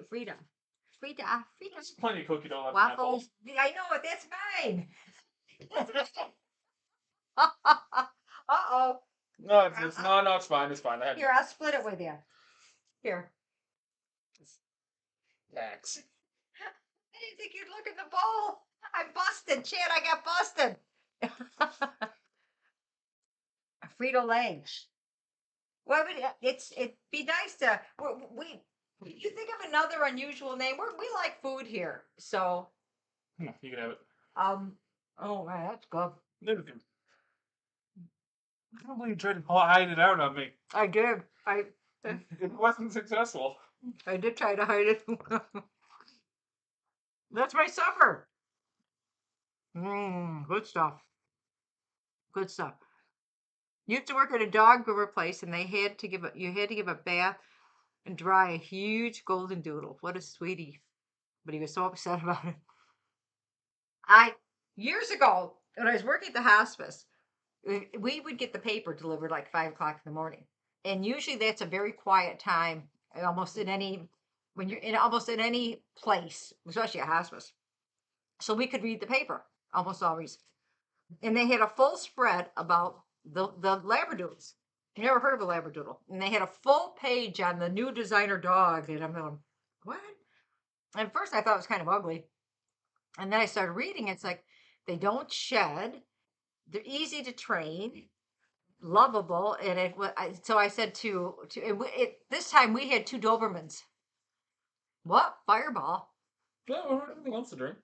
Frida. There's plenty of cookie dough left. Waffles. I know it. That's mine. Uh-oh. No, it's fine. It's fine. I had Here, I'll split it with you. Here. Thanks. I didn't think you'd look at the bowl. I'm busted, Chad. I got busted. Frito Lay. Well, but it'd be nice to you think of another unusual name. We like food here, so You can have it. Oh man, that's good. I don't believe you tried to hide it out on me. I did. It wasn't successful. I did try to hide it. That's my supper. Good stuff. Good stuff. You used to work at a dog groomer place, and you had to give a bath and dry a huge golden doodle. What a sweetie! But he was so upset about it. Years ago, when I was working at the hospice, we would get the paper delivered like 5 o'clock in the morning, and usually that's a very quiet time, when you're in almost in any place, especially a hospice. So we could read the paper almost always, and they had a full spread about the labradoodles. You never heard of a labradoodle? And they had a full page on the new designer dog, and I'm going, what? And at first I thought it was kind of ugly, and then I started reading. It's like they don't shed, they're easy to train, lovable, and so I said this time we had 2 Dobermans. What? Fireball. Yeah, anything else to drink?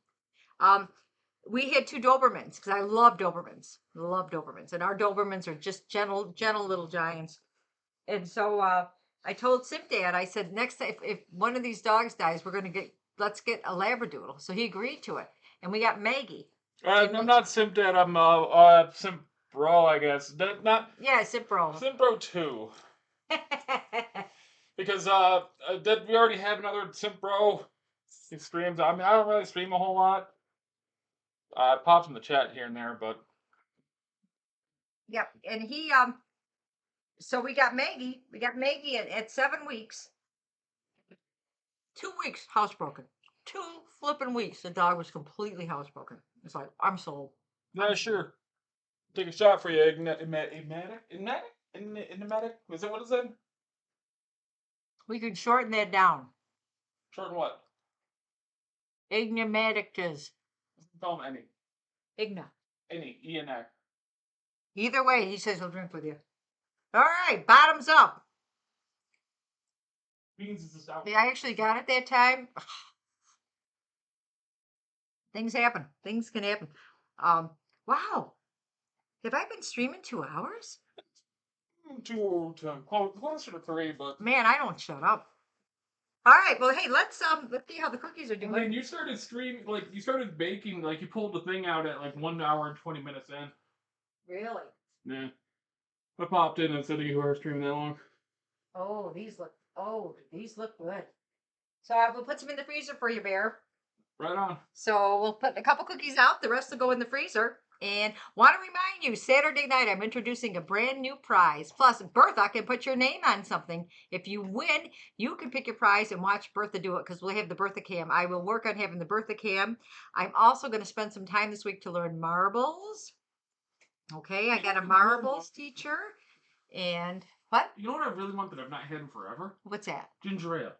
We had 2 Dobermans because I love Dobermans. And our Dobermans are just gentle little giants. And so I told Simp Dad, I said, next time if one of these dogs dies, let's get a Labradoodle. So he agreed to it, and we got Maggie. I'm not Simp Dad. I'm Simp Bro, I guess. Yeah, Simp Bro. Simp Bro 2. Because we already have another Simp Bro. He streams. I mean, I don't really stream a whole lot. I pops in the chat here and there, but yep. And he so we got Maggie. At 7 weeks. 2 weeks housebroken. 2 flipping weeks. The dog was completely housebroken. It's like, I'm sold. Yeah, sure. Take a shot for you, Enigmatic? Is that what it said? We can shorten that down. Shorten what? Enigmaticus. Call him Igna. E-N-A. Either way, he says he'll drink with you. All right, bottoms up. Beans is the Yeah, I actually got it that time. Things happen. Things can happen. Wow. Have I been streaming 2 hours? Closer to 3, but Man, I don't shut up. All right, well, hey, let's see how the cookies are doing. Like you started streaming, like you started baking, like you pulled the thing out at like 1 hour and 20 minutes in. Really? Yeah. I popped in and said you were streaming that long. Oh, these look good. So I will put some in the freezer for you, Bear. Right on. So we'll put a couple cookies out. The rest will go in the freezer. And want to remind you, Saturday night, I'm introducing a brand new prize. Plus, Bertha can put your name on something. If you win, you can pick your prize and watch Bertha do it because we'll have the Bertha Cam. I will work on having the Bertha Cam. I'm also going to spend some time this week to learn marbles. Okay, I got a marbles teacher. And what? You know what I really want that I've not had in forever? What's that? Ginger ale.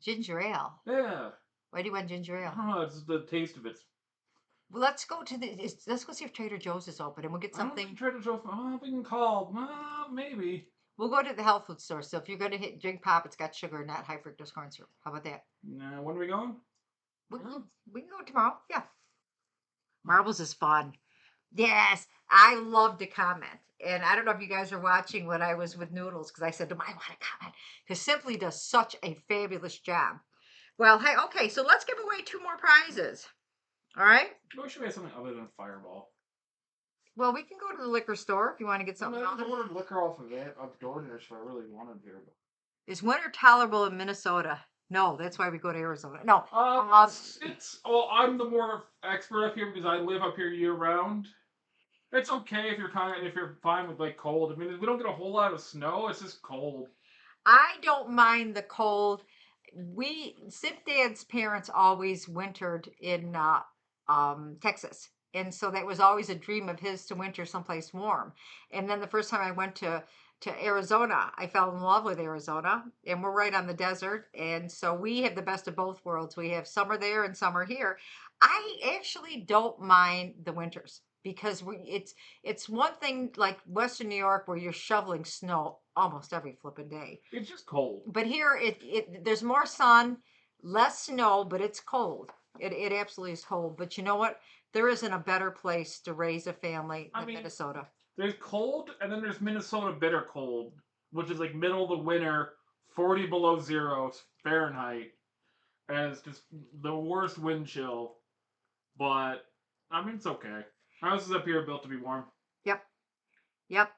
Ginger ale. Yeah. Why do you want ginger ale? I don't know, it's the taste of it. Well, let's go see if Trader Joe's is open, and we'll get something. I don't think Trader Joe's. We can call. Maybe. We'll go to the health food store. So if you're going to drink pop, it's got sugar, not high fructose corn syrup. How about that? When are we going? We can go tomorrow. Yeah. Marbles is fun. Yes, I love to comment. And I don't know if you guys are watching when I was with Noodles, because I said, do I want to comment? Because Simply does such a fabulous job. Well, hey, okay, so let's give away 2 more prizes. All right. We should have something other than Fireball. Well, we can go to the liquor store if you want to get I something mean, I else. ordered liquor off of it, of DoorDash, if I really wanted to. Is winter tolerable in Minnesota? No, that's why we go to Arizona. No. Well, I'm the more expert up here because I live up here year round. It's okay if you're fine with like cold. I mean, we don't get a whole lot of snow. It's just cold. I don't mind the cold. Sip Dad's parents always wintered in Texas. And so that was always a dream of his to winter someplace warm. And then the first time I went to Arizona, I fell in love with Arizona. And we're right on the desert. And so we have the best of both worlds. We have summer there and summer here. I actually don't mind the winters because it's one thing like Western New York where you're shoveling snow almost every flipping day. It's just cold. But here there's more sun, less snow, but it's cold. It absolutely is cold. But you know what? There isn't a better place to raise a family than Minnesota. There's cold, and then there's Minnesota bitter cold, which is like middle of the winter, 40 below zero Fahrenheit, and it's just the worst wind chill. But I mean, it's okay. Houses up here are built to be warm. Yep. Yep.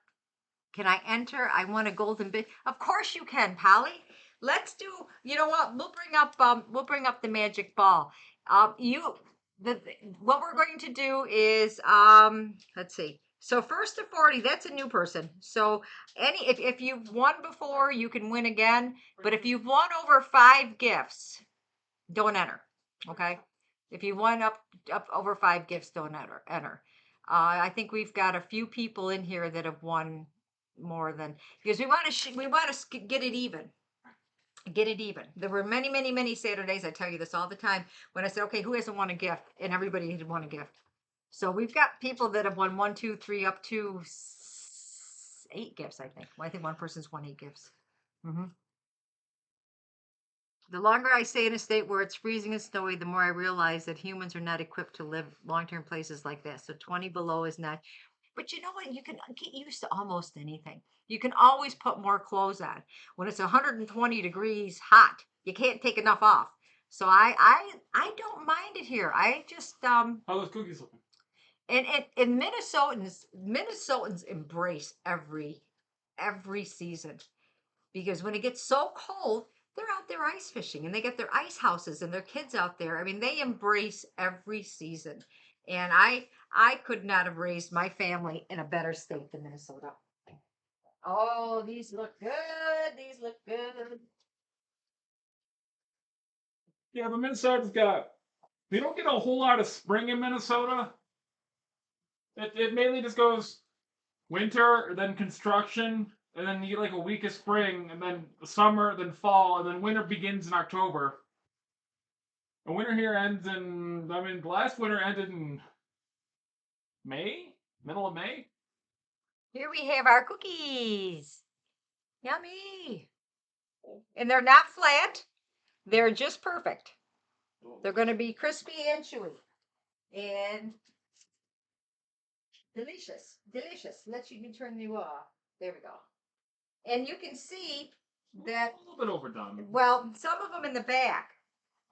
Can I enter? I want a golden bit. Of course you can, Polly. Let's do. You know what? We'll bring up the magic ball. What we're going to do is let's see. So first to 40, that's a new person. So if you've won before, you can win again. But if you've won over 5 gifts, don't enter. Okay. If you won up over 5 gifts, don't enter. I think we've got a few people in here that have won more than because we want to get it even. Get it even. There were many Saturdays. I tell you this all the time when I said, okay, who hasn't won a gift? And everybody had won a gift. So we've got people that have won 1, 2, 3, up to 8 gifts. I think. Well, I think one person's won 8 gifts. Mm-hmm. The longer I stay in a state where it's freezing and snowy, the more I realize that humans are not equipped to live long-term places like this. So 20 below is not. But you know what? You can get used to almost anything. You can always put more clothes on. When it's 120 degrees hot, you can't take enough off. So I don't mind it here. I just How those cookies looking? And Minnesotans embrace every season because when it gets so cold, they're out there ice fishing and they get their ice houses and their kids out there. I mean, they embrace every season. And I could not have raised my family in a better state than Minnesota. Oh, these look good. These look good. Yeah, but Minnesota's got. We don't get a whole lot of spring in Minnesota. It mainly just goes winter, then construction, and then you get like a week of spring, and then summer, then fall, and then winter begins in October. And winter here ends in. I mean, the last winter ended in May, middle of May. Here we have our cookies. Yummy. And they're not flat. They're just perfect. They're going to be crispy and chewy. And delicious. Delicious. Let you turn you off. There we go. And you can see that. A little bit overdone. Well, some of them in the back.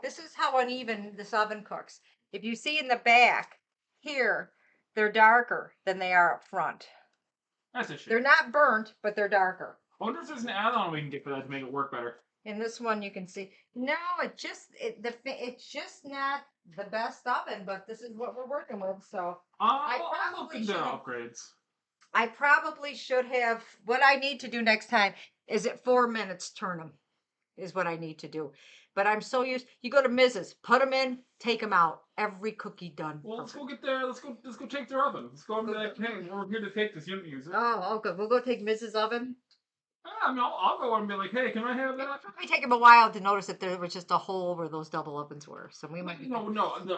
This is how uneven this oven cooks. If you see in the back here, they're darker than they are up front. That's a shame. They're not burnt, but they're darker. I wonder if there's an add-on we can get for that to make it work better. In this one, you can see. No, it's just not the best oven, but this is what we're working with. So I'll look into upgrades. I probably should have. What I need to do next time is at 4 minutes turn them. Is what I need to do. But I'm so used. You go to Mrs. Put them in, take them out. Every cookie done. Well, let's go get there. Let's go take their oven. Let's go and be like, hey, we're here to take this. You don't use it. Oh, okay. We'll go take Mrs. Oven. I mean, I'll go and be like, hey, can I have that? It would probably take him a while to notice that there was just a hole where those double ovens were. So we might. No.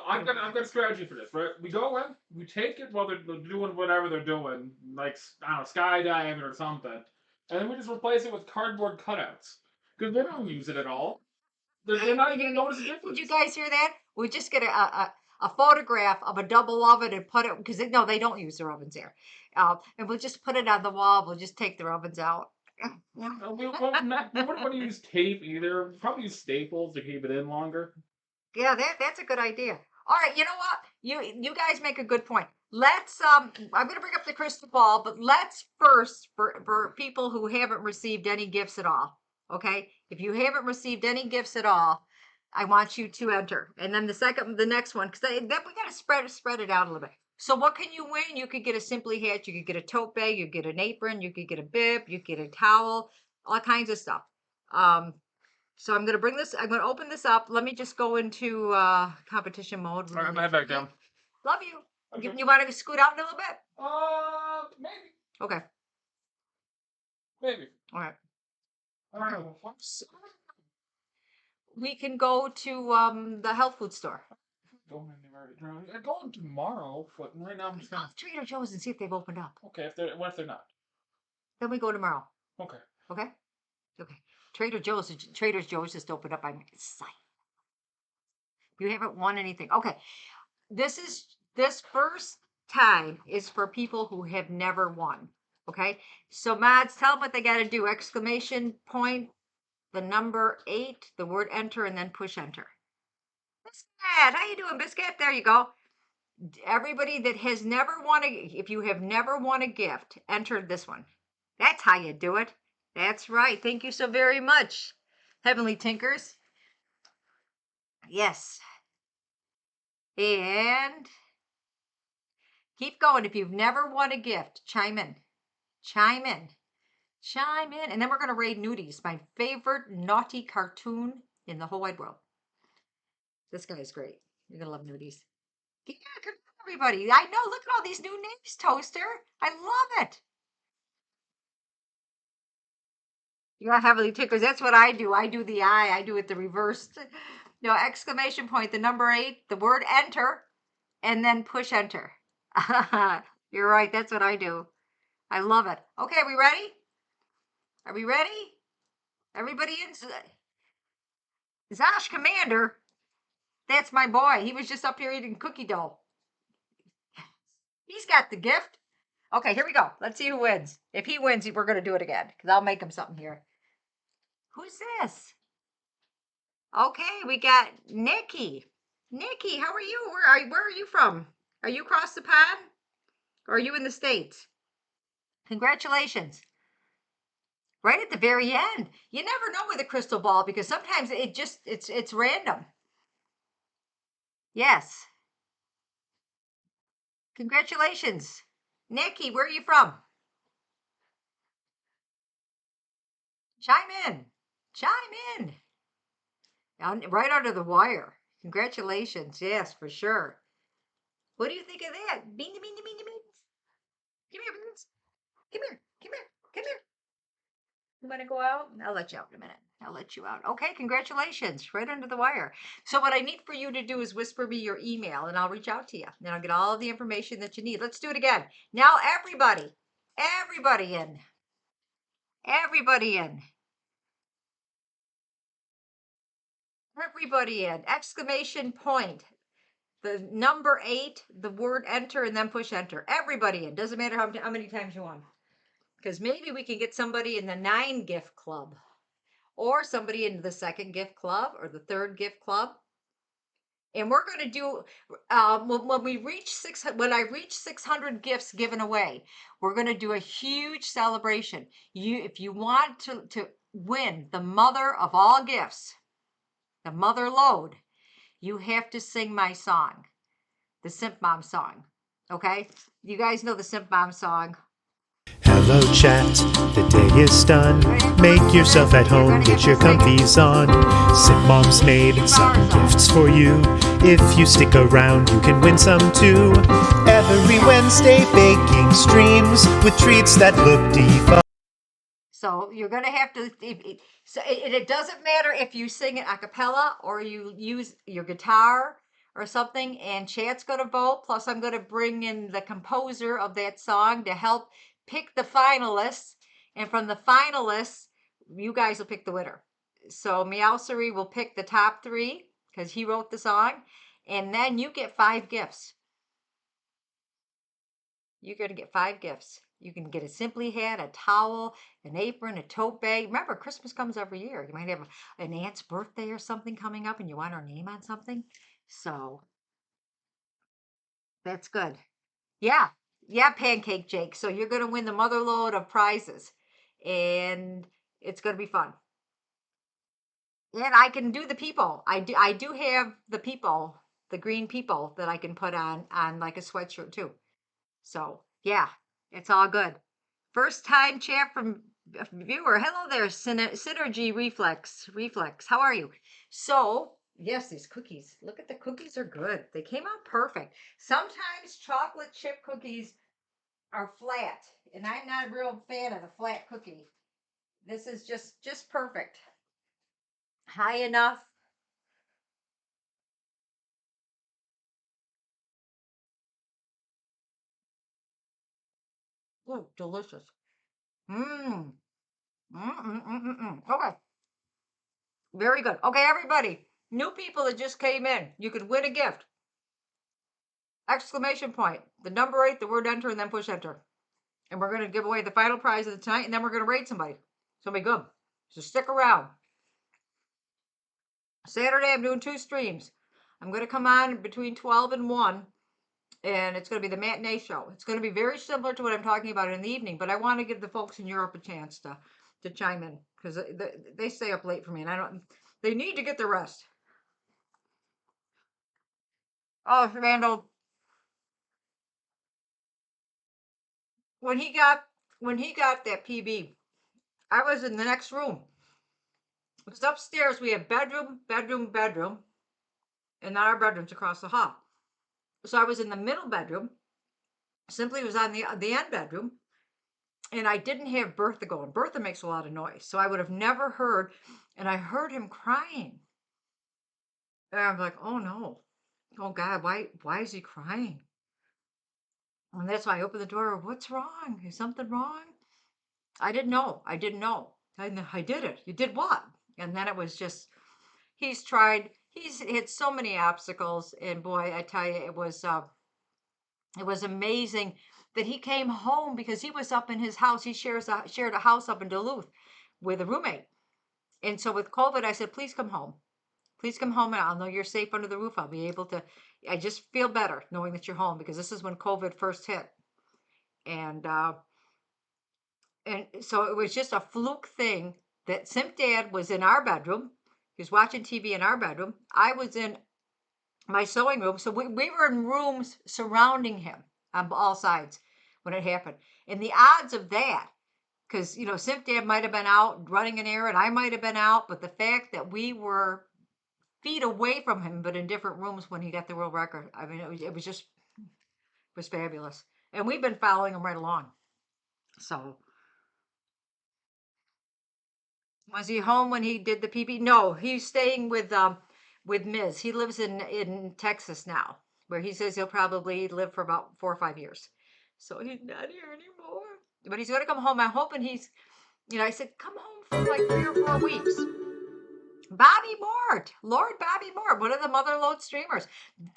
I've got a strategy for this, right? We go in, we take it while they're doing whatever they're doing, like I don't know, skydiving or something, and then we just replace it with cardboard cutouts because they don't use it at all. They're not even notice the difference. Did you guys hear that? We just get a photograph of a double oven and put it because they don't use their ovens there, and we'll just put it on the wall. We'll just take their ovens out. We wouldn't want to use tape either. Probably use staples to keep it in longer. Yeah, that's a good idea. All right, you know what? You guys make a good point. Let's I'm gonna bring up the crystal ball, but let's first for people who haven't received any gifts at all. Okay, if you haven't received any gifts at all, I want you to enter. And then the next one, because then we gotta spread it out a little bit. So what can you win? You could get a Simply hat, you could get a tote bag, you could get an apron, you could get a bib, you could get a towel, all kinds of stuff. So I'm going to open this up. Let me just go into competition mode. All right, I'm gonna head back down. Love you. Okay. You want to scoot out a little bit? Maybe. Okay. Maybe. All right. I don't know. We can go to the health food store. Going anywhere. I'm going tomorrow, but right now I'm just Call gonna. Trader Joe's and see if they've opened up. Okay, what if they're not? Then we go tomorrow. Okay. Okay? Okay. Trader Joe's just opened up. I'm excited. You haven't won anything. Okay. This first time is for people who have never won. Okay. So mods, tell them what they got to do. Exclamation point, the number 8, the word enter, and then push enter. Biscuit, how you doing, Biscuit? There you go. Everybody that has never won if you have never won a gift, enter this one. That's how you do it. That's right. Thank you so very much, Heavenly Tinkers. Yes. And keep going. If you've never won a gift, chime in. Chime in. Chime in. And then we're going to raid Nudies, my favorite naughty cartoon in the whole wide world. This guy is great. You're going to love Nudies. Yeah, good everybody. I know. Look at all these new names, Toaster. I love it. Yeah, Heavenly Tinkers. That's what I do. I do the I do it the reverse. No, exclamation point, the number 8, the word enter, and then push enter. You're right. That's what I do. I love it. Okay, are we ready? Are we ready? Everybody in? Zosh Commander. That's my boy. He was just up here eating cookie dough. He's got the gift. Okay, here we go. Let's see who wins. If he wins, we're going to do it again because I'll make him something here. Who's this? Okay, we got Nikki. Nikki, how are you? Where are you from? Are you across the pond? Or are you in the States? Congratulations. Right at the very end. You never know with a crystal ball because sometimes it's random. Yes. Congratulations. Nikki, where are you from? Chime in. Chime in. Right under the wire. Congratulations. Yes, for sure. What do you think of that? Beanie, beanie, beanie, beans. Come here, beans. Come here. Come here. Come here. You want to go out? I'll let you out in a minute. I'll let you out. Okay, congratulations. Right under the wire. So what I need for you to do is whisper me your email and I'll reach out to you. Then I'll get all the information that you need. Let's do it again. Now everybody in. Everybody in. Everybody in. Exclamation point. The number 8, the word enter, and then push enter. Everybody in. Doesn't matter how many times you want. Because maybe we can get somebody in the 9 gift club. Or somebody in the 2nd gift club or the 3rd gift club. And we're going to do when I reach 600 gifts given away, we're going to do a huge celebration. If you want to win the mother of all gifts, the mother load, you have to sing my song, the Simpmom song. Okay, you guys know the Simpmom song. Hello chat, the day is done. Make yourself at home, get your comfies on. Simpmom's made some gifts for you. If you stick around, you can win some too. Every Wednesday, baking streams with treats that look divine. So you're going to have to, it doesn't matter if you sing it a cappella or you use your guitar or something, and chat's going to vote. Plus I'm going to bring in the composer of that song to help pick the finalists. And from the finalists, you guys will pick the winner. So Meowsery will pick the top 3 because he wrote the song. And then you get 5 gifts. You're going to get 5 gifts. You can get a Simply hat, a towel, an apron, a tote bag. Remember, Christmas comes every year. You might have an aunt's birthday or something coming up and you want her name on something. So that's good. Yeah. Yeah, Pancake Jake. So you're going to win the mother load of prizes. And it's going to be fun. And I can do the people. I do have the people, the green people that I can put on like a sweatshirt too. So yeah, it's all good. First time chat from viewer. Hello there, Synergy Reflex. How are you? So yes, these cookies. Look at the cookies are good. They came out perfect. Sometimes chocolate chip cookies are flat, and I'm not a real fan of the flat cookie. This is just perfect. High enough. Oh, delicious. Mmm. Okay. Very good. Okay, everybody. New people that just came in, you could win a gift. Exclamation point. The number 8, the word enter, and then push enter. And we're going to give away the final prize of the tonight, and then we're going to rate somebody. It's going to be good. So stick around. Saturday, I'm doing 2 streams. I'm going to come on between 12 and 1, and it's going to be the matinee show. It's going to be very similar to what I'm talking about in the evening, but I want to give the folks in Europe a chance to chime in because they stay up late for me, and they need to get the rest. Oh, Randall, when he got that PB, I was in the next room. Because upstairs we have bedroom, and then our bedroom's across the hall. So I was in the middle bedroom. Simply was on the end bedroom, and I didn't have Bertha going. Bertha makes a lot of noise, so I would have never heard. And I heard him crying, and I was like, "Oh no, oh God, why is he crying?" And that's why I opened the door. What's wrong? Is something wrong? I didn't know. I did it. You did what? And then it was just he's hit so many obstacles, and boy, I tell you, it was amazing that he came home because he was up in his house. He shared a house up in Duluth with a roommate. And so with COVID, I said, please come home. Please come home, and I'll know you're safe under the roof. I'll be able to, I just feel better knowing that you're home, because this is when COVID first hit. And so it was just a fluke thing that Simp Dad was in our bedroom. He was watching TV in our bedroom. I was in my sewing room. So we were in rooms surrounding him on all sides when it happened. And the odds of that, because, Simp Dad might have been out running an errand, I might have been out, but the fact that we were feet away from him, but in different rooms when he got the world record, I mean, it was fabulous. And we've been following him right along. So was he home when he did the PB? No, he's staying with Ms. He lives in Texas now, where he says he'll probably live for about 4 or 5 years. So he's not here anymore. But he's gonna come home. I'm hoping I said, come home for like 3 or 4 weeks. Bobby Mort, Lord Bobby Mort, one of the Motherload streamers.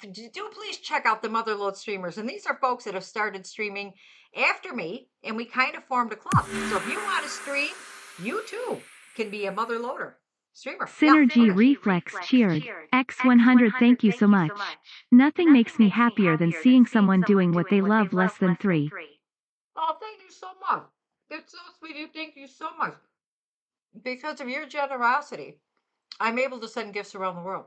Do please check out the Motherload streamers. And these are folks that have started streaming after me, and we kind of formed a club. So if you want to stream, you too can be a Motherloader streamer. Synergy Reflex cheered. X100 thank you so much. Nothing makes me happier than seeing someone doing what they love less than 3. Oh, thank you so much. It's so sweet of you. Thank you so much. Because of your generosity, I'm able to send gifts around the world.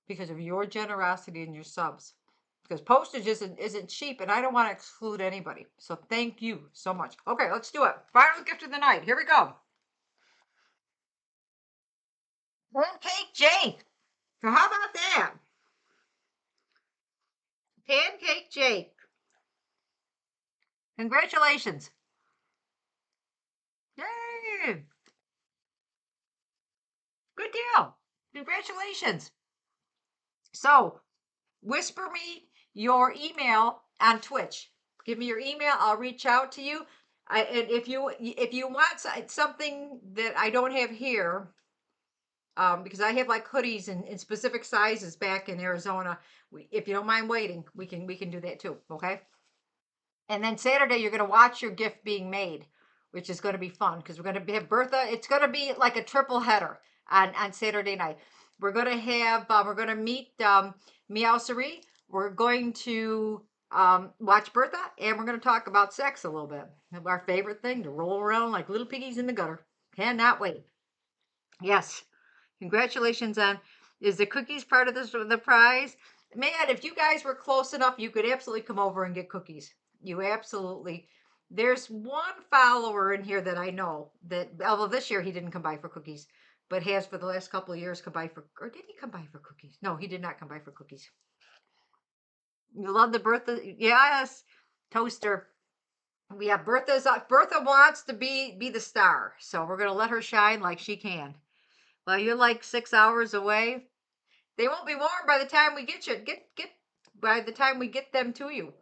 Because of your generosity and your subs. Because postage isn't cheap, and I don't want to exclude anybody. So thank you so much. Okay, let's do it. Final gift of the night. Here we go. Pancake Jake. So how about that? Pancake Jake. Congratulations. Yay. Good deal. Congratulations. So whisper me your email on Twitch. Give me your email. I'll reach out to you. And if you want something that I don't have here, because I have like hoodies in specific sizes back in Arizona. If you don't mind waiting, we can do that too. Okay. And then Saturday, you're going to watch your gift being made, which is going to be fun because we're going to have Bertha. It's going to be like a triple header on Saturday night. We're going to have, we're going to meet Meowsery. We're going to watch Bertha, and we're going to talk about sex a little bit. Our favorite thing, to roll around like little piggies in the gutter. Cannot wait. Yes. Congratulations on, is the cookies part of the prize? Man, if you guys were close enough, you could absolutely come over and get cookies. You absolutely. There's one follower in here that I know that, although this year he didn't come by for cookies, but has for the last couple of years come by for, or did he come by for cookies? No, he did not come by for cookies. You love the Bertha, yes, toaster. We have Bertha wants to be the star, so we're gonna let her shine like she can. Well, you're like 6 hours away. They won't be warm by the time we get you. By the time we get them to you.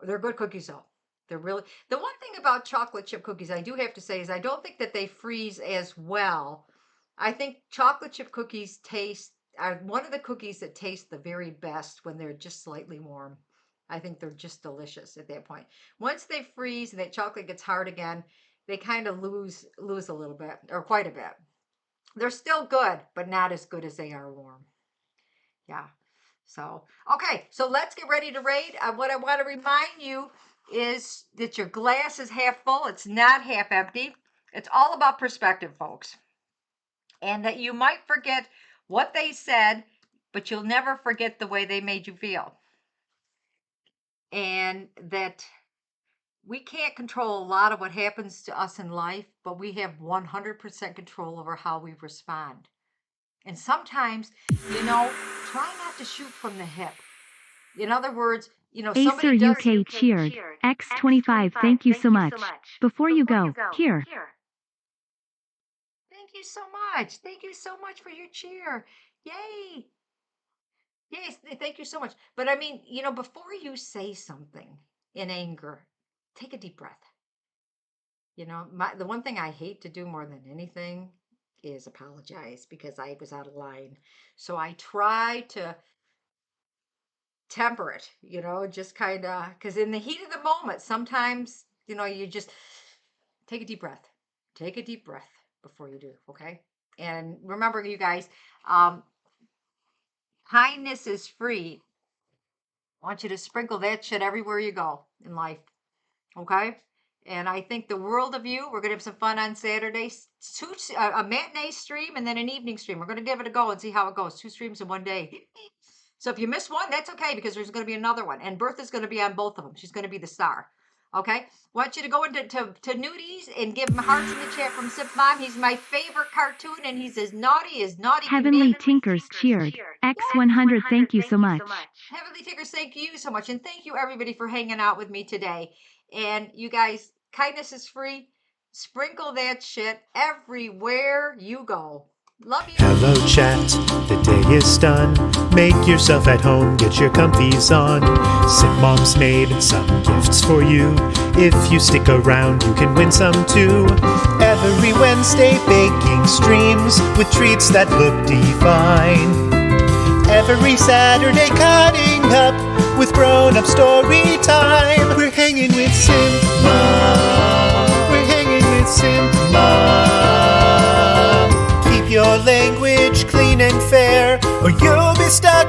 They're good cookies though. They're really, the one thing about chocolate chip cookies I do have to say is I don't think that they freeze as well. I think chocolate chip cookies are one of the cookies that taste the very best when they're just slightly warm. I think they're just delicious at that point. Once they freeze and that chocolate gets hard again, they kind of lose a little bit, or quite a bit. They're still good, but not as good as they are warm. Yeah. So, okay. So let's get ready to rate. What I want to remind you is that your glass is half full. It's not half empty. It's all about perspective, folks. And that you might forget what they said, but you'll never forget the way they made you feel. And that we can't control a lot of what happens to us in life, but we have 100% control over how we respond. And sometimes, try not to shoot from the hip. In other words, Acer UK cheered. X25, thank you so much. Before you go, here. Thank you so much. Thank you so much for your cheer. Yay. Yes, thank you so much. But I mean, before you say something in anger, take a deep breath. The one thing I hate to do more than anything is apologize because I was out of line. So I try to temper it, just kind of, because in the heat of the moment, sometimes, you just take a deep breath. Take a deep breath before you do, okay? And remember, you guys, kindness is free. I want you to sprinkle that shit everywhere you go in life, okay? And I think the world of you. We're going to have some fun on Saturday. A matinee stream and then an evening stream. We're going to give it a go and see how it goes. 2 streams in one day. So if you miss one, that's okay because there's going to be another one. And Bertha's going to be on both of them. She's going to be the star. Okay? Want you to go into nudies and give him hearts in the chat from Simpmom. He's my favorite cartoon and he's as naughty Heavenly Tinkers cheered. X100, thank you so much. Heavenly Tinkers, thank you so much. And thank you everybody for hanging out with me today. And you guys, kindness is free. Sprinkle that shit everywhere you go. Love you. Hello chat, the day is done. Make yourself at home, get your comfies on. Simpmom's made some gifts for you. If you stick around, you can win some too. Every Wednesday, baking streams with treats that look divine. Every Saturday, cutting up with grown-up story time. We're hanging with Simpmom. We're hanging with Simpmom. Keep your language clean and fair, or you'll be stuck